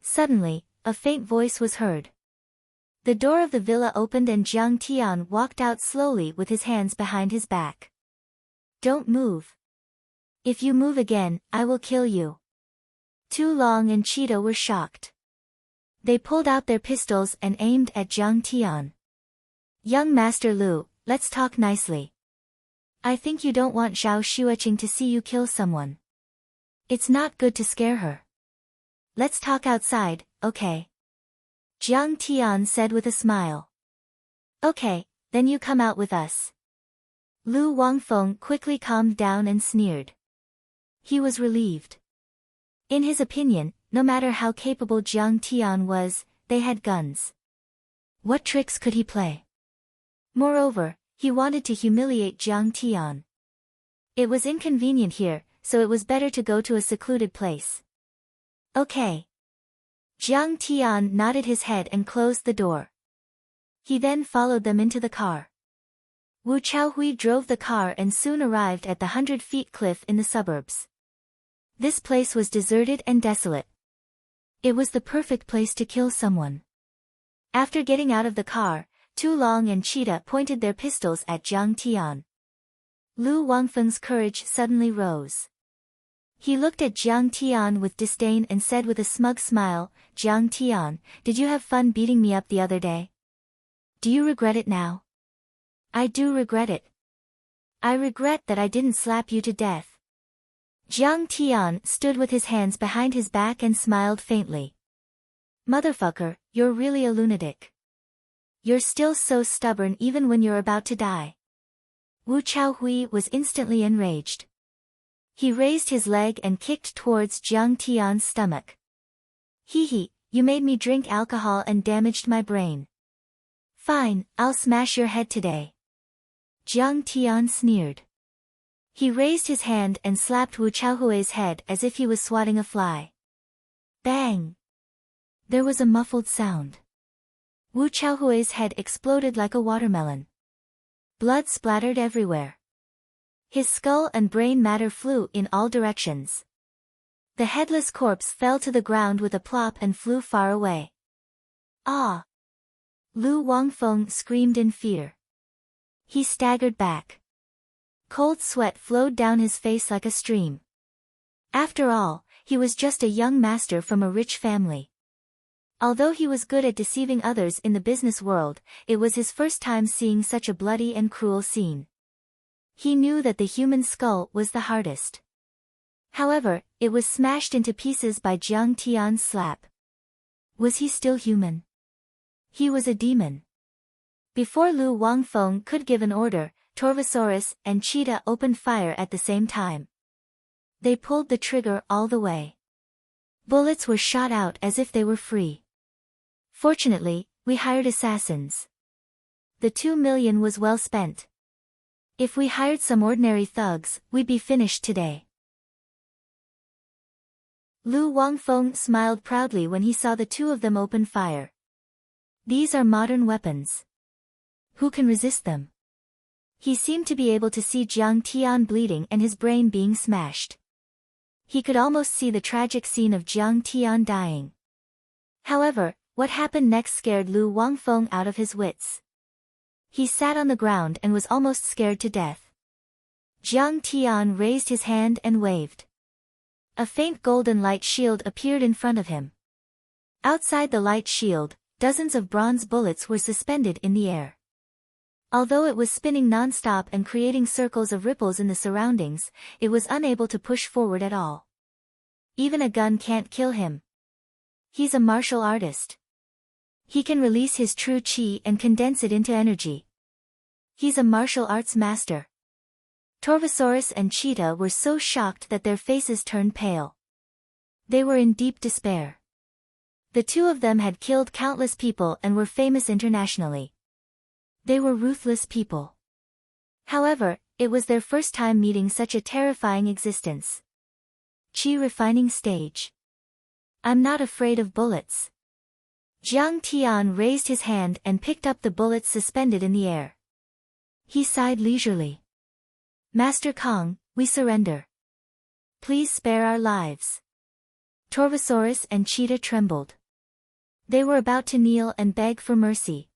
Suddenly, a faint voice was heard. The door of the villa opened and Jiang Tian walked out slowly with his hands behind his back. "Don't move. If you move again, I will kill you." Tu Long and Cheetah were shocked. They pulled out their pistols and aimed at Jiang Tian. "Young Master Lu, let's talk nicely. I think you don't want Zhao Xueqing to see you kill someone. It's not good to scare her. Let's talk outside, okay?" Jiang Tian said with a smile. "Okay, then you come out with us." Lu Wangfeng quickly calmed down and sneered. He was relieved. In his opinion, no matter how capable Jiang Tian was, they had guns. What tricks could he play? Moreover, he wanted to humiliate Jiang Tian. It was inconvenient here, so it was better to go to a secluded place. Okay. Jiang Tian nodded his head and closed the door. He then followed them into the car. Wu Chaohui drove the car and soon arrived at the 100-feet cliff in the suburbs. This place was deserted and desolate. It was the perfect place to kill someone. After getting out of the car, Tu Long and Cheetah pointed their pistols at Jiang Tian. Lu Wangfeng's courage suddenly rose. He looked at Jiang Tian with disdain and said with a smug smile, "Jiang Tian, did you have fun beating me up the other day? Do you regret it now?" "I do regret it. I regret that I didn't slap you to death." Jiang Tian stood with his hands behind his back and smiled faintly. "Motherfucker, you're really a lunatic. You're still so stubborn even when you're about to die." Wu Chaohui was instantly enraged. He raised his leg and kicked towards Jiang Tian's stomach. "Hee, you made me drink alcohol and damaged my brain. Fine, I'll smash your head today." Jiang Tian sneered. He raised his hand and slapped Wu Chaohui's head as if he was swatting a fly. Bang! There was a muffled sound. Wu Chaohui's head exploded like a watermelon. Blood splattered everywhere. His skull and brain matter flew in all directions. The headless corpse fell to the ground with a plop and flew far away. "Ah!" Lu Wangfeng screamed in fear. He staggered back. Cold sweat flowed down his face like a stream. After all, he was just a young master from a rich family. Although he was good at deceiving others in the business world, it was his first time seeing such a bloody and cruel scene. He knew that the human skull was the hardest. However, it was smashed into pieces by Jiang Tian's slap. Was he still human? He was a demon. Before Lu Wangfeng could give an order, Torvosaurus and Cheetah opened fire at the same time. They pulled the trigger all the way. Bullets were shot out as if they were free. Fortunately, we hired assassins. The 2 million was well spent. If we hired some ordinary thugs, we'd be finished today. Lu Wangfeng smiled proudly when he saw the two of them open fire. These are modern weapons. Who can resist them? He seemed to be able to see Jiang Tian bleeding and his brain being smashed. He could almost see the tragic scene of Jiang Tian dying. However, what happened next scared Lu Wangfeng out of his wits. He sat on the ground and was almost scared to death. Jiang Tian raised his hand and waved. A faint golden light shield appeared in front of him. Outside the light shield, dozens of bronze bullets were suspended in the air. Although it was spinning non-stop and creating circles of ripples in the surroundings, it was unable to push forward at all. Even a gun can't kill him. He's a martial artist. He can release his true chi and condense it into energy. He's a martial arts master. Torvosaurus and Cheetah were so shocked that their faces turned pale. They were in deep despair. The two of them had killed countless people and were famous internationally. They were ruthless people. However, it was their first time meeting such a terrifying existence. Chi refining stage. I'm not afraid of bullets. Jiang Tian raised his hand and picked up the bullets suspended in the air. He sighed leisurely. Master Kong, we surrender. Please spare our lives. Torvosaurus and Cheetah trembled. They were about to kneel and beg for mercy.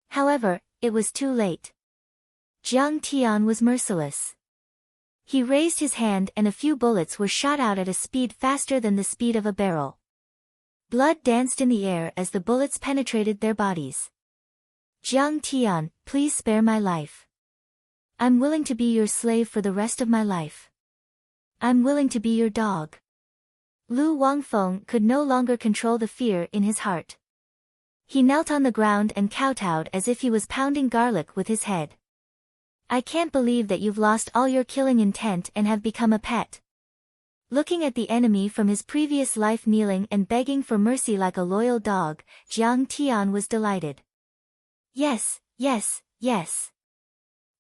However, it was too late. Jiang Tian was merciless. He raised his hand and a few bullets were shot out at a speed faster than the speed of a barrel. Blood danced in the air as the bullets penetrated their bodies. Jiang Tian, please spare my life. I'm willing to be your slave for the rest of my life. I'm willing to be your dog. Lu Wangfeng could no longer control the fear in his heart. He knelt on the ground and kowtowed as if he was pounding garlic with his head. I can't believe that you've lost all your killing intent and have become a pet. Looking at the enemy from his previous life kneeling and begging for mercy like a loyal dog, Jiang Tian was delighted. Yes, yes, yes.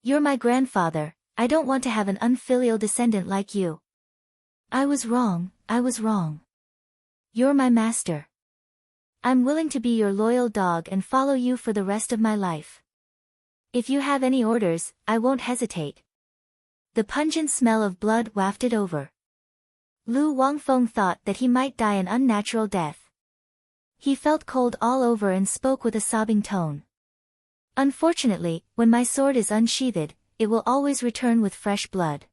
You're my grandfather, I don't want to have an unfilial descendant like you. I was wrong, I was wrong. You're my master. I'm willing to be your loyal dog and follow you for the rest of my life. If you have any orders, I won't hesitate. The pungent smell of blood wafted over. Lu Wangfeng thought that he might die an unnatural death. He felt cold all over and spoke with a sobbing tone. Unfortunately, when my sword is unsheathed, it will always return with fresh blood.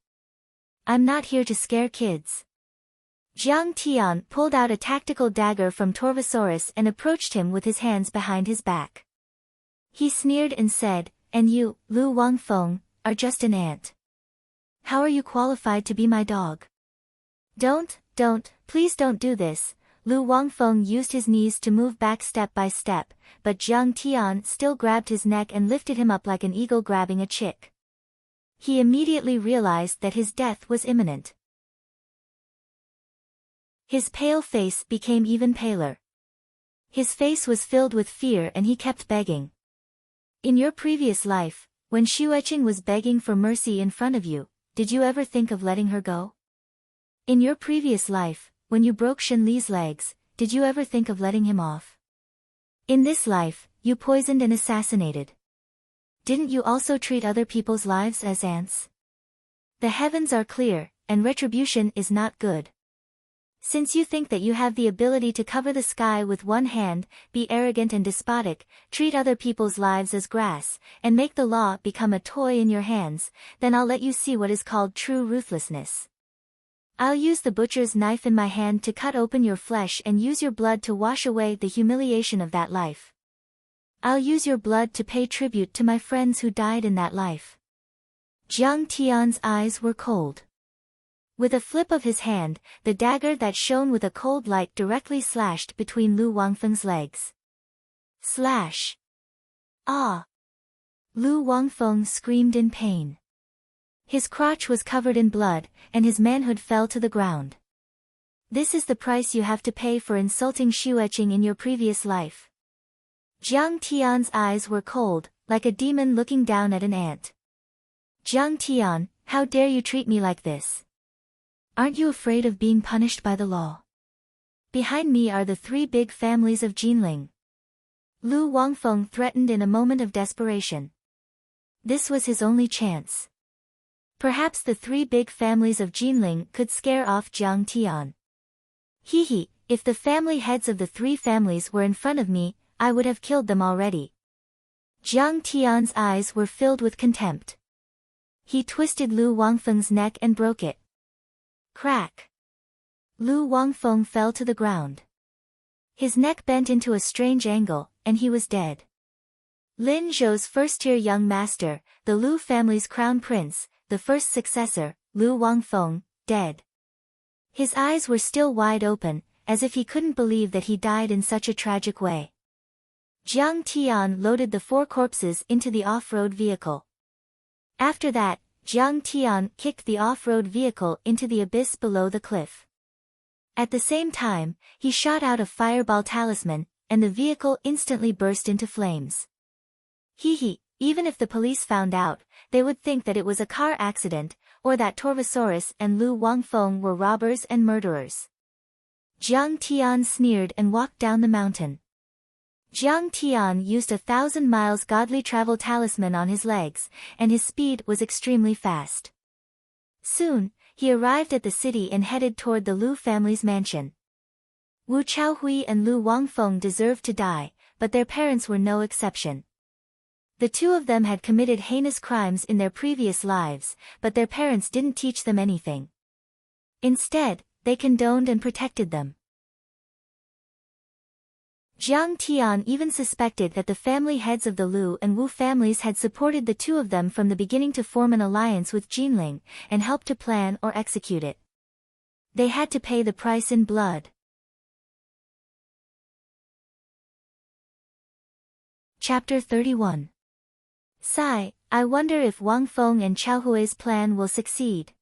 I'm not here to scare kids. Jiang Tian pulled out a tactical dagger from Torvosaurus and approached him with his hands behind his back. He sneered and said, "And you, Lu Wangfeng, are just an ant. How are you qualified to be my dog?" Please don't do this." Lu Wangfeng used his knees to move back step by step, but Jiang Tian still grabbed his neck and lifted him up like an eagle grabbing a chick. He immediately realized that his death was imminent. His pale face became even paler. His face was filled with fear and he kept begging. In your previous life, when Xueqing was begging for mercy in front of you, did you ever think of letting her go? In your previous life, when you broke Shen Li's legs, did you ever think of letting him off? In this life, you poisoned and assassinated. Didn't you also treat other people's lives as ants? The heavens are clear, and retribution is not good. Since you think that you have the ability to cover the sky with one hand, be arrogant and despotic, treat other people's lives as grass, and make the law become a toy in your hands, then I'll let you see what is called true ruthlessness. I'll use the butcher's knife in my hand to cut open your flesh and use your blood to wash away the humiliation of that life. I'll use your blood to pay tribute to my friends who died in that life. Jiang Tian's eyes were cold. With a flip of his hand, the dagger that shone with a cold light directly slashed between Lu Wangfeng's legs. Slash! Ah! Lu Wangfeng screamed in pain. His crotch was covered in blood, and his manhood fell to the ground. This is the price you have to pay for insulting Xueqing in your previous life. Jiang Tian's eyes were cold, like a demon looking down at an ant. Jiang Tian, how dare you treat me like this? Aren't you afraid of being punished by the law? Behind me are the three big families of Jinling. Lu Wangfeng threatened in a moment of desperation. This was his only chance. Perhaps the three big families of Jinling could scare off Jiang Tian. Hee, if the family heads of the three families were in front of me, I would have killed them already. Jiang Tian's eyes were filled with contempt. He twisted Lu Wangfeng's neck and broke it. Crack! Lu Wangfeng fell to the ground. His neck bent into a strange angle, and he was dead. Lin Zhou's first-tier young master, the Lu family's crown prince, the first successor, Lu Wangfeng, dead. His eyes were still wide open, as if he couldn't believe that he died in such a tragic way. Jiang Tian loaded the four corpses into the off-road vehicle. After that, Jiang Tian kicked the off-road vehicle into the abyss below the cliff. At the same time, he shot out a fireball talisman, and the vehicle instantly burst into flames. Hee, even if the police found out, they would think that it was a car accident, or that Torvosaurus and Lu Wangfeng were robbers and murderers. Jiang Tian sneered and walked down the mountain. Jiang Tian used 1,000 miles godly travel talisman on his legs, and his speed was extremely fast. Soon, he arrived at the city and headed toward the Lu family's mansion. Wu Chaohui and Lu Wangfeng deserved to die, but their parents were no exception. The two of them had committed heinous crimes in their previous lives, but their parents didn't teach them anything. Instead, they condoned and protected them. Jiang Tian even suspected that the family heads of the Lu and Wu families had supported the two of them from the beginning to form an alliance with Jinling, and helped to plan or execute it. They had to pay the price in blood. Chapter 31. Sigh, I wonder if Wang Feng and Chao Hui's plan will succeed.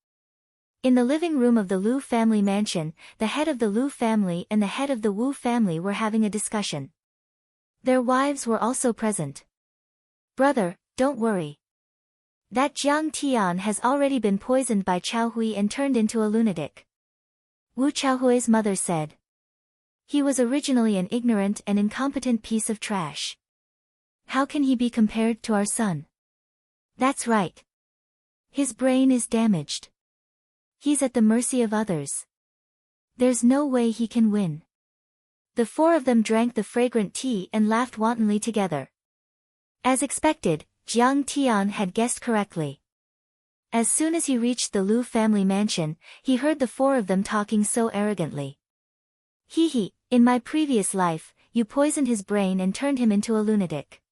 In the living room of the Lu family mansion, the head of the Lu family and the head of the Wu family were having a discussion. Their wives were also present. Brother, don't worry. That Jiang Tian has already been poisoned by Chao Hui and turned into a lunatic. Wu Chaohui's mother said. He was originally an ignorant and incompetent piece of trash. How can he be compared to our son? That's right. His brain is damaged. He's at the mercy of others. There's no way he can win. The four of them drank the fragrant tea and laughed wantonly together. As expected, Jiang Tian had guessed correctly. As soon as he reached the Lu family mansion, he heard the four of them talking so arrogantly. Hee, in my previous life, you poisoned his brain and turned him into a lunatic.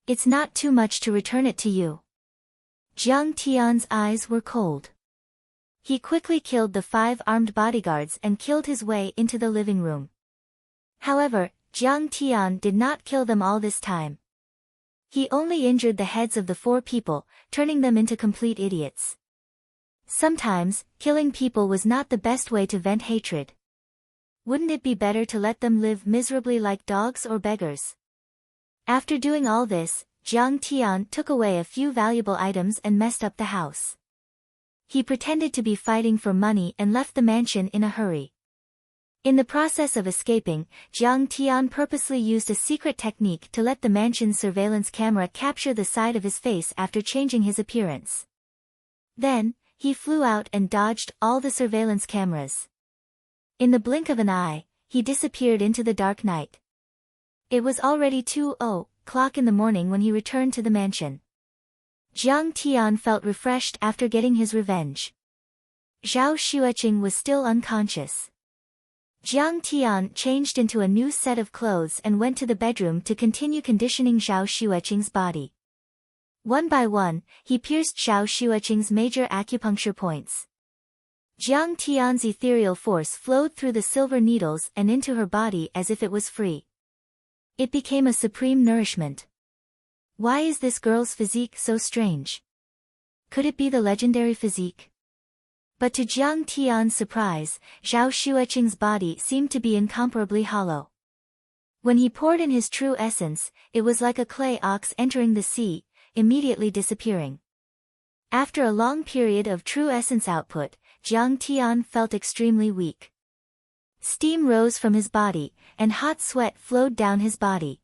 It's not too much to return it to you. Jiang Tian's eyes were cold. He quickly killed the 5 armed bodyguards and killed his way into the living room. However, Jiang Tian did not kill them all this time. He only injured the heads of the 4 people, turning them into complete idiots. Sometimes, killing people was not the best way to vent hatred. Wouldn't it be better to let them live miserably like dogs or beggars? After doing all this, Jiang Tian took away a few valuable items and messed up the house. He pretended to be fighting for money and left the mansion in a hurry. In the process of escaping, Jiang Tian purposely used a secret technique to let the mansion's surveillance camera capture the side of his face after changing his appearance. Then, he flew out and dodged all the surveillance cameras. In the blink of an eye, he disappeared into the dark night. It was already 2:00 in the morning when he returned to the mansion. Jiang Tian felt refreshed after getting his revenge. Zhao Xueqing was still unconscious. Jiang Tian changed into a new set of clothes and went to the bedroom to continue conditioning Zhao Xueqing's body. One by one, he pierced Zhao Xueqing's major acupuncture points. Jiang Tian's ethereal force flowed through the silver needles and into her body as if it was free. It became a supreme nourishment. Why is this girl's physique so strange? Could it be the legendary physique? But to Jiang Tian's surprise, Zhao Xueqing's body seemed to be incomparably hollow. When he poured in his true essence, it was like a clay ox entering the sea, immediately disappearing. After a long period of true essence output, Jiang Tian felt extremely weak. Steam rose from his body, and hot sweat flowed down his body.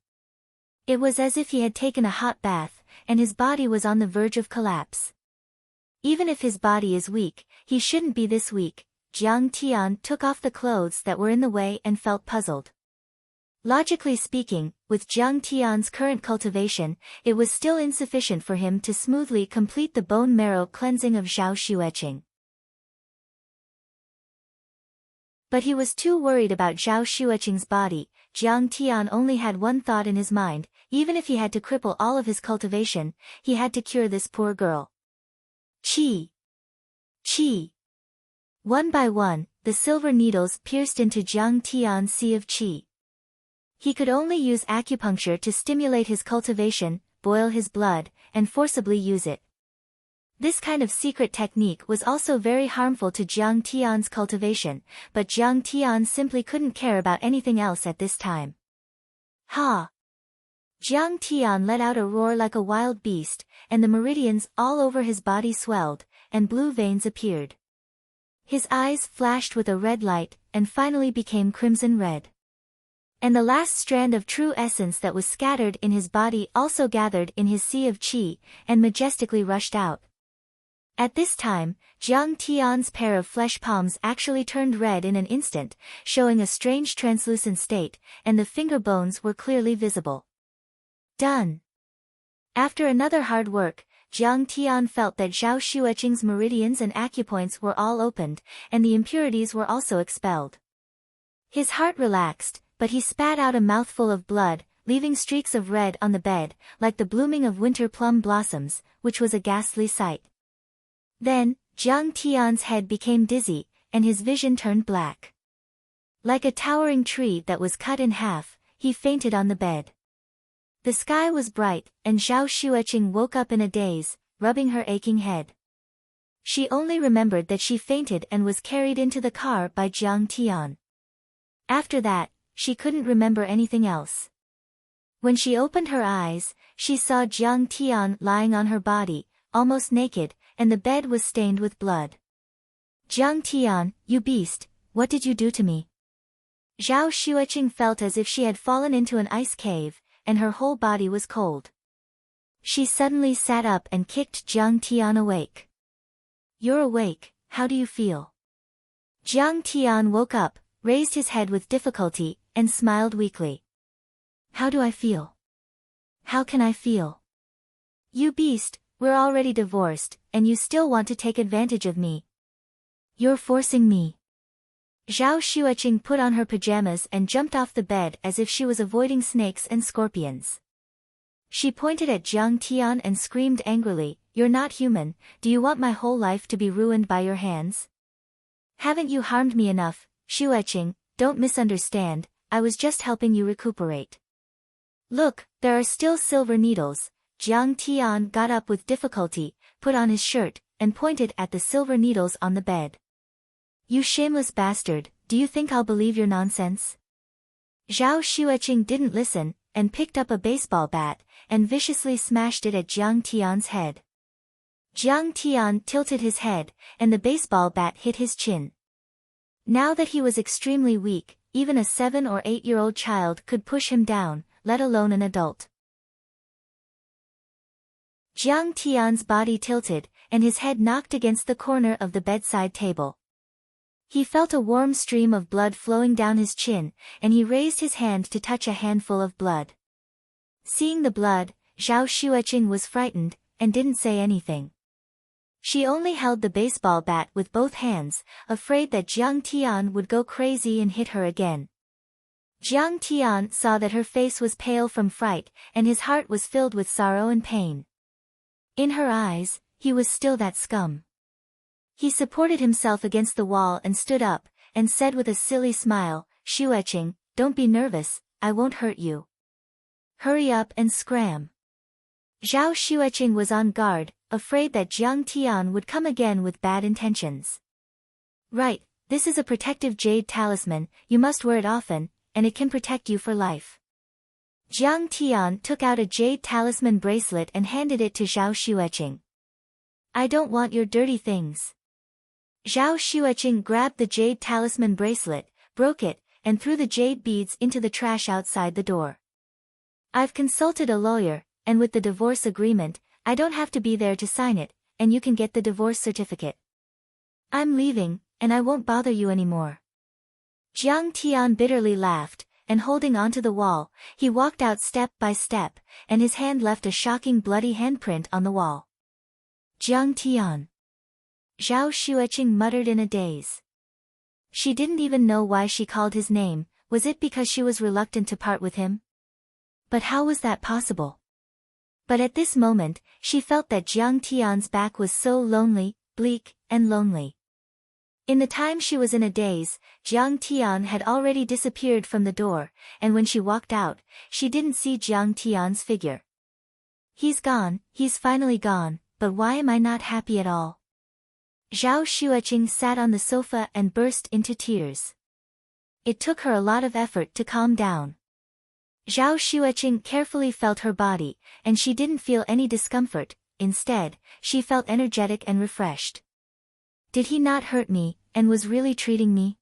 It was as if he had taken a hot bath, and his body was on the verge of collapse. Even if his body is weak, he shouldn't be this weak. Jiang Tian took off the clothes that were in the way and felt puzzled. Logically speaking, with Jiang Tian's current cultivation, it was still insufficient for him to smoothly complete the bone marrow cleansing of Zhao Xueqing. But he was too worried about Zhao Xueqing's body. Jiang Tian only had one thought in his mind: even if he had to cripple all of his cultivation, he had to cure this poor girl. Qi! Qi! One by one, the silver needles pierced into Jiang Tian's sea of qi. He could only use acupuncture to stimulate his cultivation, boil his blood, and forcibly use it. This kind of secret technique was also very harmful to Jiang Tian's cultivation, but Jiang Tian simply couldn't care about anything else at this time. Ha! Jiang Tian let out a roar like a wild beast, and the meridians all over his body swelled, and blue veins appeared. His eyes flashed with a red light, and finally became crimson red. And the last strand of true essence that was scattered in his body also gathered in his sea of qi, and majestically rushed out. At this time, Jiang Tian's pair of flesh palms actually turned red in an instant, showing a strange translucent state, and the finger bones were clearly visible. Done. After another hard work, Jiang Tian felt that Zhao Xueqing's meridians and acupoints were all opened, and the impurities were also expelled. His heart relaxed, but he spat out a mouthful of blood, leaving streaks of red on the bed, like the blooming of winter plum blossoms, which was a ghastly sight. Then, Jiang Tian's head became dizzy, and his vision turned black. Like a towering tree that was cut in half, he fainted on the bed. The sky was bright, and Zhao Xueqing woke up in a daze, rubbing her aching head. She only remembered that she fainted and was carried into the car by Jiang Tian. After that, she couldn't remember anything else. When she opened her eyes, she saw Jiang Tian lying on her body, almost naked, and the bed was stained with blood. Jiang Tian, you beast, what did you do to me? Zhao Xueqing felt as if she had fallen into an ice cave, and her whole body was cold. She suddenly sat up and kicked Jiang Tian awake. You're awake, how do you feel? Jiang Tian woke up, raised his head with difficulty, and smiled weakly. How do I feel? How can I feel? You beast, we're already divorced, and you still want to take advantage of me. You're forcing me. Zhao Xueqing put on her pajamas and jumped off the bed as if she was avoiding snakes and scorpions. She pointed at Jiang Tian and screamed angrily, You're not human, do you want my whole life to be ruined by your hands? Haven't you harmed me enough, Xueqing? Don't misunderstand, I was just helping you recuperate. Look, there are still silver needles. Jiang Tian got up with difficulty, put on his shirt, and pointed at the silver needles on the bed. You shameless bastard, do you think I'll believe your nonsense? Zhao Xueqing didn't listen, and picked up a baseball bat, and viciously smashed it at Jiang Tian's head. Jiang Tian tilted his head, and the baseball bat hit his chin. Now that he was extremely weak, even a 7- or 8-year-old child could push him down, let alone an adult. Jiang Tian's body tilted, and his head knocked against the corner of the bedside table. He felt a warm stream of blood flowing down his chin, and he raised his hand to touch a handful of blood. Seeing the blood, Zhao Xueqing was frightened, and didn't say anything. She only held the baseball bat with both hands, afraid that Jiang Tian would go crazy and hit her again. Jiang Tian saw that her face was pale from fright, and his heart was filled with sorrow and pain. In her eyes, he was still that scum. He supported himself against the wall and stood up, and said with a silly smile, Xueqing, don't be nervous, I won't hurt you. Hurry up and scram. Zhao Xueqing was on guard, afraid that Jiang Tian would come again with bad intentions. Right, this is a protective jade talisman, you must wear it often, and it can protect you for life. Jiang Tian took out a jade talisman bracelet and handed it to Zhao Xueqing. I don't want your dirty things. Zhao Xueqing grabbed the jade talisman bracelet, broke it, and threw the jade beads into the trash outside the door. I've consulted a lawyer, and with the divorce agreement, I don't have to be there to sign it, and you can get the divorce certificate. I'm leaving, and I won't bother you anymore. Jiang Tian bitterly laughed, and holding onto the wall, he walked out step by step, and his hand left a shocking bloody handprint on the wall. Jiang Tian. Zhao Xueqing muttered in a daze. She didn't even know why she called his name, was it because she was reluctant to part with him? But how was that possible? But at this moment, she felt that Jiang Tian's back was so lonely, bleak, and lonely. In the time she was in a daze, Jiang Tian had already disappeared from the door, and when she walked out, she didn't see Jiang Tian's figure. He's gone, he's finally gone, but why am I not happy at all? Zhao Xueqing sat on the sofa and burst into tears. It took her a lot of effort to calm down. Zhao Xueqing carefully felt her body, and she didn't feel any discomfort, instead, she felt energetic and refreshed. Did he not hurt me, and was really treating me?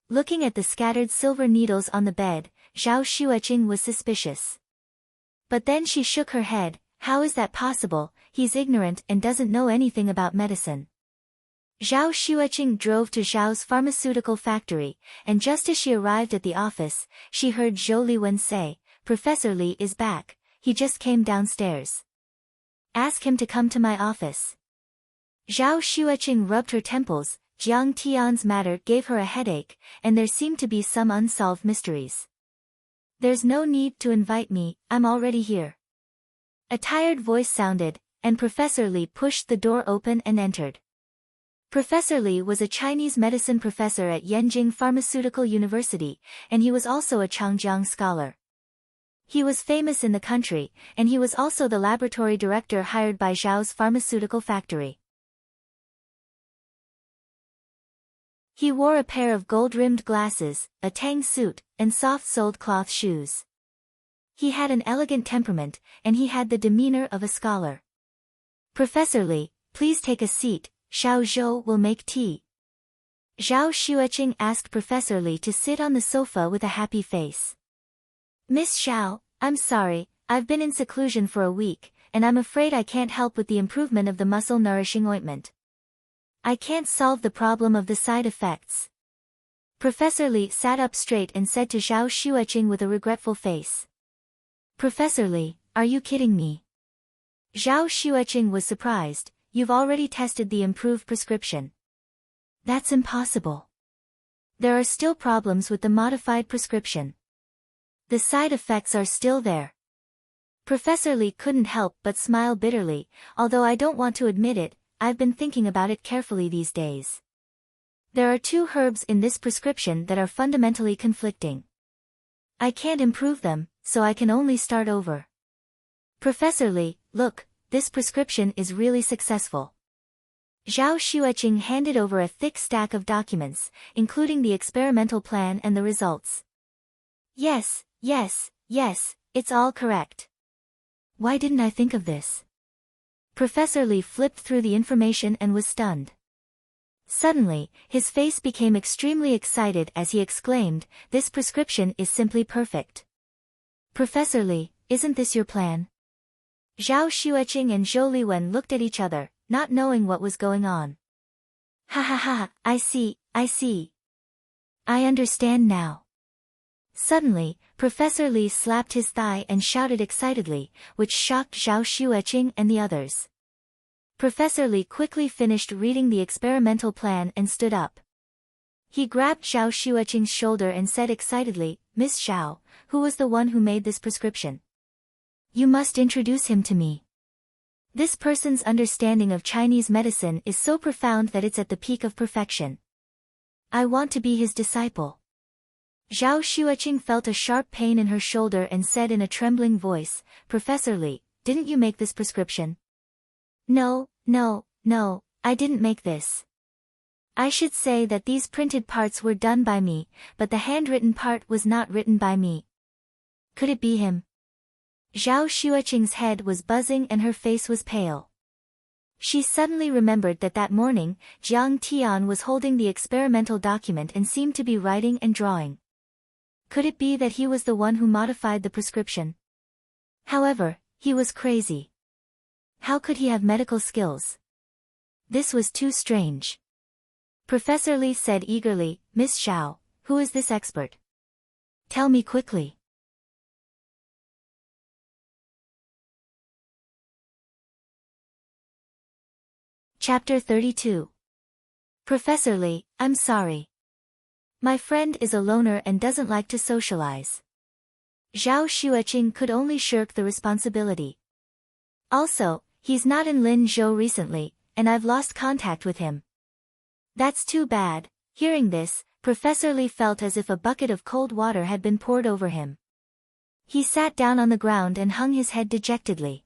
Looking at the scattered silver needles on the bed, Zhao Xueqing was suspicious. But then she shook her head, how is that possible, he's ignorant and doesn't know anything about medicine. Zhao Xueqing drove to Zhao's pharmaceutical factory, and just as she arrived at the office, she heard Zhou Liwen say, Professor Li is back, he just came downstairs. Ask him to come to my office. Zhao Xueqing rubbed her temples, Jiang Tian's matter gave her a headache, and there seemed to be some unsolved mysteries. There's no need to invite me, I'm already here. A tired voice sounded, and Professor Li pushed the door open and entered. Professor Li was a Chinese medicine professor at Yenjing Pharmaceutical University, and he was also a Changjiang scholar. He was famous in the country, and he was also the laboratory director hired by Zhao's pharmaceutical factory. He wore a pair of gold-rimmed glasses, a tang suit, and soft-soled cloth shoes. He had an elegant temperament, and he had the demeanor of a scholar. "Professor Li, please take a seat, Xiao Zhou will make tea." Zhao Xueqing asked Professor Li to sit on the sofa with a happy face. "Miss Xiao, I'm sorry, I've been in seclusion for a week, and I'm afraid I can't help with the improvement of the muscle-nourishing ointment. I can't solve the problem of the side effects." Professor Li sat up straight and said to Zhao Xueqing with a regretful face. "Professor Li, are you kidding me?" Zhao Xueqing was surprised. "You've already tested the improved prescription." "That's impossible. There are still problems with the modified prescription. The side effects are still there." Professor Li couldn't help but smile bitterly. "Although I don't want to admit it, I've been thinking about it carefully these days. There are 2 herbs in this prescription that are fundamentally conflicting. I can't improve them, so I can only start over. Professor Li, look, this prescription is really successful." Zhao Xueqing handed over a thick stack of documents, including the experimental plan and the results. Yes, it's all correct. Why didn't I think of this?" Professor Li flipped through the information and was stunned. Suddenly, his face became extremely excited as he exclaimed, "This prescription is simply perfect. Professor Li, isn't this your plan?" Zhao Xueqing and Zhou Liwen looked at each other, not knowing what was going on. Ha ha ha, I see. I understand now." Suddenly, Professor Li slapped his thigh and shouted excitedly, which shocked Zhao Xueqing and the others. Professor Li quickly finished reading the experimental plan and stood up. He grabbed Zhao Xueqing's shoulder and said excitedly, "Miss Zhao, who was the one who made this prescription? You must introduce him to me. This person's understanding of Chinese medicine is so profound that it's at the peak of perfection. I want to be his disciple." Zhao Xueqing felt a sharp pain in her shoulder and said in a trembling voice, "Professor Li, didn't you make this prescription?" No, I didn't make this. I should say that these printed parts were done by me, but the handwritten part was not written by me. Could it be him?" Zhao Xueqing's head was buzzing and her face was pale. She suddenly remembered that morning, Jiang Tian was holding the experimental document and seemed to be writing and drawing. Could it be that he was the one who modified the prescription? However, he was crazy. How could he have medical skills? This was too strange. Professor Li said eagerly, "Miss Zhao, who is this expert? Tell me quickly." Chapter 32. Professor Li, I'm sorry. My friend is a loner and doesn't like to socialize. Zhao Xueqing could only shirk the responsibility. Also, he's not in Linzhou recently, and I've lost contact with him. That's too bad. Hearing this, Professor Li felt as if a bucket of cold water had been poured over him. He sat down on the ground and hung his head dejectedly.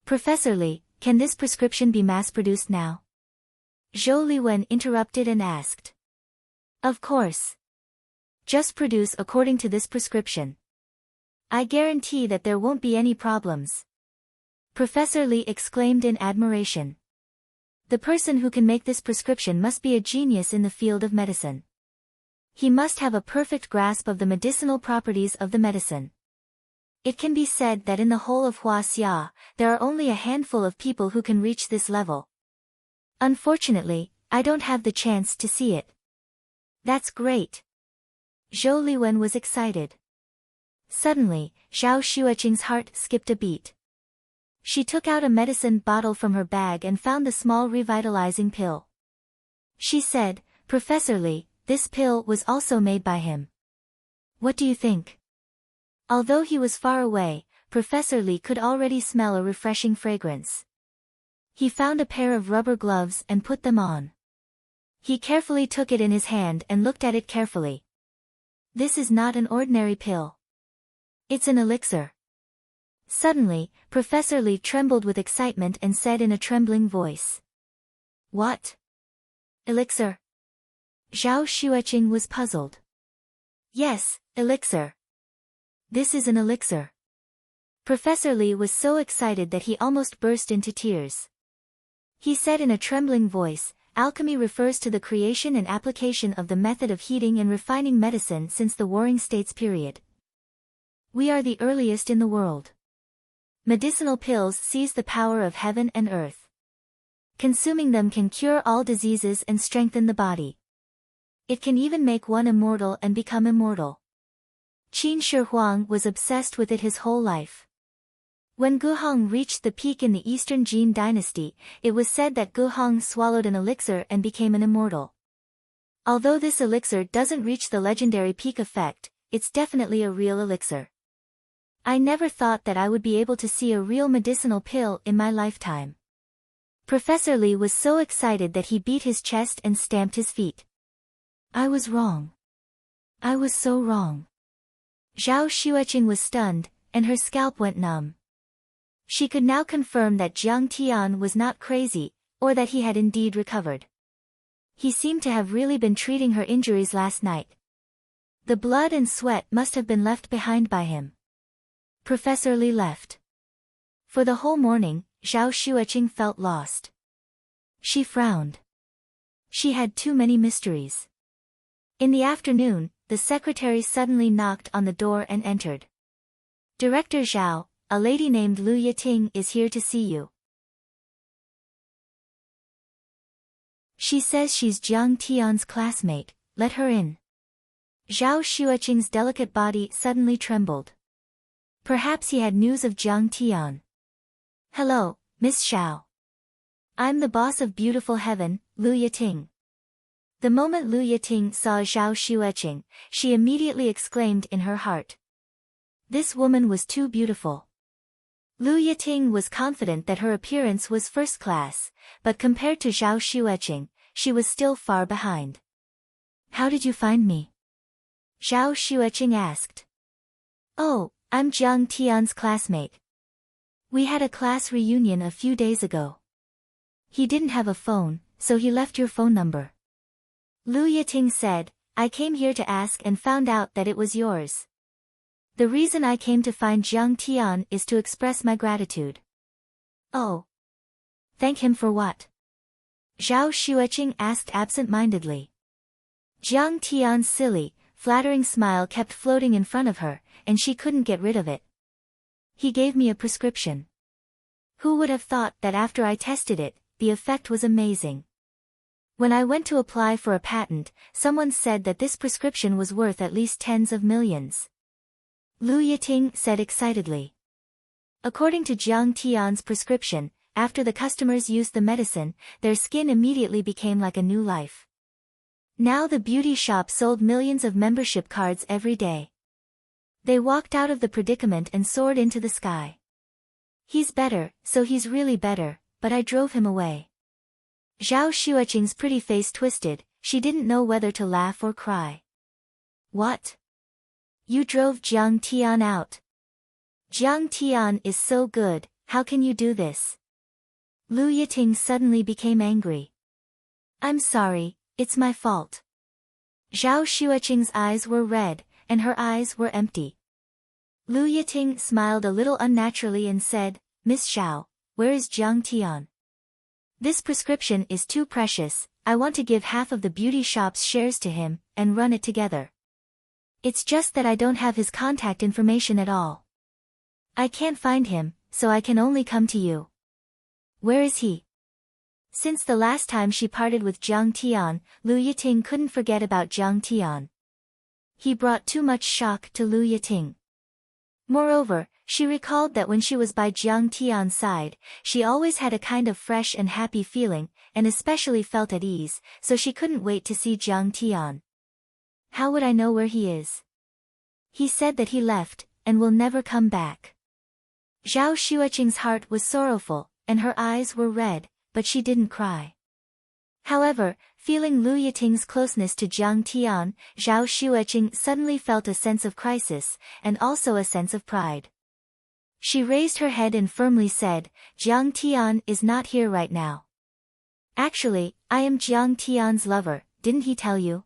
Professor Li, can this prescription be mass-produced now? Zhou Liwen interrupted and asked. Of course. Just produce according to this prescription. I guarantee that there won't be any problems. Professor Li exclaimed in admiration. The person who can make this prescription must be a genius in the field of medicine. He must have a perfect grasp of the medicinal properties of the medicine. It can be said that in the whole of Huaxia, there are only a handful of people who can reach this level. Unfortunately, I don't have the chance to see it. That's great. Zhou Liwen was excited. Suddenly, Zhao Xueqing's heart skipped a beat. She took out a medicine bottle from her bag and found the small revitalizing pill. She said, Professor Li, this pill was also made by him. What do you think? Although he was far away, Professor Li could already smell a refreshing fragrance. He found a pair of rubber gloves and put them on. He carefully took it in his hand and looked at it carefully. This is not an ordinary pill. It's an elixir. Suddenly, Professor Li trembled with excitement and said in a trembling voice. What? Elixir? Zhao Xueqing was puzzled. Yes, elixir. This is an elixir. Professor Li was so excited that he almost burst into tears. He said in a trembling voice, alchemy refers to the creation and application of the method of heating and refining medicine since the Warring States period. We are the earliest in the world. Medicinal pills seize the power of heaven and earth. Consuming them can cure all diseases and strengthen the body. It can even make one immortal and become immortal. Qin Shi Huang was obsessed with it his whole life. When Guhong reached the peak in the Eastern Jin dynasty, it was said that Guhong swallowed an elixir and became an immortal. Although this elixir doesn't reach the legendary peak effect, it's definitely a real elixir. I never thought that I would be able to see a real medicinal pill in my lifetime. Professor Li was so excited that he beat his chest and stamped his feet. I was wrong. I was so wrong. Zhao Xueqing was stunned, and her scalp went numb. She could now confirm that Jiang Tian was not crazy, or that he had indeed recovered. He seemed to have really been treating her injuries last night. The blood and sweat must have been left behind by him. Professor Li left. For the whole morning, Zhao Xueqing felt lost. She frowned. She had too many mysteries. In the afternoon, the secretary suddenly knocked on the door and entered. Director Zhao, a lady named Lu Yiting is here to see you. She says she's Jiang Tian's classmate, let her in. Zhao Xueqing's delicate body suddenly trembled. Perhaps he had news of Jiang Tian. Hello, Miss Xiao. I'm the boss of Beautiful Heaven, Lu Yiting. The moment Lu Yiting saw Zhao Xueqing, she immediately exclaimed in her heart. This woman was too beautiful. Lu Yiting was confident that her appearance was first class, but compared to Zhao Xueqing, she was still far behind. How did you find me? Zhao Xueqing asked. Oh, I'm Jiang Tian's classmate. We had a class reunion a few days ago. He didn't have a phone, so he left your phone number. Lu Yiting said, I came here to ask and found out that it was yours. The reason I came to find Jiang Tian is to express my gratitude. Oh. Thank him for what? Zhao Xueqing asked absent-mindedly. Jiang Tian's silly, flattering smile kept floating in front of her, and she couldn't get rid of it. He gave me a prescription. Who would have thought that after I tested it, the effect was amazing. When I went to apply for a patent, someone said that this prescription was worth at least tens of millions. Lu Yiting said excitedly. According to Jiang Tian's prescription, after the customers used the medicine, their skin immediately became like a new life. Now the beauty shop sold millions of membership cards every day. They walked out of the predicament and soared into the sky. He's better, so he's really better, but I drove him away. Zhao Xueqing's pretty face twisted, she didn't know whether to laugh or cry. What? You drove Jiang Tian out. Jiang Tian is so good, how can you do this? Lu Yiting suddenly became angry. I'm sorry, it's my fault. Zhao Xueqing's eyes were red, and her eyes were empty. Lu Yiting smiled a little unnaturally and said, Miss Xiao, where is Jiang Tian? This prescription is too precious, I want to give half of the beauty shop's shares to him, and run it together. It's just that I don't have his contact information at all. I can't find him, so I can only come to you. Where is he? Since the last time she parted with Jiang Tian, Lu Yiting couldn't forget about Jiang Tian. He brought too much shock to Lu Yiting. Moreover, she recalled that when she was by Jiang Tian's side, she always had a kind of fresh and happy feeling, and especially felt at ease, so she couldn't wait to see Jiang Tian. How would I know where he is? He said that he left, and will never come back. Zhao Xueqing's heart was sorrowful, and her eyes were red, but she didn't cry. However, feeling Lu Yiting's closeness to Jiang Tian, Zhao Xueqing suddenly felt a sense of crisis, and also a sense of pride. She raised her head and firmly said, Jiang Tian is not here right now. Actually, I am Jiang Tian's lover, didn't he tell you?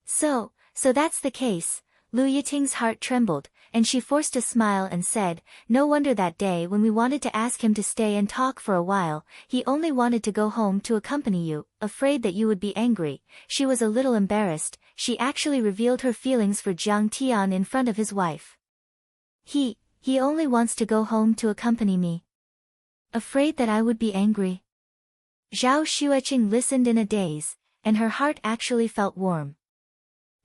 So that's the case. Lu Yiting's heart trembled, and she forced a smile and said, no wonder that day when we wanted to ask him to stay and talk for a while, he only wanted to go home to accompany you, afraid that you would be angry. She was a little embarrassed. She actually revealed her feelings for Jiang Tian in front of his wife. He only wants to go home to accompany me. Afraid that I would be angry. Zhao Xueqing listened in a daze, and her heart actually felt warm.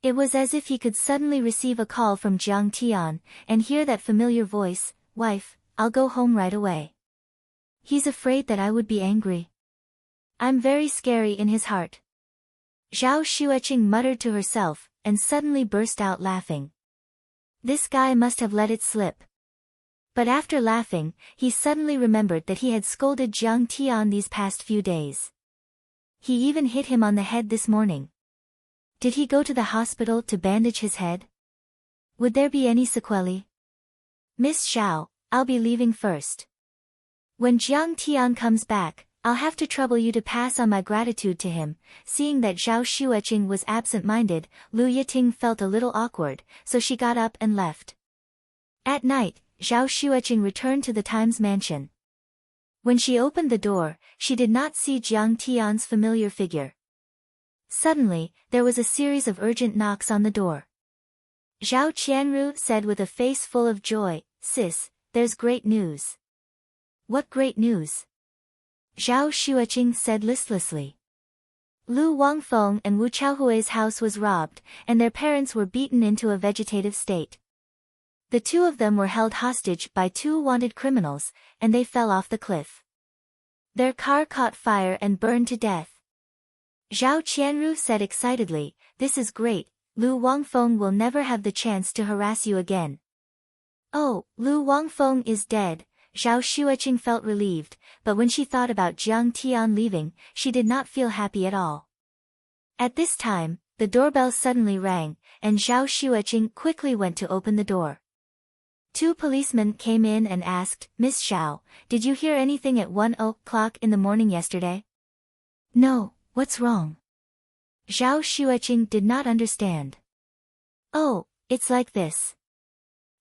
It was as if he could suddenly receive a call from Jiang Tian, and hear that familiar voice, wife, I'll go home right away. He's afraid that I would be angry. I'm very scary in his heart. Zhao Xueqing muttered to herself, and suddenly burst out laughing. This guy must have let it slip. But after laughing, he suddenly remembered that he had scolded Jiang Tian these past few days. He even hit him on the head this morning. Did he go to the hospital to bandage his head? Would there be any sequelae? Miss Xiao, I'll be leaving first. When Jiang Tian comes back, I'll have to trouble you to pass on my gratitude to him. Seeing that Zhao Xueqing was absent-minded, Lu Yiting felt a little awkward, so she got up and left. At night, Zhao Xueqing returned to the Times mansion. When she opened the door, she did not see Jiang Tian's familiar figure. Suddenly, there was a series of urgent knocks on the door. Zhao Qianru said with a face full of joy, Sis, there's great news. What great news? Zhao Xueqing said listlessly. Lu Wangfeng and Wu Chaohui's house was robbed, and their parents were beaten into a vegetative state. The two of them were held hostage by two wanted criminals, and they fell off the cliff. Their car caught fire and burned to death. Zhao Qianru said excitedly, this is great, Lu Wangfeng will never have the chance to harass you again. Oh, Lu Wangfeng is dead. Zhao Xueqing felt relieved, but when she thought about Jiang Tian leaving, she did not feel happy at all. At this time, the doorbell suddenly rang, and Zhao Xueqing quickly went to open the door. Two policemen came in and asked, Miss Xiao, did you hear anything at 1:00 in the morning yesterday? No. What's wrong? Zhao Xueqing did not understand. Oh, it's like this.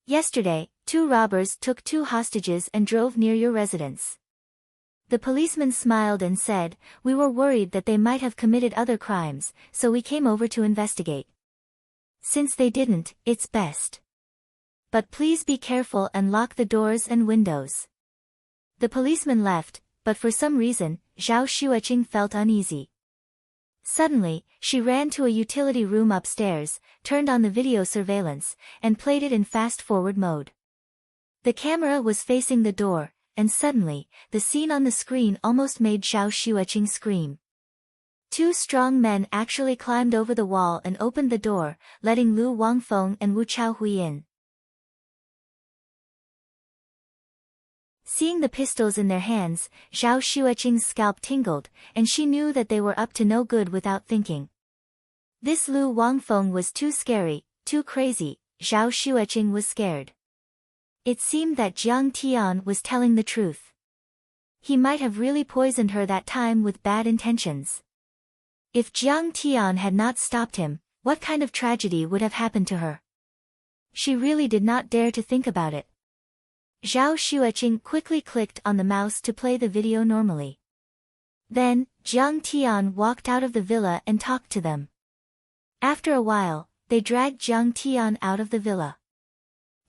Yesterday, two robbers took two hostages and drove near your residence. The policeman smiled and said, we were worried that they might have committed other crimes, so we came over to investigate. Since they didn't, it's best. But please be careful and lock the doors and windows. The policeman left, but for some reason, Zhao Xueqing felt uneasy. Suddenly, she ran to a utility room upstairs, turned on the video surveillance, and played it in fast-forward mode. The camera was facing the door, and suddenly, the scene on the screen almost made Zhao Xueqing scream. Two strong men actually climbed over the wall and opened the door, letting Lu Wangfeng and Wu Chaohui in. Seeing the pistols in their hands, Zhao Xueqing's scalp tingled, and she knew that they were up to no good without thinking. This Lu Wangfeng was too scary, too crazy. Zhao Xueqing was scared. It seemed that Jiang Tian was telling the truth. He might have really poisoned her that time with bad intentions. If Jiang Tian had not stopped him, what kind of tragedy would have happened to her? She really did not dare to think about it. Zhao Xueqing quickly clicked on the mouse to play the video normally. Then, Jiang Tian walked out of the villa and talked to them. After a while, they dragged Jiang Tian out of the villa.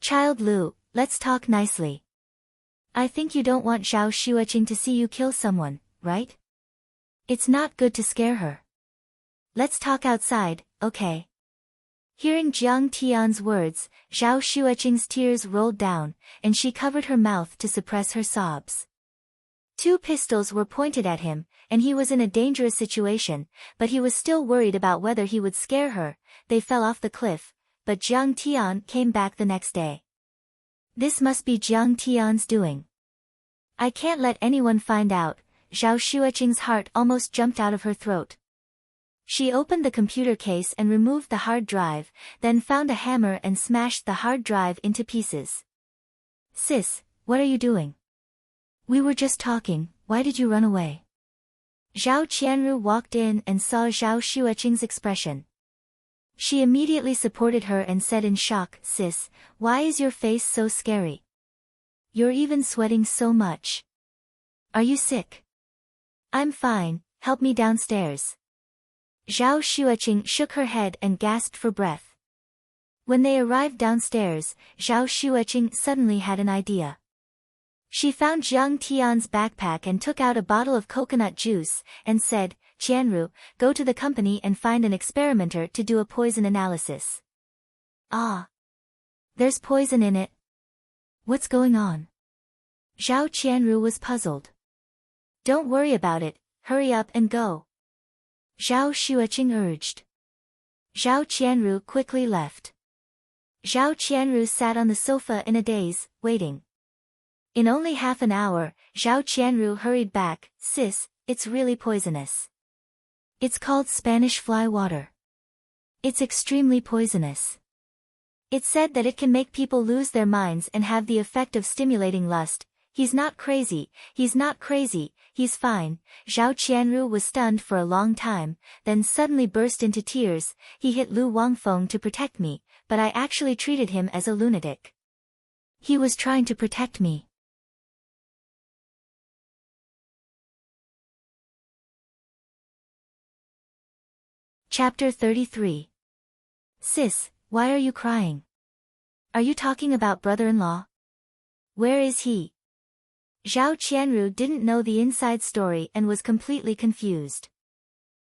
Child Lu, let's talk nicely. I think you don't want Zhao Xueqing to see you kill someone, right? It's not good to scare her. Let's talk outside, okay? Hearing Jiang Tian's words, Zhao Xueqing's tears rolled down, and she covered her mouth to suppress her sobs. Two pistols were pointed at him, and he was in a dangerous situation, but he was still worried about whether he would scare her. They fell off the cliff, but Jiang Tian came back the next day. This must be Jiang Tian's doing. I can't let anyone find out. Zhao Xueqing's heart almost jumped out of her throat. She opened the computer case and removed the hard drive, then found a hammer and smashed the hard drive into pieces. Sis, what are you doing? We were just talking, why did you run away? Zhao Qianru walked in and saw Zhao Xueqing's expression. She immediately supported her and said in shock, Sis, why is your face so scary? You're even sweating so much. Are you sick? I'm fine, help me downstairs. Zhao Xueqing shook her head and gasped for breath. When they arrived downstairs, Zhao Xueqing suddenly had an idea. She found Jiang Tian's backpack and took out a bottle of coconut juice, and said, Qianru, go to the company and find an experimenter to do a poison analysis. Ah. There's poison in it. What's going on? Zhao Qianru was puzzled. Don't worry about it, hurry up and go. Zhao Xueqing urged. Zhao Qianru quickly left. Zhao Qianru sat on the sofa in a daze, waiting. In only half an hour, Zhao Qianru hurried back, Sis, it's really poisonous. It's called Spanish fly water. It's extremely poisonous. It's said that it can make people lose their minds and have the effect of stimulating lust. He's not crazy, he's not crazy, he's fine. Zhao Qianru was stunned for a long time, then suddenly burst into tears. He hit Lu Wangfeng to protect me, but I actually treated him as a lunatic. He was trying to protect me. Chapter 33. Sis, why are you crying? Are you talking about brother-in-law? Where is he? Zhao Qianru didn't know the inside story and was completely confused.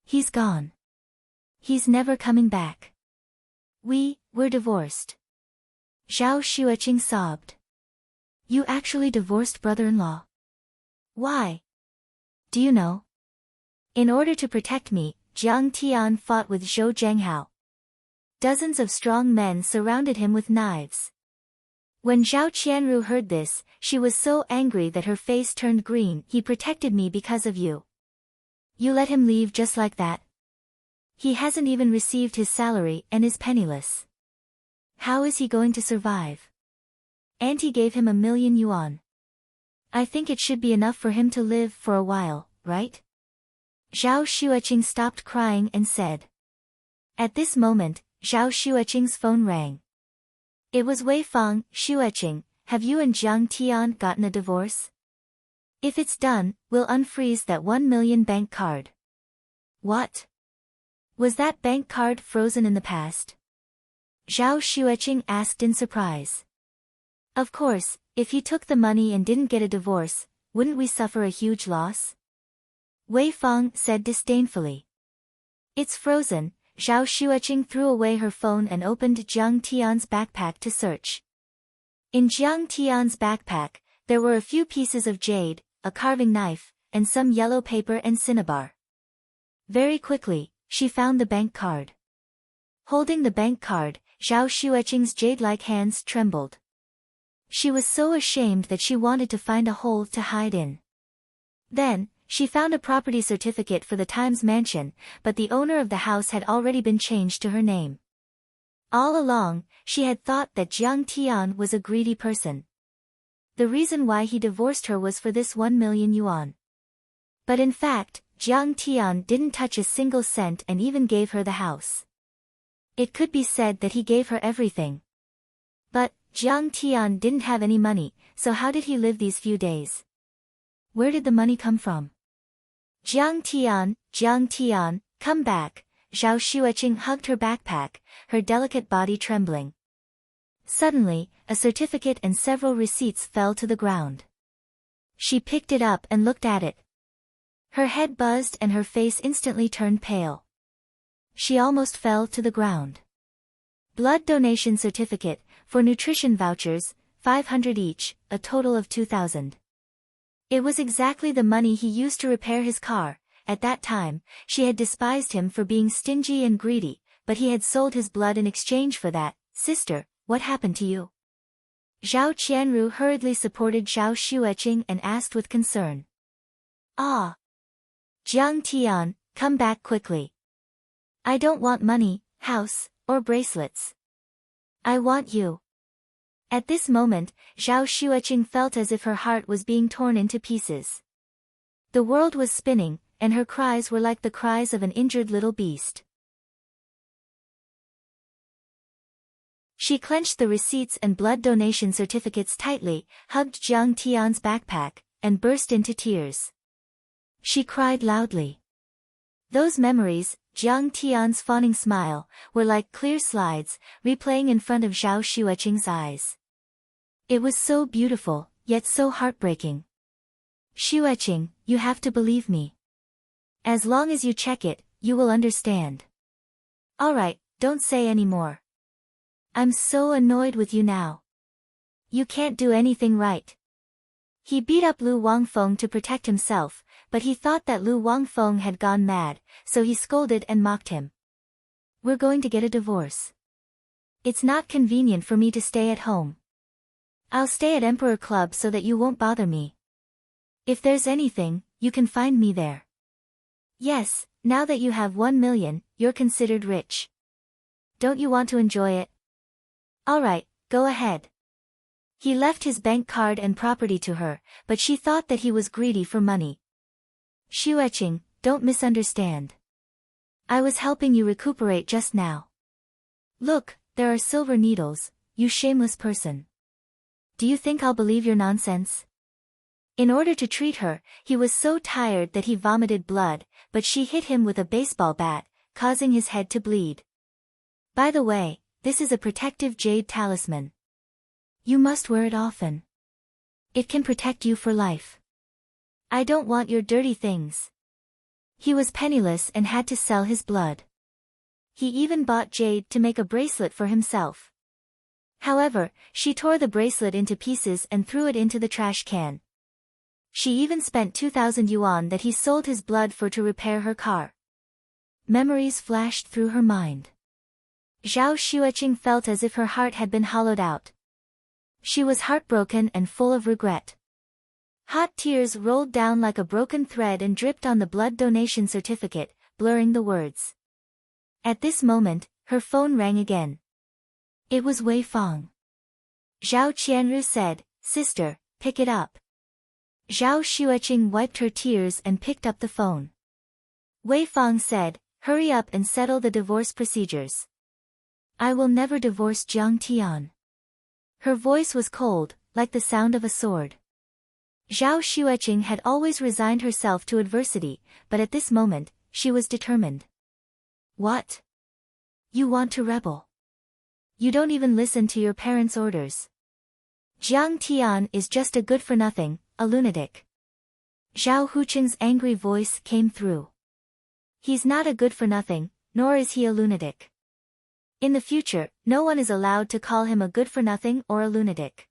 He's gone. He's never coming back. We're divorced. Zhao Xueqing sobbed. You actually divorced brother-in-law? Why? Do you know? In order to protect me, Jiang Tian fought with Zhou Zhenghao. Dozens of strong men surrounded him with knives. When Zhao Qianru heard this, she was so angry that her face turned green. He protected me because of you. You let him leave just like that? He hasn't even received his salary and is penniless. How is he going to survive? Auntie gave him 1,000,000 yuan. I think it should be enough for him to live for a while, right? Zhao Xueqing stopped crying and said. At this moment, Zhao Xueqing's phone rang. It was Wei Fang. Xueqing, have you and Jiang Tian gotten a divorce? If it's done, we'll unfreeze that 1,000,000 bank card. What? Was that bank card frozen in the past? Zhao Xueqing asked in surprise. Of course, if he took the money and didn't get a divorce, wouldn't we suffer a huge loss? Wei Fang said disdainfully. It's frozen. Zhao Xueqing threw away her phone and opened Jiang Tian's backpack to search. In Jiang Tian's backpack, there were a few pieces of jade, a carving knife, and some yellow paper and cinnabar. Very quickly, she found the bank card. Holding the bank card, Zhao Xueqing's jade-like hands trembled. She was so ashamed that she wanted to find a hole to hide in. Then, she found a property certificate for the Times mansion, but the owner of the house had already been changed to her name. All along, she had thought that Jiang Tian was a greedy person. The reason why he divorced her was for this 1,000,000 yuan. But in fact, Jiang Tian didn't touch a single cent and even gave her the house. It could be said that he gave her everything. But, Jiang Tian didn't have any money, so how did he live these few days? Where did the money come from? Jiang Tian, come back. Zhao Xueqing hugged her backpack, her delicate body trembling. Suddenly, a certificate and several receipts fell to the ground. She picked it up and looked at it. Her head buzzed and her face instantly turned pale. She almost fell to the ground. Blood donation certificate, for nutrition vouchers, 500 each, a total of 2,000. It was exactly the money he used to repair his car. At that time, she had despised him for being stingy and greedy, but he had sold his blood in exchange for that. Sister, what happened to you? Zhao Qianru hurriedly supported Zhao Xueqing and asked with concern. Ah! Jiang Tian, come back quickly. I don't want money, house, or bracelets. I want you. At this moment, Zhao Xueqing felt as if her heart was being torn into pieces. The world was spinning, and her cries were like the cries of an injured little beast. She clenched the receipts and blood donation certificates tightly, hugged Jiang Tian's backpack, and burst into tears. She cried loudly. Those memories, Jiang Tian's fawning smile, were like clear slides, replaying in front of Zhao Xueqing's eyes. It was so beautiful, yet so heartbreaking. Xueqing, you have to believe me. As long as you check it, you will understand. Alright, don't say any more. I'm so annoyed with you now. You can't do anything right. He beat up Lu Wangfeng to protect himself, but he thought that Lu Wangfeng had gone mad, so he scolded and mocked him. We're going to get a divorce. It's not convenient for me to stay at home. I'll stay at Emperor Club so that you won't bother me. If there's anything, you can find me there. Yes, now that you have 1 million, you're considered rich. Don't you want to enjoy it? Alright, go ahead. He left his bank card and property to her, but she thought that he was greedy for money. Xueqing, don't misunderstand. I was helping you recuperate just now. Look, there are silver needles, you shameless person. Do you think I'll believe your nonsense? In order to treat her, he was so tired that he vomited blood, but she hit him with a baseball bat, causing his head to bleed. By the way, this is a protective jade talisman. You must wear it often. It can protect you for life. I don't want your dirty things. He was penniless and had to sell his blood. He even bought jade to make a bracelet for himself. However, she tore the bracelet into pieces and threw it into the trash can. She even spent 2,000 yuan that he sold his blood for to repair her car. Memories flashed through her mind. Zhao Xueqing felt as if her heart had been hollowed out. She was heartbroken and full of regret. Hot tears rolled down like a broken thread and dripped on the blood donation certificate, blurring the words. At this moment, her phone rang again. It was Wei Fang. Zhao Qianru said, Sister, pick it up. Zhao Xueqing wiped her tears and picked up the phone. Wei Fang said, Hurry up and settle the divorce procedures. I will never divorce Jiang Tian. Her voice was cold, like the sound of a sword. Zhao Xueqing had always resigned herself to adversity, but at this moment, she was determined. What? You want to rebel? You don't even listen to your parents' orders. Jiang Tian is just a good-for-nothing, a lunatic. Zhao Huqing's angry voice came through. He's not a good-for-nothing, nor is he a lunatic. In the future, no one is allowed to call him a good-for-nothing or a lunatic.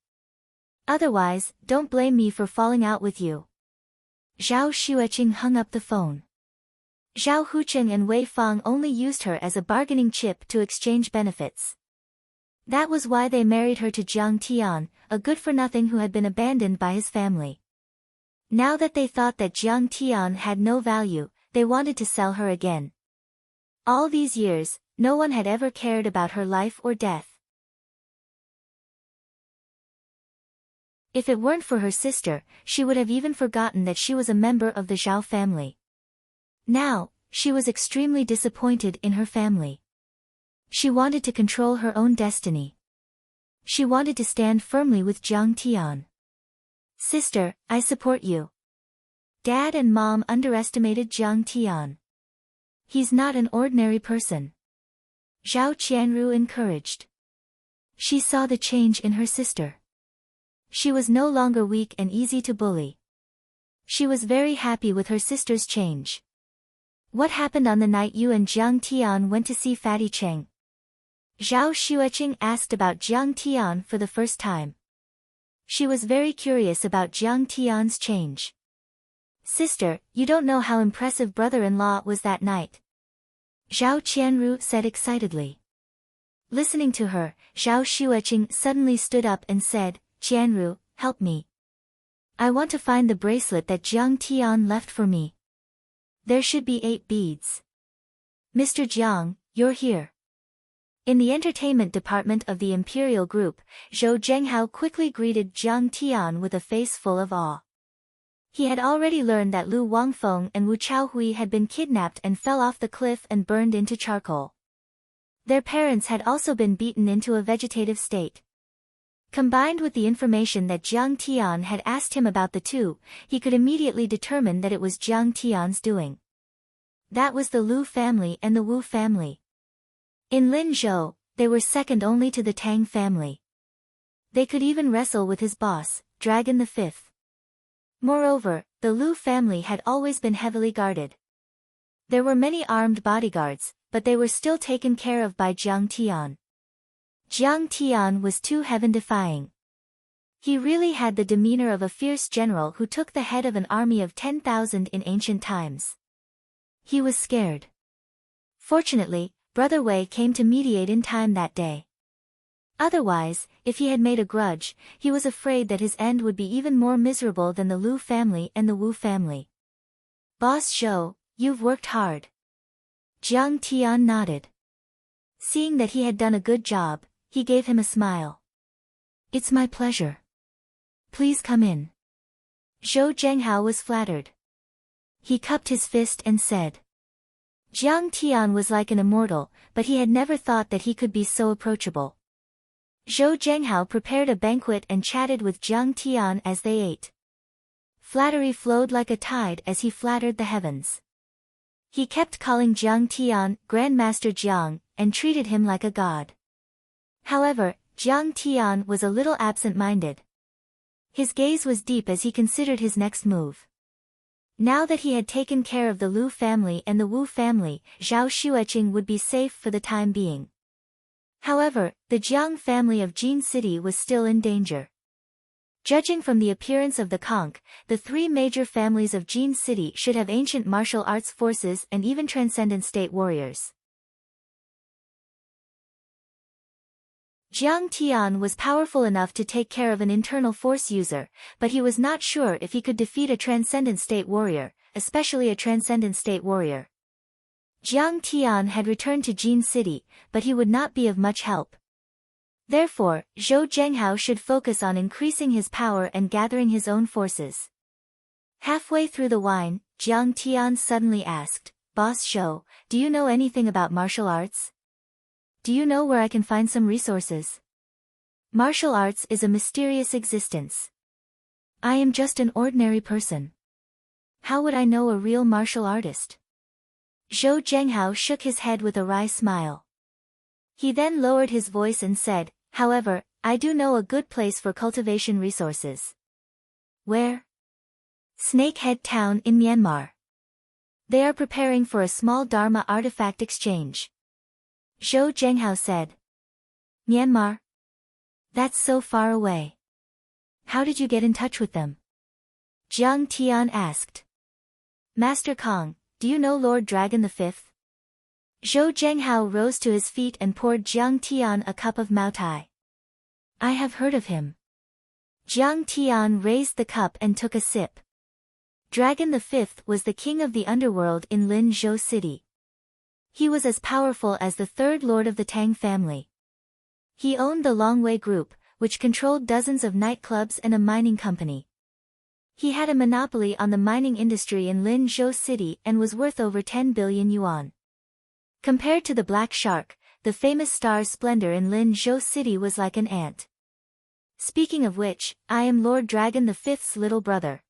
Otherwise, don't blame me for falling out with you. Zhao Xueqing hung up the phone. Zhao Huqing and Wei Fang only used her as a bargaining chip to exchange benefits. That was why they married her to Jiang Tian, a good-for-nothing who had been abandoned by his family. Now that they thought that Jiang Tian had no value, they wanted to sell her again. All these years, no one had ever cared about her life or death. If it weren't for her sister, she would have even forgotten that she was a member of the Zhao family. Now, she was extremely disappointed in her family. She wanted to control her own destiny. She wanted to stand firmly with Jiang Tian. Sister, I support you. Dad and Mom underestimated Jiang Tian. He's not an ordinary person. Zhao Qianru encouraged. She saw the change in her sister. She was no longer weak and easy to bully. She was very happy with her sister's change. What happened on the night you and Jiang Tian went to see Fatty Cheng? Zhao Xueqing asked about Jiang Tian for the first time. She was very curious about Jiang Tian's change. Sister, you don't know how impressive brother-in-law was that night. Zhao Qianru said excitedly. Listening to her, Zhao Xueqing suddenly stood up and said, Jianru, help me. I want to find the bracelet that Jiang Tian left for me. There should be 8 beads. Mr. Jiang, you're here. In the entertainment department of the Imperial Group, Zhou Zhenghao quickly greeted Jiang Tian with a face full of awe. He had already learned that Lu Wangfeng and Wu Chaohui had been kidnapped and fell off the cliff and burned into charcoal. Their parents had also been beaten into a vegetative state. Combined with the information that Jiang Tian had asked him about the two, he could immediately determine that it was Jiang Tian's doing. That was the Lu family and the Wu family. In Linzhou, they were second only to the Tang family. They could even wrestle with his boss, Dragon the Fifth. Moreover, the Lu family had always been heavily guarded. There were many armed bodyguards, but they were still taken care of by Jiang Tian. Jiang Tian was too heaven-defying. He really had the demeanor of a fierce general who took the head of an army of 10,000 in ancient times. He was scared. Fortunately, Brother Wei came to mediate in time that day. Otherwise, if he had made a grudge, he was afraid that his end would be even more miserable than the Lu family and the Wu family. Boss Zhou, you've worked hard. Jiang Tian nodded. Seeing that he had done a good job, he gave him a smile. It's my pleasure. Please come in. Zhou Zhenghao was flattered. He cupped his fist and said. Jiang Tian was like an immortal, but he had never thought that he could be so approachable. Zhou Zhenghao prepared a banquet and chatted with Jiang Tian as they ate. Flattery flowed like a tide as he flattered the heavens. He kept calling Jiang Tian Grandmaster Jiang, and treated him like a god. However, Jiang Tian was a little absent-minded. His gaze was deep as he considered his next move. Now that he had taken care of the Lu family and the Wu family, Zhao Xueqing would be safe for the time being. However, the Jiang family of Jin City was still in danger. Judging from the appearance of the conch, the 3 major families of Jin City should have ancient martial arts forces and even transcendent state warriors. Jiang Tian was powerful enough to take care of an internal force user, but he was not sure if he could defeat a transcendent state warrior, especially a transcendent state warrior. Jiang Tian had returned to Jin City, but he would not be of much help. Therefore, Zhou Zhenghao should focus on increasing his power and gathering his own forces. Halfway through the wine, Jiang Tian suddenly asked, Boss Zhou, do you know anything about martial arts? Do you know where I can find some resources? Martial arts is a mysterious existence. I am just an ordinary person. How would I know a real martial artist? Zhou Zhenghao shook his head with a wry smile. He then lowered his voice and said, however, I do know a good place for cultivation resources. Where? Snakehead Town in Myanmar. They are preparing for a small Dharma artifact exchange. Zhou Zhenghao said. Myanmar? That's so far away. How did you get in touch with them? Jiang Tian asked. Master Kong, do you know Lord Dragon the Fifth? Zhou Zhenghao rose to his feet and poured Jiang Tian a cup of Maotai. I have heard of him. Jiang Tian raised the cup and took a sip. Dragon the Fifth was the king of the underworld in Linzhou City. He was as powerful as the 3rd lord of the Tang family. He owned the Longwei Group, which controlled dozens of nightclubs and a mining company. He had a monopoly on the mining industry in Linzhou City and was worth over 10 billion yuan. Compared to the Black Shark, the famous star's splendor in Linzhou City was like an ant. Speaking of which, I am Lord Dragon the Fifth's little brother.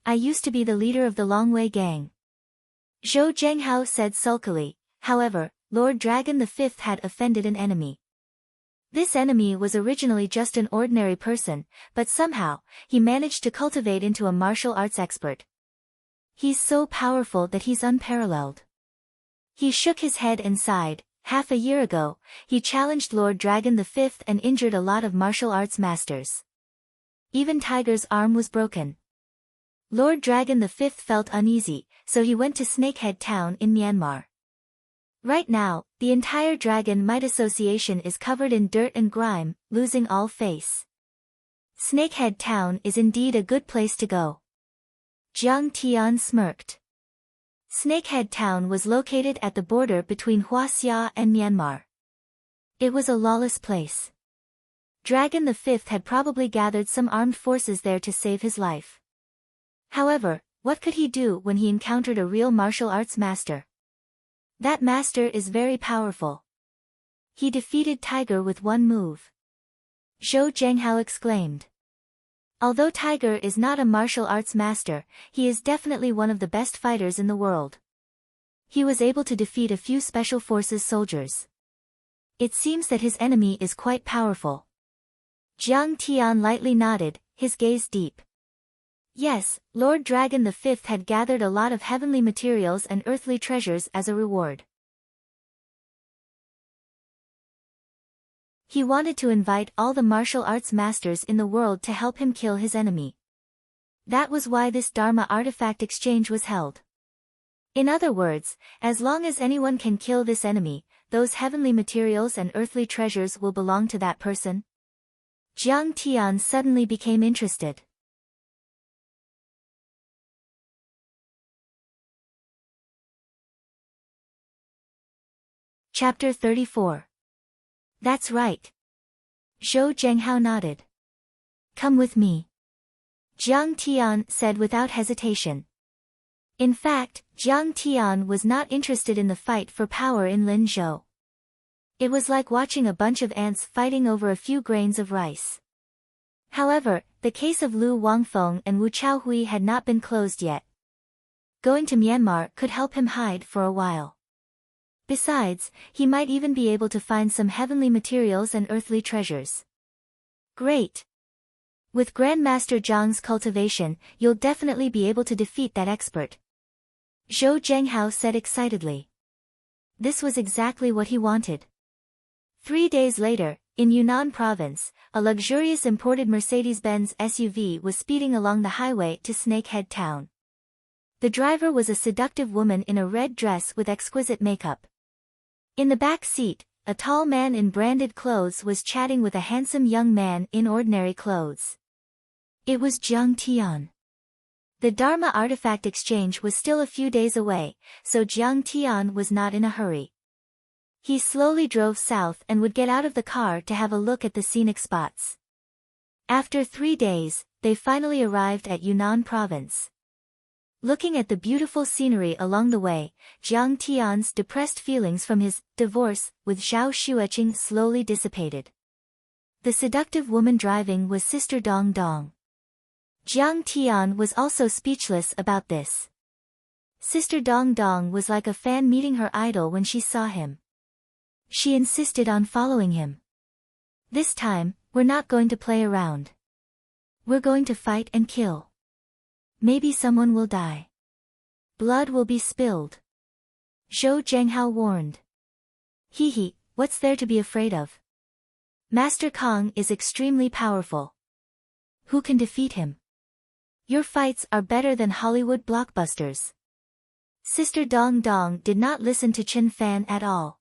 I used to be the leader of the Longwei gang. Zhou Zhenghao said sulkily. However, Lord Dragon the Fifth had offended an enemy. This enemy was originally just an ordinary person, but somehow, he managed to cultivate into a martial arts expert. He's so powerful that he's unparalleled. He shook his head and sighed. Half a year ago, he challenged Lord Dragon the Fifth and injured a lot of martial arts masters. Even Tiger's arm was broken. Lord Dragon the Fifth felt uneasy, so he went to Snakehead Town in Myanmar. Right now, the entire Dragon Might Association is covered in dirt and grime, losing all face. Snakehead Town is indeed a good place to go. Jiang Tian smirked. Snakehead Town was located at the border between Huaxia and Myanmar. It was a lawless place. Dragon V had probably gathered some armed forces there to save his life. However, what could he do when he encountered a real martial arts master? That master is very powerful. He defeated Tiger with one move. Zhou Zhenghao exclaimed. Although Tiger is not a martial arts master, he is definitely one of the best fighters in the world. He was able to defeat a few special forces soldiers. It seems that his enemy is quite powerful. Jiang Tian lightly nodded, his gaze deep. Yes, Lord Dragon V had gathered a lot of heavenly materials and earthly treasures as a reward. He wanted to invite all the martial arts masters in the world to help him kill his enemy. That was why this Dharma artifact exchange was held. In other words, as long as anyone can kill this enemy, those heavenly materials and earthly treasures will belong to that person. Jiang Tian suddenly became interested. Chapter 34. That's right. Zhou Zhenghao nodded. Come with me. Jiang Tian said without hesitation. In fact, Jiang Tian was not interested in the fight for power in Linzhou. It was like watching a bunch of ants fighting over a few grains of rice. However, the case of Lu Wangfeng and Wu Chaohui had not been closed yet. Going to Myanmar could help him hide for a while. Besides, he might even be able to find some heavenly materials and earthly treasures. Great! With Grandmaster Zhang's cultivation, you'll definitely be able to defeat that expert. Zhou Zhenghao said excitedly. This was exactly what he wanted. 3 days later, in Yunnan province, a luxurious imported Mercedes-Benz SUV was speeding along the highway to Snakehead Town. The driver was a seductive woman in a red dress with exquisite makeup. In the back seat, a tall man in branded clothes was chatting with a handsome young man in ordinary clothes. It was Jiang Tian. The Dharma artifact exchange was still a few days away, so Jiang Tian was not in a hurry. He slowly drove south and would get out of the car to have a look at the scenic spots. After 3 days, they finally arrived at Yunnan province. Looking at the beautiful scenery along the way, Jiang Tian's depressed feelings from his divorce with Zhao Xueqing slowly dissipated. The seductive woman driving was Sister Dong Dong. Jiang Tian was also speechless about this. Sister Dong Dong was like a fan meeting her idol when she saw him. She insisted on following him. This time, we're not going to play around. We're going to fight and kill. Maybe someone will die. Blood will be spilled. Zhou Zhenghao warned. Hee, what's there to be afraid of? Master Kong is extremely powerful. Who can defeat him? Your fights are better than Hollywood blockbusters. Sister Dong Dong did not listen to Chen Fan at all.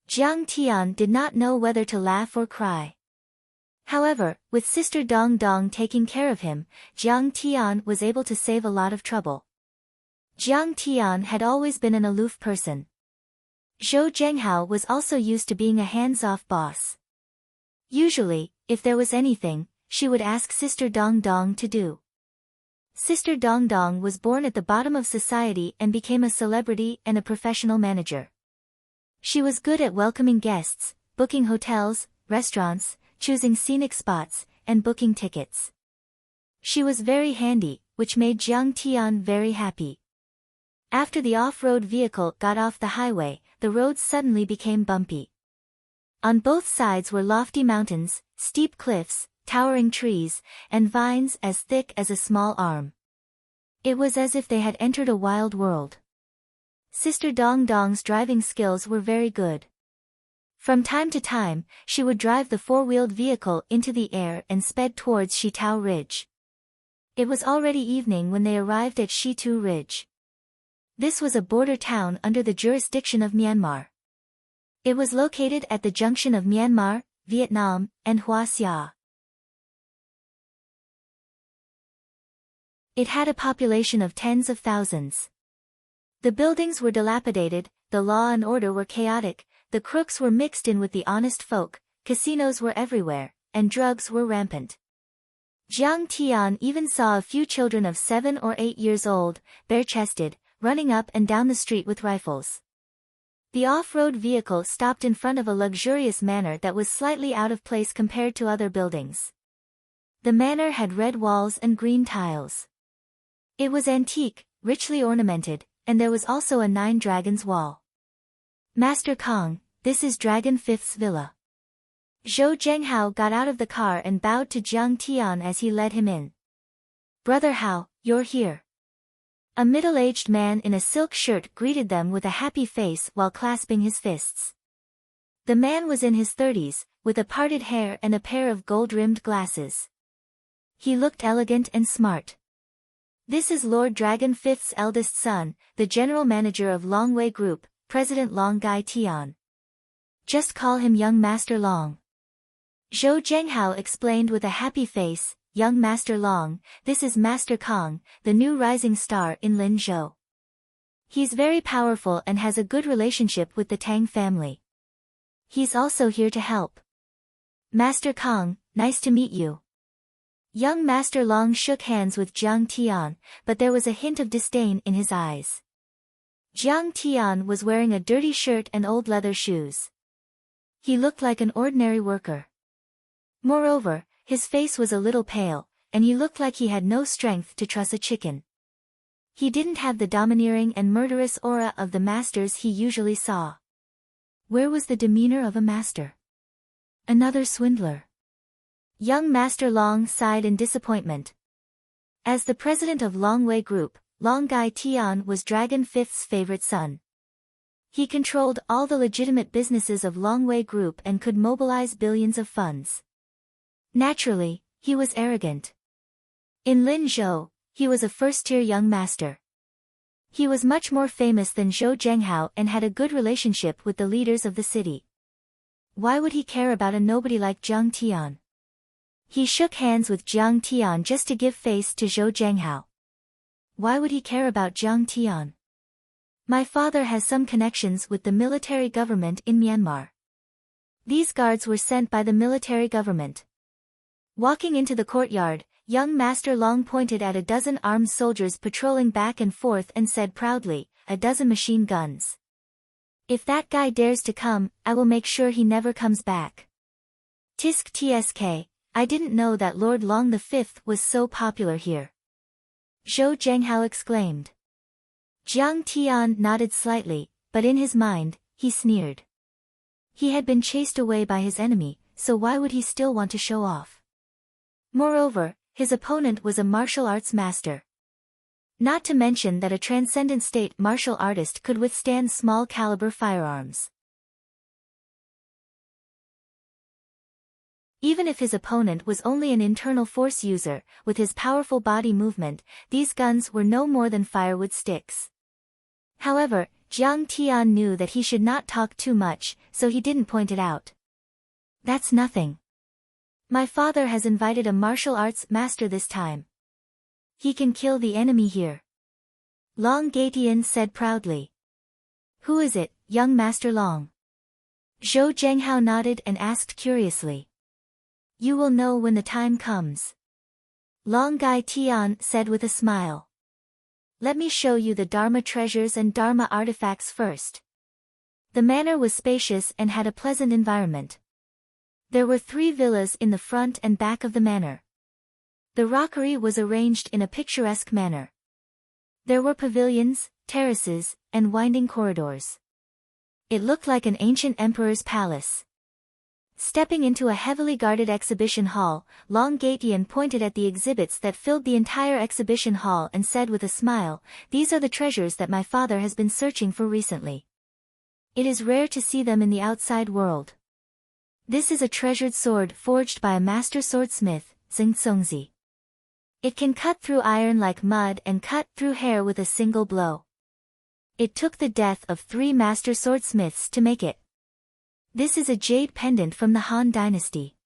Jiang Tian did not know whether to laugh or cry. However, with Sister Dong Dong taking care of him, Jiang Tian was able to save a lot of trouble. Jiang Tian had always been an aloof person. Zhou Zhenghao was also used to being a hands-off boss. Usually, if there was anything, she would ask Sister Dong Dong to do. Sister Dong Dong was born at the bottom of society and became a celebrity and a professional manager. She was good at welcoming guests, booking hotels, restaurants, choosing scenic spots, and booking tickets. She was very handy, which made Jiang Tian very happy. After the off-road vehicle got off the highway, the roads suddenly became bumpy. On both sides were lofty mountains, steep cliffs, towering trees, and vines as thick as a small arm. It was as if they had entered a wild world. Sister Dong Dong's driving skills were very good. From time to time, she would drive the four-wheeled vehicle into the air and sped towards Shitao Ridge. It was already evening when they arrived at Shitu Ridge. This was a border town under the jurisdiction of Myanmar. It was located at the junction of Myanmar, Vietnam, and Hoa Xia. It had a population of tens of thousands. The buildings were dilapidated, the law and order were chaotic, the crooks were mixed in with the honest folk, casinos were everywhere, and drugs were rampant. Jiang Tian even saw a few children of 7 or 8 years old, bare-chested, running up and down the street with rifles. The off-road vehicle stopped in front of a luxurious manor that was slightly out of place compared to other buildings. The manor had red walls and green tiles. It was antique, richly ornamented, and there was also a 9 dragons wall. Master Kong, this is Dragon Fifth's villa. Zhou Zhenghao got out of the car and bowed to Jiang Tian as he led him in. Brother Hao, you're here. A middle-aged man in a silk shirt greeted them with a happy face while clasping his fists. The man was in his 30s, with a parted hair and a pair of gold-rimmed glasses. He looked elegant and smart. This is Lord Dragon Fifth's eldest son, the general manager of Longwei Group, President Long Gai Tian. Just call him Young Master Long. Zhou Zhenghao explained with a happy face, Young Master Long, this is Master Kong, the new rising star in Linzhou. He's very powerful and has a good relationship with the Tang family. He's also here to help. Master Kong, nice to meet you. Young Master Long shook hands with Jiang Tian, but there was a hint of disdain in his eyes. Jiang Tian was wearing a dirty shirt and old leather shoes. He looked like an ordinary worker. Moreover, his face was a little pale, and he looked like he had no strength to truss a chicken. He didn't have the domineering and murderous aura of the masters he usually saw. Where was the demeanor of a master? Another swindler. Young Master Long sighed in disappointment. As the president of Longwei Group, Long Gai Tian was Dragon Fifth's favorite son. He controlled all the legitimate businesses of Longwei Group and could mobilize billions of funds. Naturally, he was arrogant. In Linzhou, he was a first-tier young master. He was much more famous than Zhou Zhenghao and had a good relationship with the leaders of the city. Why would he care about a nobody like Jiang Tian? He shook hands with Jiang Tian just to give face to Zhou Zhenghao. Why would he care about Jiang Tian? My father has some connections with the military government in Myanmar. These guards were sent by the military government. Walking into the courtyard, young Master Long pointed at a dozen armed soldiers patrolling back and forth and said proudly, a dozen machine guns. If that guy dares to come, I will make sure he never comes back. Tisk tsk, I didn't know that Lord Long V was so popular here. Zhou Zhenghao exclaimed. Jiang Tian nodded slightly, but in his mind, he sneered. He had been chased away by his enemy, so why would he still want to show off? Moreover, his opponent was a martial arts master. Not to mention that a transcendent state martial artist could withstand small-caliber firearms. Even if his opponent was only an internal force user, with his powerful body movement, these guns were no more than firewood sticks. However, Jiang Tian knew that he should not talk too much, so he didn't point it out. That's nothing. My father has invited a martial arts master this time. He can kill the enemy here. Long Gaetian said proudly. Who is it, young Master Long? Zhou Zhenghao nodded and asked curiously. You will know when the time comes. Long Gai Tian said with a smile. Let me show you the Dharma treasures and Dharma artifacts first. The manor was spacious and had a pleasant environment. There were 3 villas in the front and back of the manor. The rockery was arranged in a picturesque manner. There were pavilions, terraces, and winding corridors. It looked like an ancient emperor's palace. Stepping into a heavily guarded exhibition hall, Long Gaetian pointed at the exhibits that filled the entire exhibition hall and said with a smile, these are the treasures that my father has been searching for recently. It is rare to see them in the outside world. This is a treasured sword forged by a master swordsmith, Xing Songzi. It can cut through iron like mud and cut through hair with a single blow. It took the death of 3 master swordsmiths to make it. This is a jade pendant from the Han dynasty.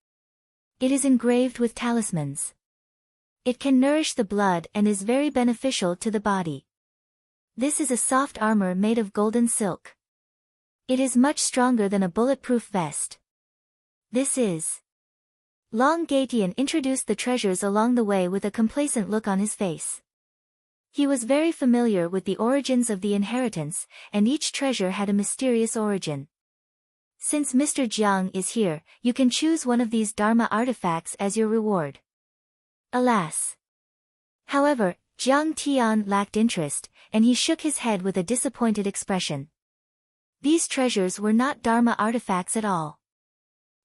It is engraved with talismans. It can nourish the blood and is very beneficial to the body. This is a soft armor made of golden silk. It is much stronger than a bulletproof vest. This is. Long Gaetian introduced the treasures along the way with a complacent look on his face. He was very familiar with the origins of the inheritance, and each treasure had a mysterious origin. Since Mr. Jiang is here, you can choose one of these Dharma artifacts as your reward. Alas! However, Jiang Tian lacked interest, and he shook his head with a disappointed expression. These treasures were not Dharma artifacts at all.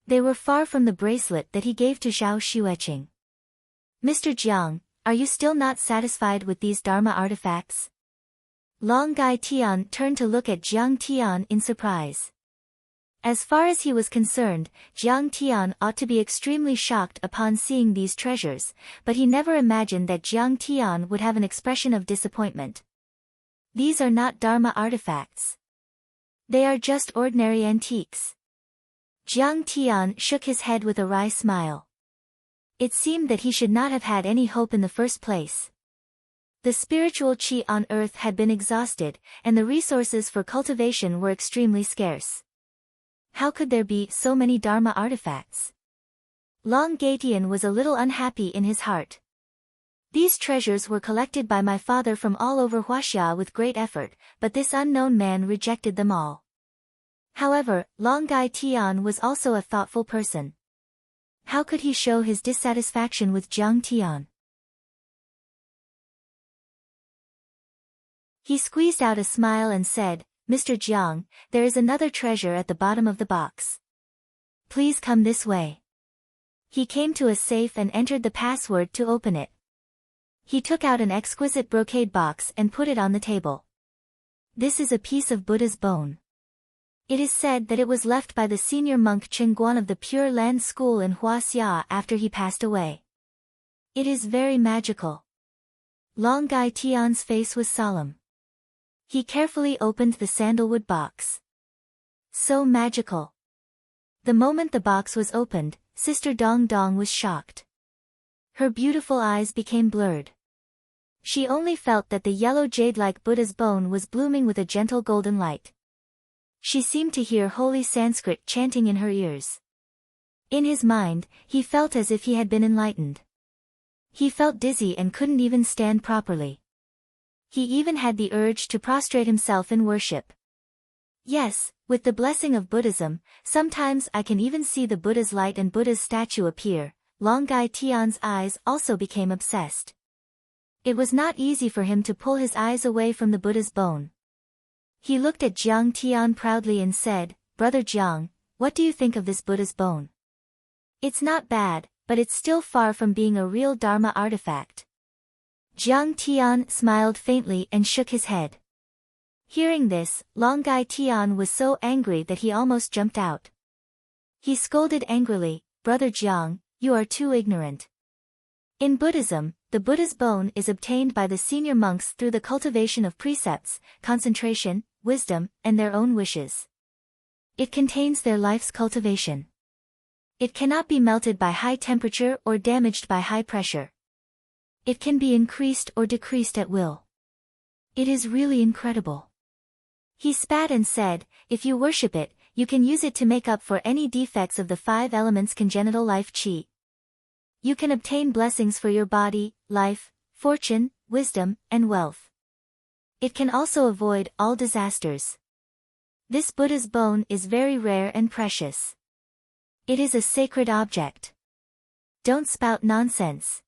They were far from the bracelet that he gave to Zhao Xueqing. Mr. Jiang, are you still not satisfied with these Dharma artifacts? Long Gai Tian turned to look at Jiang Tian in surprise. As far as he was concerned, Jiang Tian ought to be extremely shocked upon seeing these treasures, but he never imagined that Jiang Tian would have an expression of disappointment. These are not Dharma artifacts. They are just ordinary antiques. Jiang Tian shook his head with a wry smile. It seemed that he should not have had any hope in the first place. The spiritual qi on earth had been exhausted, and the resources for cultivation were extremely scarce. How could there be so many Dharma artifacts? Long Gaetian was a little unhappy in his heart. These treasures were collected by my father from all over Huaxia with great effort, but this unknown man rejected them all. However, Long Gai Tian was also a thoughtful person. How could he show his dissatisfaction with Jiang Tian? He squeezed out a smile and said, Mr. Jiang, there is another treasure at the bottom of the box. Please come this way. He came to a safe and entered the password to open it. He took out an exquisite brocade box and put it on the table. This is a piece of Buddha's bone. It is said that it was left by the senior monk Chengguan of the Pure Land School in Huaxia after he passed away. It is very magical. Long Gai Tian's face was solemn. He carefully opened the sandalwood box. So magical. The moment the box was opened, Sister Dong Dong was shocked. Her beautiful eyes became blurred. She only felt that the yellow jade-like Buddha's bone was blooming with a gentle golden light. She seemed to hear holy Sanskrit chanting in her ears. In his mind, he felt as if he had been enlightened. He felt dizzy and couldn't even stand properly. He even had the urge to prostrate himself in worship. Yes, with the blessing of Buddhism, sometimes I can even see the Buddha's light and Buddha's statue appear. Long Gai Tian's eyes also became obsessed. It was not easy for him to pull his eyes away from the Buddha's bone. He looked at Jiang Tian proudly and said, Brother Jiang, what do you think of this Buddha's bone? It's not bad, but it's still far from being a real Dharma artifact. Jiang Tian smiled faintly and shook his head. Hearing this, Long Gai Tian was so angry that he almost jumped out. He scolded angrily, Brother Jiang, you are too ignorant. In Buddhism, the Buddha's bone is obtained by the senior monks through the cultivation of precepts, concentration, wisdom, and their own wishes. It contains their life's cultivation. It cannot be melted by high temperature or damaged by high pressure. It can be increased or decreased at will. It is really incredible. He spat and said, if you worship it, you can use it to make up for any defects of the 5 elements congenital life qi. You can obtain blessings for your body, life, fortune, wisdom, and wealth. It can also avoid all disasters. This Buddha's bone is very rare and precious. It is a sacred object. Don't spout nonsense.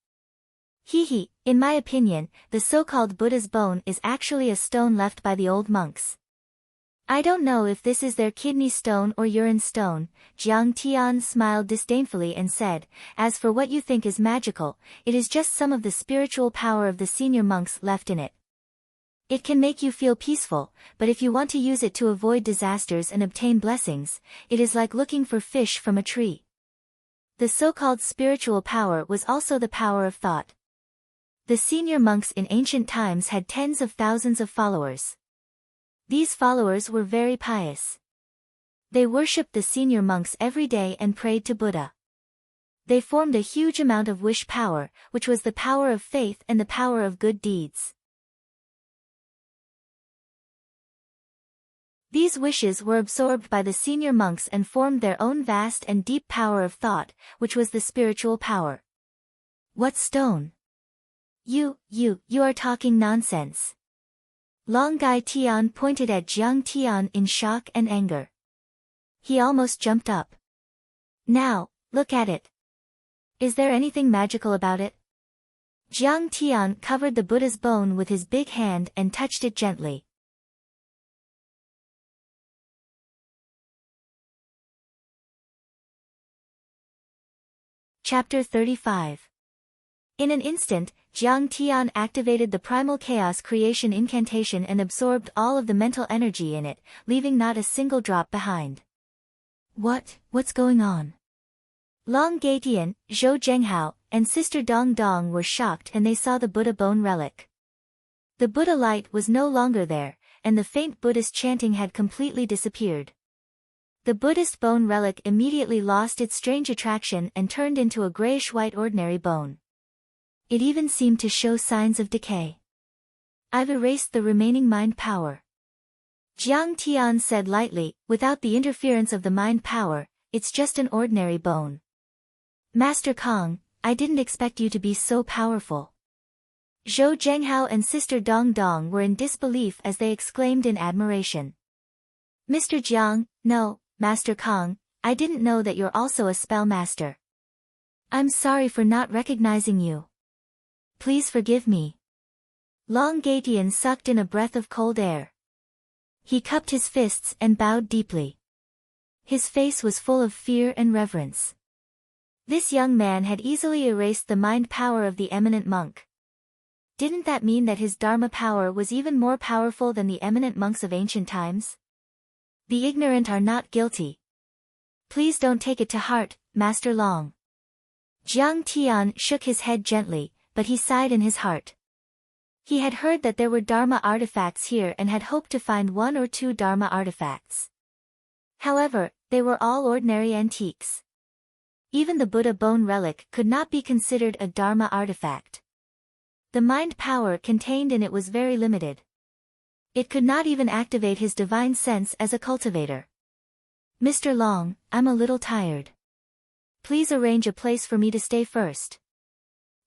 In my opinion, the so-called Buddha's bone is actually a stone left by the old monks. I don't know if this is their kidney stone or urine stone. Jiang Tian smiled disdainfully and said, as for what you think is magical, it is just some of the spiritual power of the senior monks left in it. It can make you feel peaceful, but if you want to use it to avoid disasters and obtain blessings, it is like looking for fish from a tree. The so-called spiritual power was also the power of thought. The senior monks in ancient times had tens of thousands of followers. These followers were very pious. They worshipped the senior monks every day and prayed to Buddha. They formed a huge amount of wish power, which was the power of faith and the power of good deeds. These wishes were absorbed by the senior monks and formed their own vast and deep power of thought, which was the spiritual power. What stone? You are talking nonsense. Long Gai Tian pointed at Jiang Tian in shock and anger. He almost jumped up. Now, look at it. Is there anything magical about it? Jiang Tian covered the Buddha's bone with his big hand and touched it gently. Chapter 35. In an instant, Jiang Tian activated the primal chaos creation incantation and absorbed all of the mental energy in it, leaving not a single drop behind. What's going on? Long Gaitian, Zhou Zhenghao, and Sister Dong Dong were shocked and they saw the Buddha bone relic. The Buddha light was no longer there, and the faint Buddhist chanting had completely disappeared. The Buddhist bone relic immediately lost its strange attraction and turned into a grayish-white ordinary bone. It even seemed to show signs of decay. I've erased the remaining mind power. Jiang Tian said lightly, without the interference of the mind power, it's just an ordinary bone. Master Kong, I didn't expect you to be so powerful. Zhou Zhenghao and Sister Dong Dong were in disbelief as they exclaimed in admiration. Mr. Jiang, no, Master Kong, I didn't know that you're also a spell master. I'm sorry for not recognizing you. Please forgive me. Long Gaitian sucked in a breath of cold air. He cupped his fists and bowed deeply. His face was full of fear and reverence. This young man had easily erased the mind power of the eminent monk. Didn't that mean that his Dharma power was even more powerful than the eminent monks of ancient times? The ignorant are not guilty. Please don't take it to heart, Master Long. Jiang Tian shook his head gently, but he sighed in his heart. He had heard that there were Dharma artifacts here and had hoped to find 1 or 2 Dharma artifacts. However, they were all ordinary antiques. Even the Buddha bone relic could not be considered a Dharma artifact. The mind power contained in it was very limited. It could not even activate his divine sense as a cultivator. Mr. Long, I'm a little tired. Please arrange a place for me to stay first.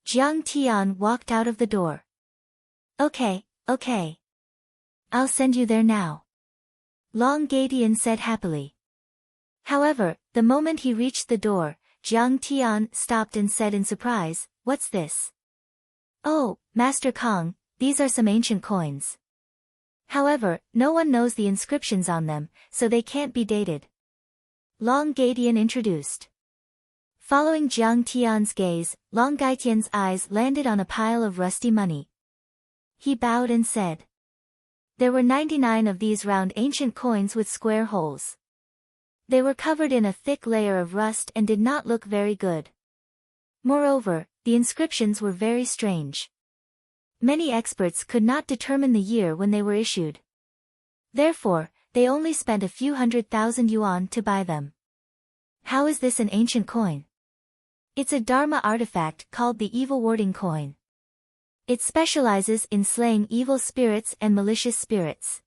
Jiang Tian walked out of the door. Okay. I'll send you there now. Long Gaitian said happily. However, the moment he reached the door, Jiang Tian stopped and said in surprise, What's this? Oh, Master Kong, these are some ancient coins. However, no one knows the inscriptions on them, so they can't be dated. Long Gaitian introduced. Following Jiang Tian's gaze, Long Gaitian's eyes landed on a pile of rusty money. He bowed and said. There were 99 of these round ancient coins with square holes. They were covered in a thick layer of rust and did not look very good. Moreover, the inscriptions were very strange. Many experts could not determine the year when they were issued. Therefore, they only spent a few 100,000 yuan to buy them. How is this an ancient coin? It's a Dharma artifact called the Evil Warding Coin. It specializes in slaying evil spirits and malicious spirits.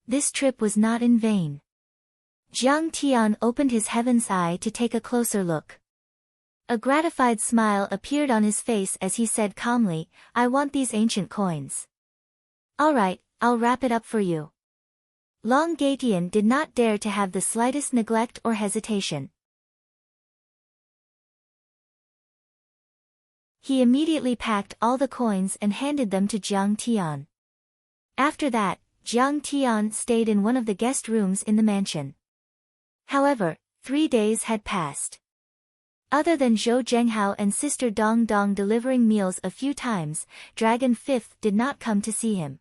This trip was not in vain. Jiang Tian opened his heaven's eye to take a closer look. A gratified smile appeared on his face as he said calmly, I want these ancient coins. All right, I'll wrap it up for you. Long Gaitian did not dare to have the slightest neglect or hesitation. He immediately packed all the coins and handed them to Jiang Tian. After that, Jiang Tian stayed in one of the guest rooms in the mansion. However, 3 days had passed. Other than Zhou Zhenghao and Sister Dong Dong delivering meals a few times, Dragon Fifth did not come to see him.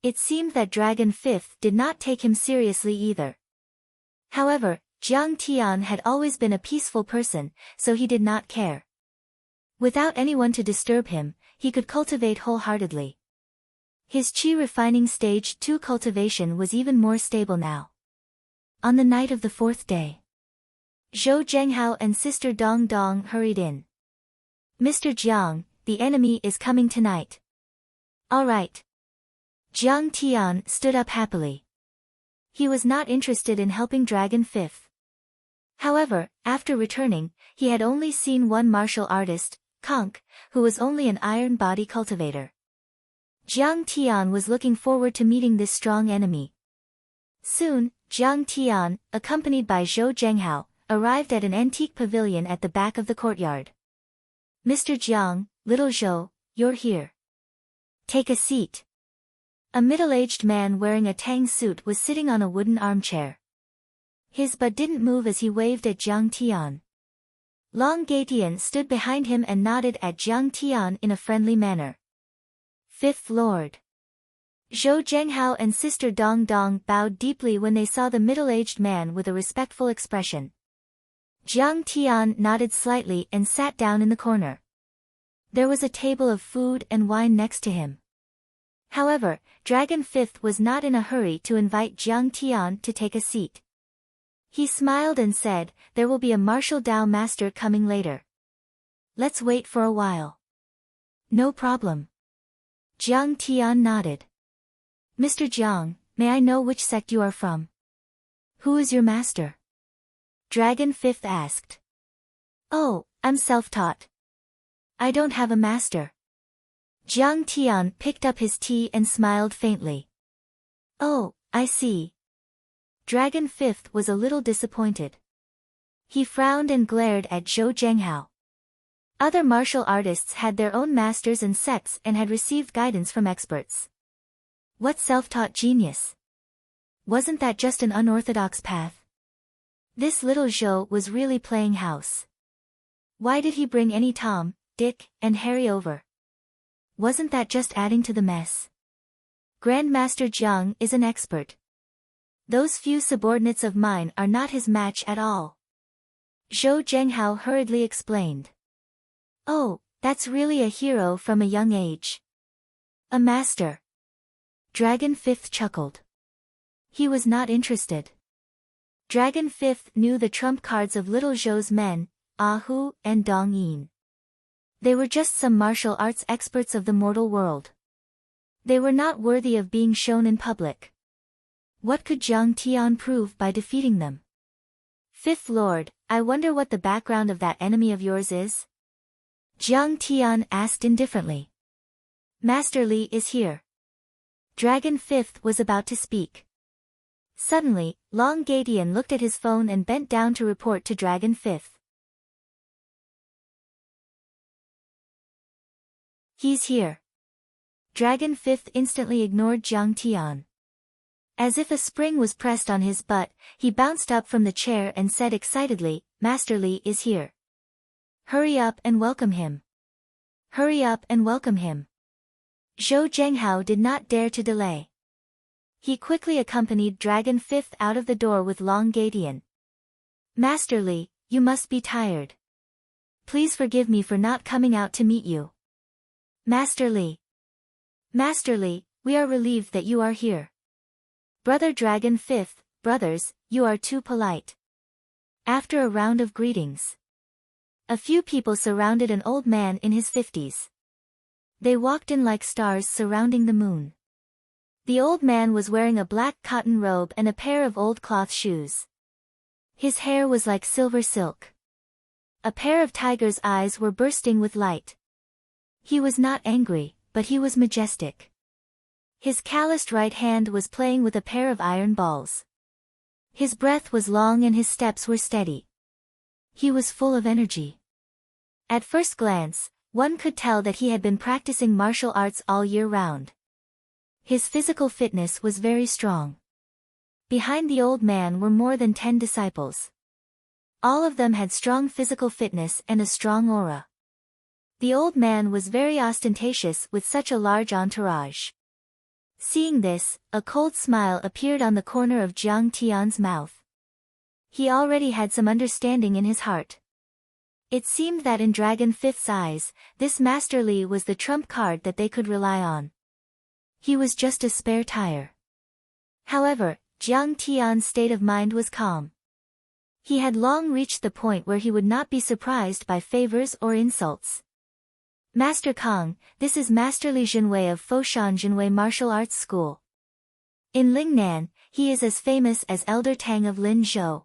It seemed that Dragon Fifth did not take him seriously either. However, Jiang Tian had always been a peaceful person, so he did not care. Without anyone to disturb him, he could cultivate wholeheartedly. His qi refining stage 2 cultivation was even more stable now. On the night of the 4th day, Zhou Zhenghao and Sister Dong Dong hurried in. Mr. Jiang, the enemy is coming tonight. All right. Jiang Tian stood up happily. He was not interested in helping Dragon 5th. However, after returning, he had only seen one martial artist, Conk, who was only an iron body cultivator. Jiang Tian was looking forward to meeting this strong enemy. Soon, Jiang Tian, accompanied by Zhou Zhenghao, arrived at an antique pavilion at the back of the courtyard. Mr. Jiang, little Zhou, you're here. Take a seat. A middle-aged man wearing a tang suit was sitting on a wooden armchair. His butt didn't move as he waved at Jiang Tian. Long Gaetian stood behind him and nodded at Jiang Tian in a friendly manner. 5th Lord. Zhou Zhenghao and Sister Dong Dong bowed deeply when they saw the middle-aged man with a respectful expression. Jiang Tian nodded slightly and sat down in the corner. There was a table of food and wine next to him. However, Dragon 5th was not in a hurry to invite Jiang Tian to take a seat. He smiled and said, there will be a martial Dao master coming later. Let's wait for a while. No problem. Jiang Tian nodded. Mr. Jiang, may I know which sect you are from? Who is your master? Dragon 5th asked. Oh, I'm self-taught. I don't have a master. Jiang Tian picked up his tea and smiled faintly. Oh, I see. Dragon 5th was a little disappointed. He frowned and glared at Zhou Zhenghao. Other martial artists had their own masters and sects and had received guidance from experts. What self-taught genius? Wasn't that just an unorthodox path? This little Zhou was really playing house. Why did he bring any Tom, Dick, and Harry over? Wasn't that just adding to the mess? Grandmaster Jiang is an expert. Those few subordinates of mine are not his match at all. Zhou Zhenghao hurriedly explained. Oh, that's really a hero from a young age. A master. Dragon 5th chuckled. He was not interested. Dragon 5th knew the trump cards of little Zhou's men, Ahu and Dong Yin. They were just some martial arts experts of the mortal world. They were not worthy of being shown in public. What could Jiang Tian prove by defeating them? 5th Lord, I wonder what the background of that enemy of yours is? Jiang Tian asked indifferently. Master Li is here. Dragon 5th was about to speak. Suddenly, Long Gaetian looked at his phone and bent down to report to Dragon 5th. He's here. Dragon 5th instantly ignored Jiang Tian. As if a spring was pressed on his butt, he bounced up from the chair and said excitedly, Master Li is here. Hurry up and welcome him. Hurry up and welcome him. Zhou Zhenghao did not dare to delay. He quickly accompanied Dragon 5th out of the door with Long Gaetian. Master Li, you must be tired. Please forgive me for not coming out to meet you. Master Li. Master Li, we are relieved that you are here. Brother Dragon 5th, brothers, you are too polite. After a round of greetings, a few people surrounded an old man in his 50s. They walked in like stars surrounding the moon. The old man was wearing a black cotton robe and a pair of old cloth shoes. His hair was like silver silk. A pair of tiger's eyes were bursting with light. He was not angry, but he was majestic. His calloused right hand was playing with a pair of iron balls. His breath was long and his steps were steady. He was full of energy. At first glance, one could tell that he had been practicing martial arts all year round. His physical fitness was very strong. Behind the old man were more than 10 disciples. All of them had strong physical fitness and a strong aura. The old man was very ostentatious with such a large entourage. Seeing this, a cold smile appeared on the corner of Jiang Tian's mouth. He already had some understanding in his heart. It seemed that in Dragon 5th's eyes, this Master Li was the trump card that they could rely on. He was just a spare tire. However, Jiang Tian's state of mind was calm. He had long reached the point where he would not be surprised by favors or insults. Master Kang, this is Master Li Jinwei of Foshan Jinwei Martial Arts School. In Lingnan, he is as famous as Elder Tang of Lin Zhou.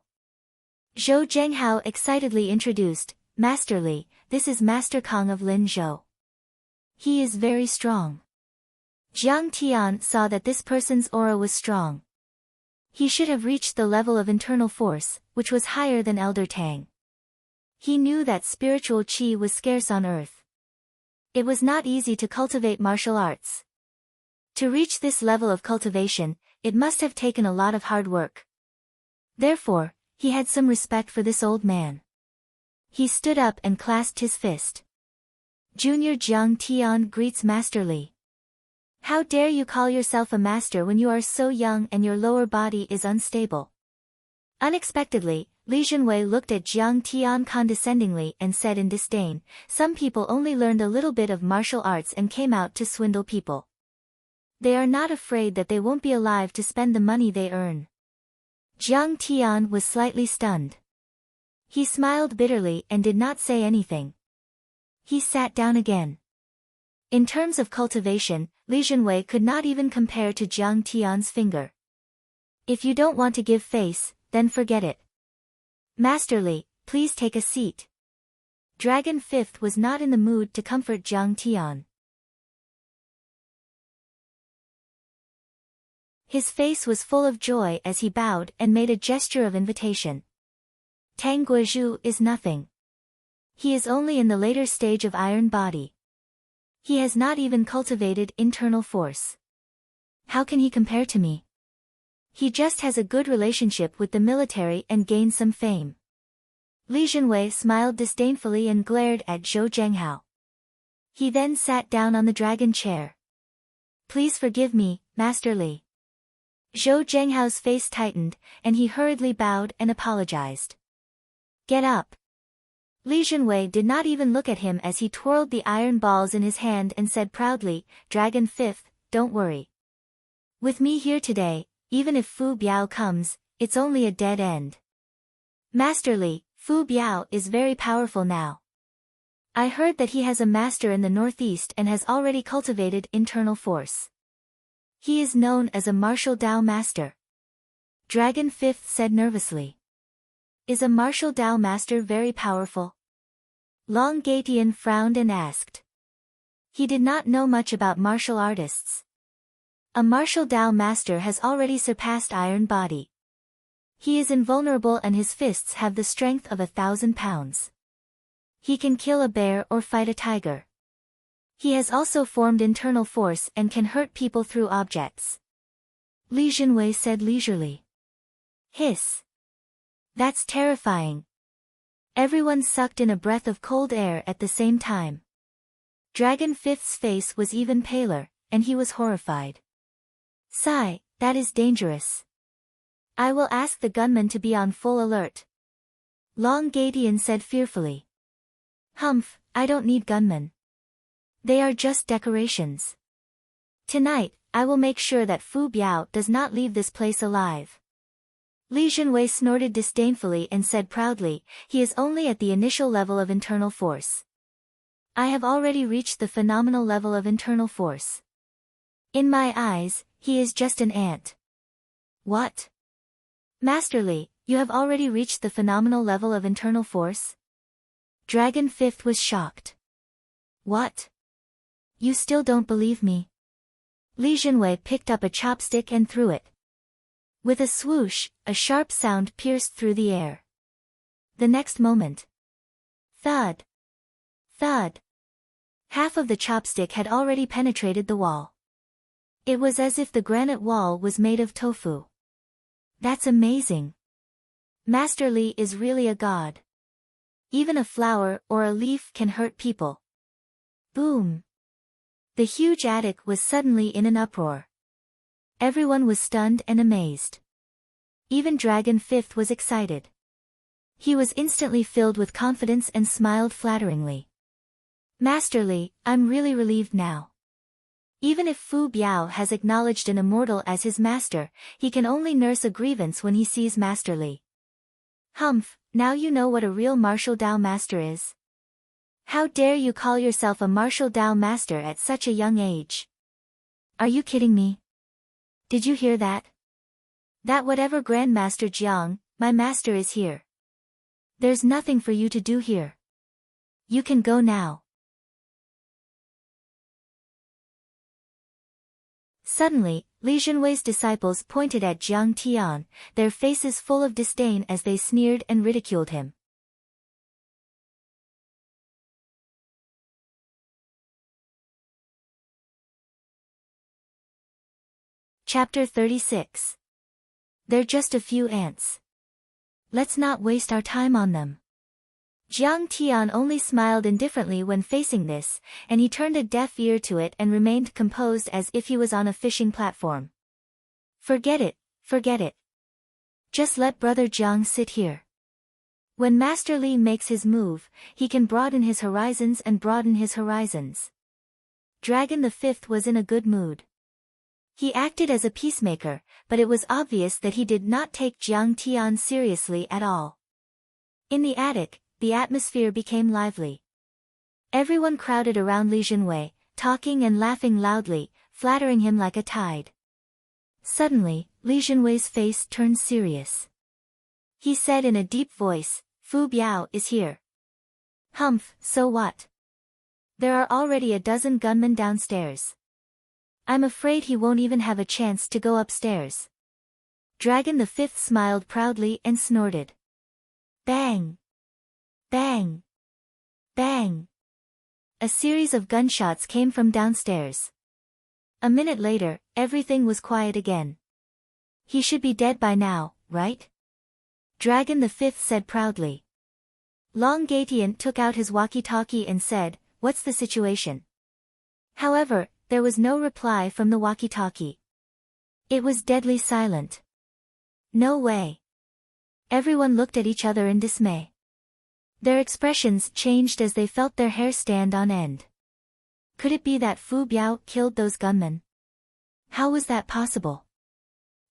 Zhou Zhenghao excitedly introduced, Master Li, this is Master Kang of Lin Zhou. He is very strong. Jiang Tian saw that this person's aura was strong. He should have reached the level of internal force, which was higher than Elder Tang. He knew that spiritual qi was scarce on earth. It was not easy to cultivate martial arts. To reach this level of cultivation, it must have taken a lot of hard work. Therefore, he had some respect for this old man. He stood up and clasped his fist. Junior Jiang Tian greets Master Li. How dare you call yourself a master when you are so young and your lower body is unstable? Unexpectedly, Li Jinwei looked at Jiang Tian condescendingly and said in disdain, some people only learned a little bit of martial arts and came out to swindle people. They are not afraid that they won't be alive to spend the money they earn. Jiang Tian was slightly stunned. He smiled bitterly and did not say anything. He sat down again. In terms of cultivation, Li Jinwei could not even compare to Jiang Tian's finger. If you don't want to give face, then forget it. Master Li, please take a seat. Dragon Fifth was not in the mood to comfort Jiang Tian. His face was full of joy as he bowed and made a gesture of invitation. Tang Guozhu is nothing. He is only in the later stage of iron body. He has not even cultivated internal force. How can he compare to me? He just has a good relationship with the military and gained some fame. Li Jinwei smiled disdainfully and glared at Zhou Zhenghao. He then sat down on the dragon chair. Please forgive me, Master Li. Zhou Zhenghao's face tightened, and he hurriedly bowed and apologized. Get up. Li Jinwei did not even look at him as he twirled the iron balls in his hand and said proudly, Dragon Fifth, don't worry. With me here today, even if Fu Biao comes, it's only a dead end. Master Li, Fu Biao is very powerful now. I heard that he has a master in the northeast and has already cultivated internal force. He is known as a martial Dao master. Dragon Fifth said nervously. Is a martial Dao master very powerful? Long Gaetian frowned and asked. He did not know much about martial artists. A martial Dao master has already surpassed iron body. He is invulnerable and his fists have the strength of 1,000 pounds. He can kill a bear or fight a tiger. He has also formed internal force and can hurt people through objects. Li Jinwei said leisurely. Hiss. That's terrifying. Everyone sucked in a breath of cold air at the same time. Dragon Fifth's face was even paler, and he was horrified. Sigh, that is dangerous. I will ask the gunmen to be on full alert. Long Gaetian said fearfully. Humph, I don't need gunmen. They are just decorations. Tonight, I will make sure that Fu Biao does not leave this place alive. Li Jinwei snorted disdainfully and said proudly, he is only at the initial level of internal force. I have already reached the phenomenal level of internal force. In my eyes, he is just an ant. What? Master Li, you have already reached the phenomenal level of internal force? Dragon Fifth was shocked. What? You still don't believe me? Li Jinwei picked up a chopstick and threw it. With a swoosh, a sharp sound pierced through the air. The next moment. Thud. Thud. Half of the chopstick had already penetrated the wall. It was as if the granite wall was made of tofu. That's amazing. Master Li is really a god. Even a flower or a leaf can hurt people. Boom. The huge attic was suddenly in an uproar. Everyone was stunned and amazed. Even Dragon Fifth was excited. He was instantly filled with confidence and smiled flatteringly. Master Li, I'm really relieved now. Even if Fu Biao has acknowledged an immortal as his master, he can only nurse a grievance when he sees Master Li. Humph, now you know what a real martial Dao master is. How dare you call yourself a martial Dao master at such a young age? Are you kidding me? Did you hear that? That whatever Grandmaster Jiang, my master is here. There's nothing for you to do here. You can go now. Suddenly, Li Junwei's disciples pointed at Jiang Tian, their faces full of disdain as they sneered and ridiculed him. Chapter 36. They're just a few ants. Let's not waste our time on them. Jiang Tian only smiled indifferently when facing this, and he turned a deaf ear to it and remained composed as if he was on a fishing platform. Forget it, forget it. Just let Brother Jiang sit here. When Master Li makes his move, he can broaden his horizons and broaden his horizons. Dragon the Fifth was in a good mood. He acted as a peacemaker, but it was obvious that he did not take Jiang Tian seriously at all. In the attic, the atmosphere became lively. Everyone crowded around Li Junwei, talking and laughing loudly, flattering him like a tide. Suddenly, Li Junwei's face turned serious. He said in a deep voice, Fu Biao is here. Humph, so what? There are already a dozen gunmen downstairs. I'm afraid he won't even have a chance to go upstairs. Dragon the Fifth smiled proudly and snorted. Bang! Bang! Bang! A series of gunshots came from downstairs. A minute later, everything was quiet again. He should be dead by now, right? Dragon the Fifth said proudly. Long Gatian took out his walkie-talkie and said, "What's the situation?" However, there was no reply from the walkie-talkie. It was deadly silent. No way. Everyone looked at each other in dismay. Their expressions changed as they felt their hair stand on end. Could it be that Fu Biao killed those gunmen? How was that possible?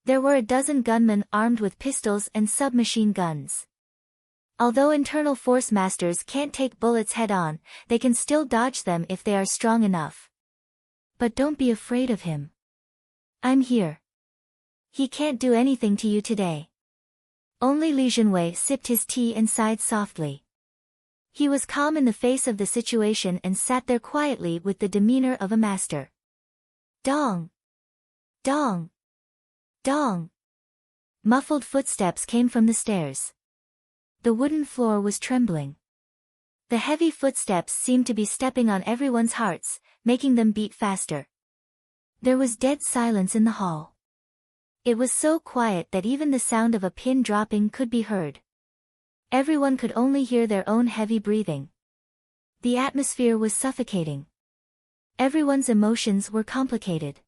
There were a dozen gunmen armed with pistols and submachine guns. Although internal force masters can't take bullets head-on, they can still dodge them if they are strong enough. But don't be afraid of him. I'm here. He can't do anything to you today. Only Li Junwei sipped his tea and sighed softly. He was calm in the face of the situation and sat there quietly with the demeanor of a master. Dong! Dong! Dong! Muffled footsteps came from the stairs. The wooden floor was trembling. The heavy footsteps seemed to be stepping on everyone's hearts, making them beat faster. There was dead silence in the hall. It was so quiet that even the sound of a pin dropping could be heard. Everyone could only hear their own heavy breathing. The atmosphere was suffocating. Everyone's emotions were complicated.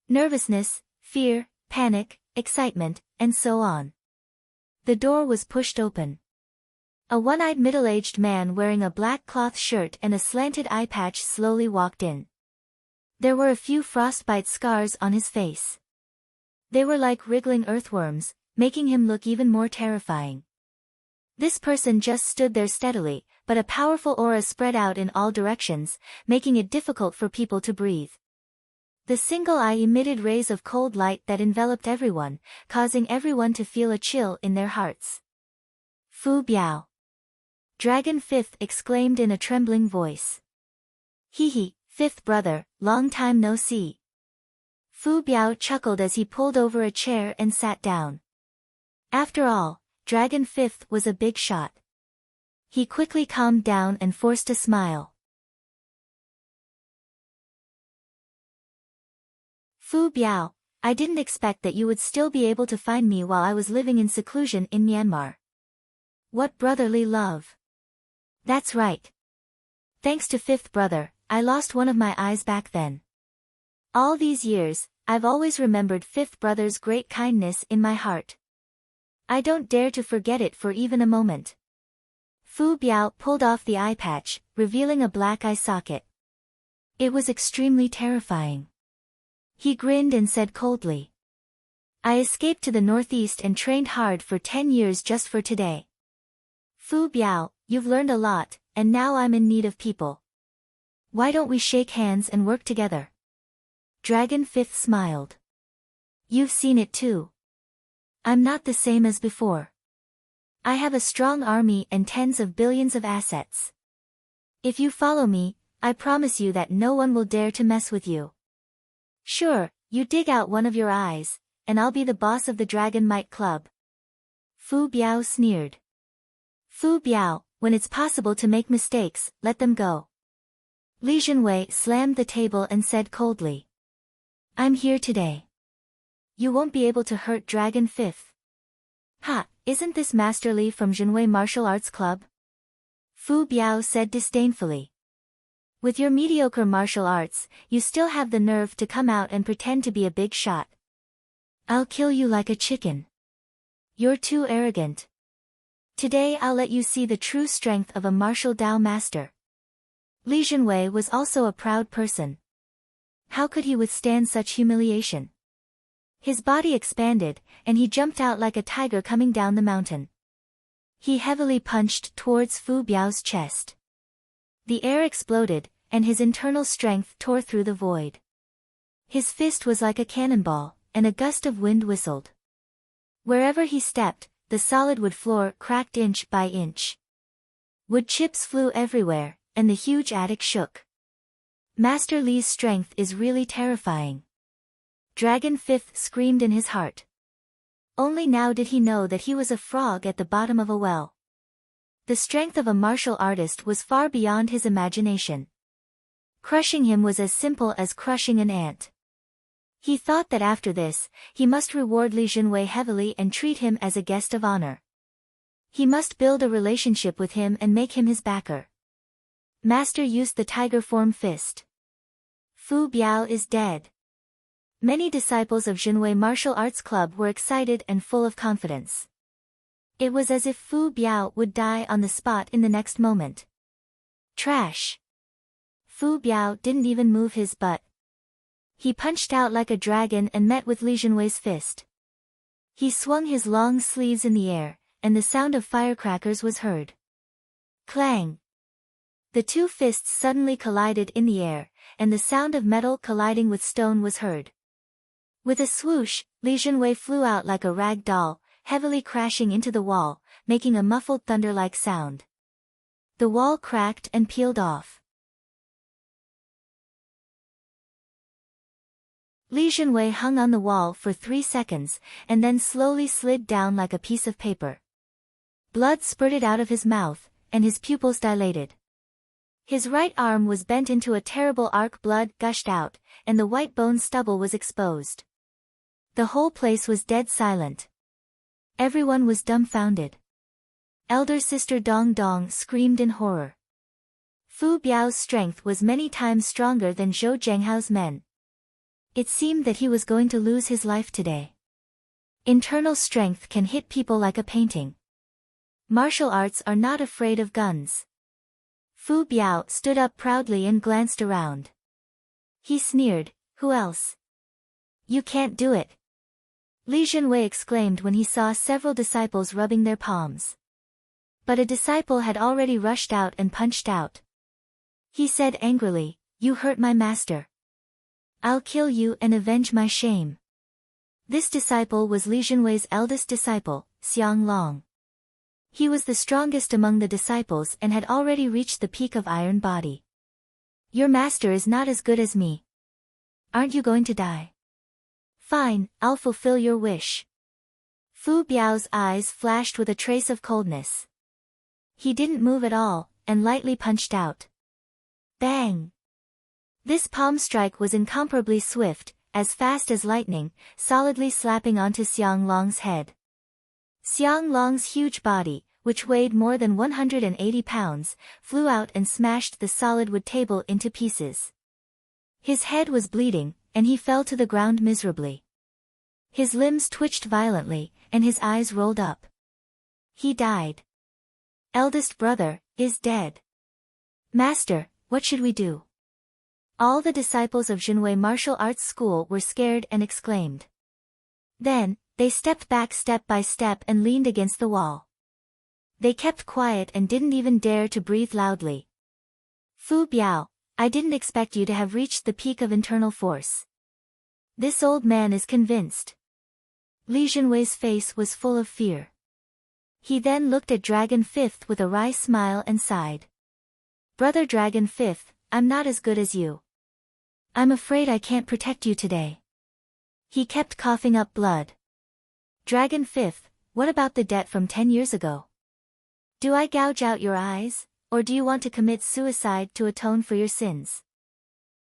Nervousness, fear, panic, excitement, and so on. The door was pushed open. A one-eyed middle-aged man wearing a black cloth shirt and a slanted eye patch slowly walked in. There were a few frostbite scars on his face. They were like wriggling earthworms, making him look even more terrifying. This person just stood there steadily, but a powerful aura spread out in all directions, making it difficult for people to breathe. The single eye emitted rays of cold light that enveloped everyone, causing everyone to feel a chill in their hearts. Fu Biao! Dragon Fifth exclaimed in a trembling voice. Hee, Fifth brother, long time no see. Fu Biao chuckled as he pulled over a chair and sat down. After all, Dragon Fifth was a big shot. He quickly calmed down and forced a smile. Fu Biao, I didn't expect that you would still be able to find me while I was living in seclusion in Myanmar. What brotherly love. That's right. Thanks to Fifth brother, I lost one of my eyes back then. All these years, I've always remembered Fifth brother's great kindness in my heart. I don't dare to forget it for even a moment. Fu Biao pulled off the eye patch, revealing a black eye socket. It was extremely terrifying. He grinned and said coldly, I escaped to the northeast and trained hard for 10 years just for today. Fu Biao, you've learned a lot, and now I'm in need of people. Why don't we shake hands and work together? Dragon Fifth smiled. You've seen it too. I'm not the same as before. I have a strong army and tens of billions of assets. If you follow me, I promise you that no one will dare to mess with you. Sure, you dig out one of your eyes, and I'll be the boss of the Dragon Might Club. Fu Biao sneered. Fu Biao, when it's possible to make mistakes, let them go. Li Jinwei slammed the table and said coldly. I'm here today. You won't be able to hurt Dragon Fifth. Ha, isn't this Master Li from Jinwei Martial Arts Club? Fu Biao said disdainfully. With your mediocre martial arts, you still have the nerve to come out and pretend to be a big shot. I'll kill you like a chicken. You're too arrogant. Today I'll let you see the true strength of a martial Dao master. Li Jinwei was also a proud person. How could he withstand such humiliation? His body expanded, and he jumped out like a tiger coming down the mountain. He heavily punched towards Fu Biao's chest. The air exploded, and his internal strength tore through the void. His fist was like a cannonball, and a gust of wind whistled. Wherever he stepped, the solid wood floor cracked inch by inch. Wood chips flew everywhere, and the huge attic shook. Master Li's strength is really terrifying. Dragon Fifth screamed in his heart. Only now did he know that he was a frog at the bottom of a well. The strength of a martial artist was far beyond his imagination. Crushing him was as simple as crushing an ant. He thought that after this, he must reward Li Jinwei heavily and treat him as a guest of honor. He must build a relationship with him and make him his backer. Master used the tiger form fist. Fu Biao is dead. Many disciples of Jinwei Martial Arts Club were excited and full of confidence. It was as if Fu Biao would die on the spot in the next moment. Trash. Fu Biao didn't even move his butt. He punched out like a dragon and met with Li Jinwei's fist. He swung his long sleeves in the air, and the sound of firecrackers was heard. Clang! The two fists suddenly collided in the air, and the sound of metal colliding with stone was heard. With a swoosh, Li Jinwei flew out like a rag doll, heavily crashing into the wall, making a muffled thunder-like sound. The wall cracked and peeled off. Li Jinwei hung on the wall for 3 seconds, and then slowly slid down like a piece of paper. Blood spurted out of his mouth, and his pupils dilated. His right arm was bent into a terrible arc, blood gushed out, and the white bone stubble was exposed. The whole place was dead silent. Everyone was dumbfounded. Elder sister Dong Dong screamed in horror. Fu Biao's strength was many times stronger than Zhou Zhenghao's men. It seemed that he was going to lose his life today. Internal strength can hit people like a painting. Martial arts are not afraid of guns. Fu Biao stood up proudly and glanced around. He sneered, "Who else? You can't do it." Li Jinwei exclaimed when he saw several disciples rubbing their palms. But a disciple had already rushed out and punched out. He said angrily, "You hurt my master. I'll kill you and avenge my shame." This disciple was Li Jinwei's eldest disciple, Xiang Long. He was the strongest among the disciples and had already reached the peak of iron body. "Your master is not as good as me. Aren't you going to die? Fine, I'll fulfill your wish." Fu Biao's eyes flashed with a trace of coldness. He didn't move at all, and lightly punched out. Bang! This palm strike was incomparably swift, as fast as lightning, solidly slapping onto Xiang Long's head. Xiang Long's huge body, which weighed more than 180 pounds, flew out and smashed the solid wood table into pieces. His head was bleeding, and he fell to the ground miserably. His limbs twitched violently, and his eyes rolled up. He died. Eldest brother, is dead. Master, what should we do? All the disciples of Jinwei Martial Arts School were scared and exclaimed. Then, they stepped back step by step and leaned against the wall. They kept quiet and didn't even dare to breathe loudly. Fu Biao, I didn't expect you to have reached the peak of internal force. This old man is convinced. Li Jinwei's face was full of fear. He then looked at Dragon Fifth with a wry smile and sighed. Brother Dragon Fifth, I'm not as good as you. I'm afraid I can't protect you today. He kept coughing up blood. Dragon Fifth, what about the debt from 10 years ago? Do I gouge out your eyes, or do you want to commit suicide to atone for your sins?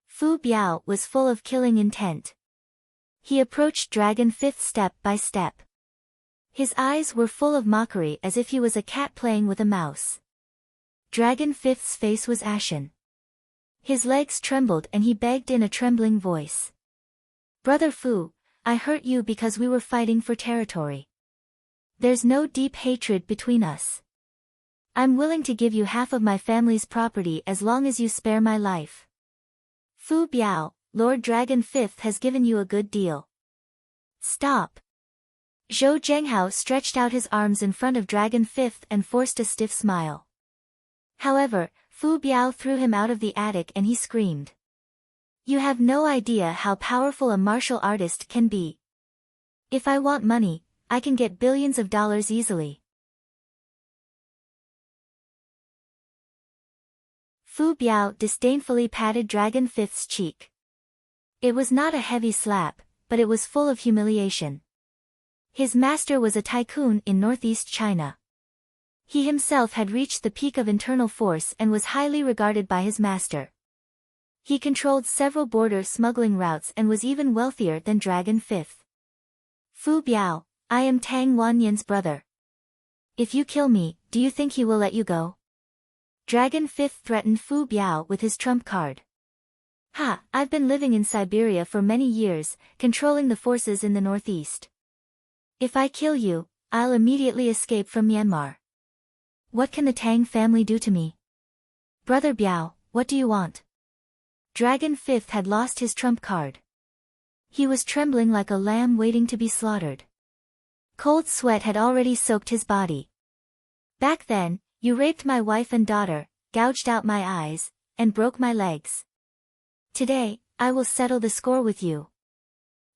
Fu Biao was full of killing intent. He approached Dragon Fifth step by step. His eyes were full of mockery as if he was a cat playing with a mouse. Dragon Fifth's face was ashen. His legs trembled and he begged in a trembling voice. Brother Fu, I hurt you because we were fighting for territory. There's no deep hatred between us. I'm willing to give you half of my family's property as long as you spare my life. Fu Biao, Lord Dragon Fifth has given you a good deal. Stop. Zhou Zhenghao stretched out his arms in front of Dragon Fifth and forced a stiff smile. However, Fu Biao threw him out of the attic and he screamed. You have no idea how powerful a martial artist can be. If I want money, I can get billions of dollars easily. Fu Biao disdainfully patted Dragon Fifth's cheek. It was not a heavy slap, but it was full of humiliation. His master was a tycoon in northeast China. He himself had reached the peak of internal force and was highly regarded by his master. He controlled several border smuggling routes and was even wealthier than Dragon Fifth. Fu Biao, I am Tang Wanyan's brother. If you kill me, do you think he will let you go? Dragon Fifth threatened Fu Biao with his trump card. Ha, I've been living in Siberia for many years, controlling the forces in the northeast. If I kill you, I'll immediately escape from Myanmar. What can the Tang family do to me? Brother Biao, what do you want? Dragon Fifth had lost his trump card. He was trembling like a lamb waiting to be slaughtered. Cold sweat had already soaked his body. Back then, you raped my wife and daughter, gouged out my eyes, and broke my legs. Today, I will settle the score with you.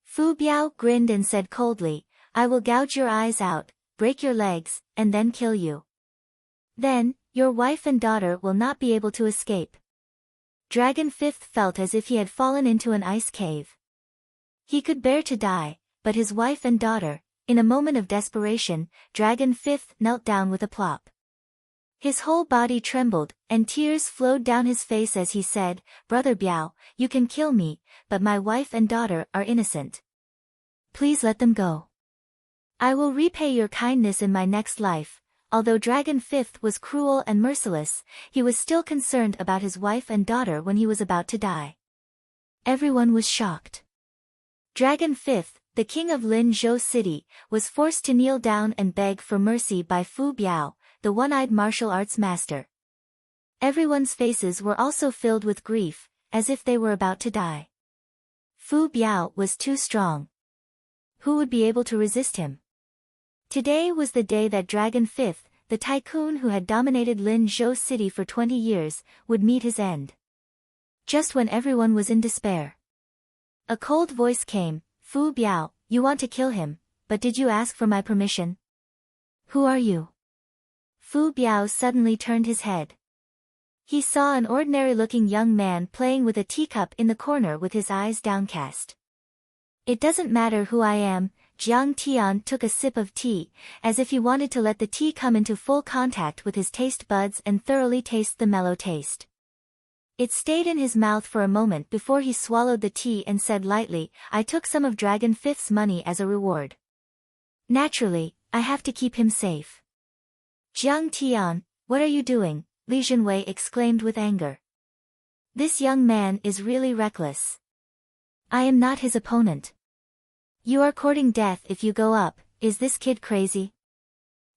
Fu Biao grinned and said coldly, I will gouge your eyes out, break your legs, and then kill you. Then, your wife and daughter will not be able to escape. Dragon Fifth felt as if he had fallen into an ice cave. He could bear to die, but his wife and daughter, in a moment of desperation, Dragon Fifth knelt down with a plop. His whole body trembled, and tears flowed down his face as he said, Brother Biao, you can kill me, but my wife and daughter are innocent. Please let them go. I will repay your kindness in my next life. Although Dragon Fifth was cruel and merciless, he was still concerned about his wife and daughter when he was about to die. Everyone was shocked. Dragon Fifth, the king of Lin Zhou City, was forced to kneel down and beg for mercy by Fu Biao, the one-eyed martial arts master. Everyone's faces were also filled with grief, as if they were about to die. Fu Biao was too strong. Who would be able to resist him? Today was the day that Dragon Fifth, the tycoon who had dominated Lin Zhou City for 20 years, would meet his end. Just when everyone was in despair. A cold voice came, Fu Biao, you want to kill him, but did you ask for my permission? Who are you? Fu Biao suddenly turned his head. He saw an ordinary-looking young man playing with a teacup in the corner with his eyes downcast. It doesn't matter who I am. Jiang Tian took a sip of tea, as if he wanted to let the tea come into full contact with his taste buds and thoroughly taste the mellow taste. It stayed in his mouth for a moment before he swallowed the tea and said lightly, I took some of Dragon Fifth's money as a reward. Naturally, I have to keep him safe. Jiang Tian, what are you doing? Li Jinwei exclaimed with anger. This young man is really reckless. I am not his opponent. You are courting death if you go up, is this kid crazy?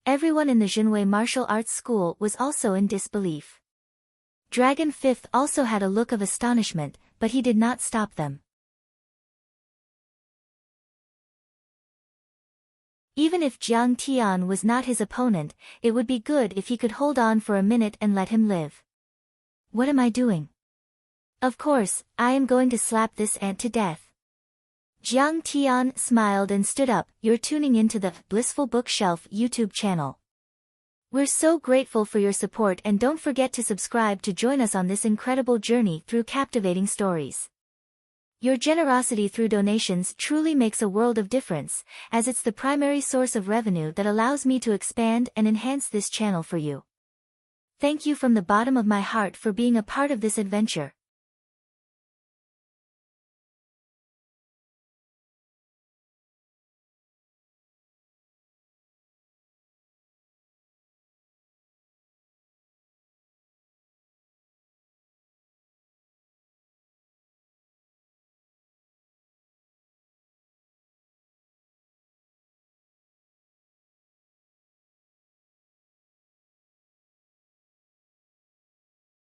Everyone in the Jinwei martial arts school was also in disbelief. Dragon Fifth also had a look of astonishment, but he did not stop them. Even if Jiang Tian was not his opponent, it would be good if he could hold on for a minute and let him live. What am I doing? Of course, I am going to slap this ant to death. Jiang Tian smiled and stood up. You're tuning into the Blissful Bookshelf YouTube channel. We're so grateful for your support, and don't forget to subscribe to join us on this incredible journey through captivating stories. Your generosity through donations truly makes a world of difference, as it's the primary source of revenue that allows me to expand and enhance this channel for you. Thank you from the bottom of my heart for being a part of this adventure.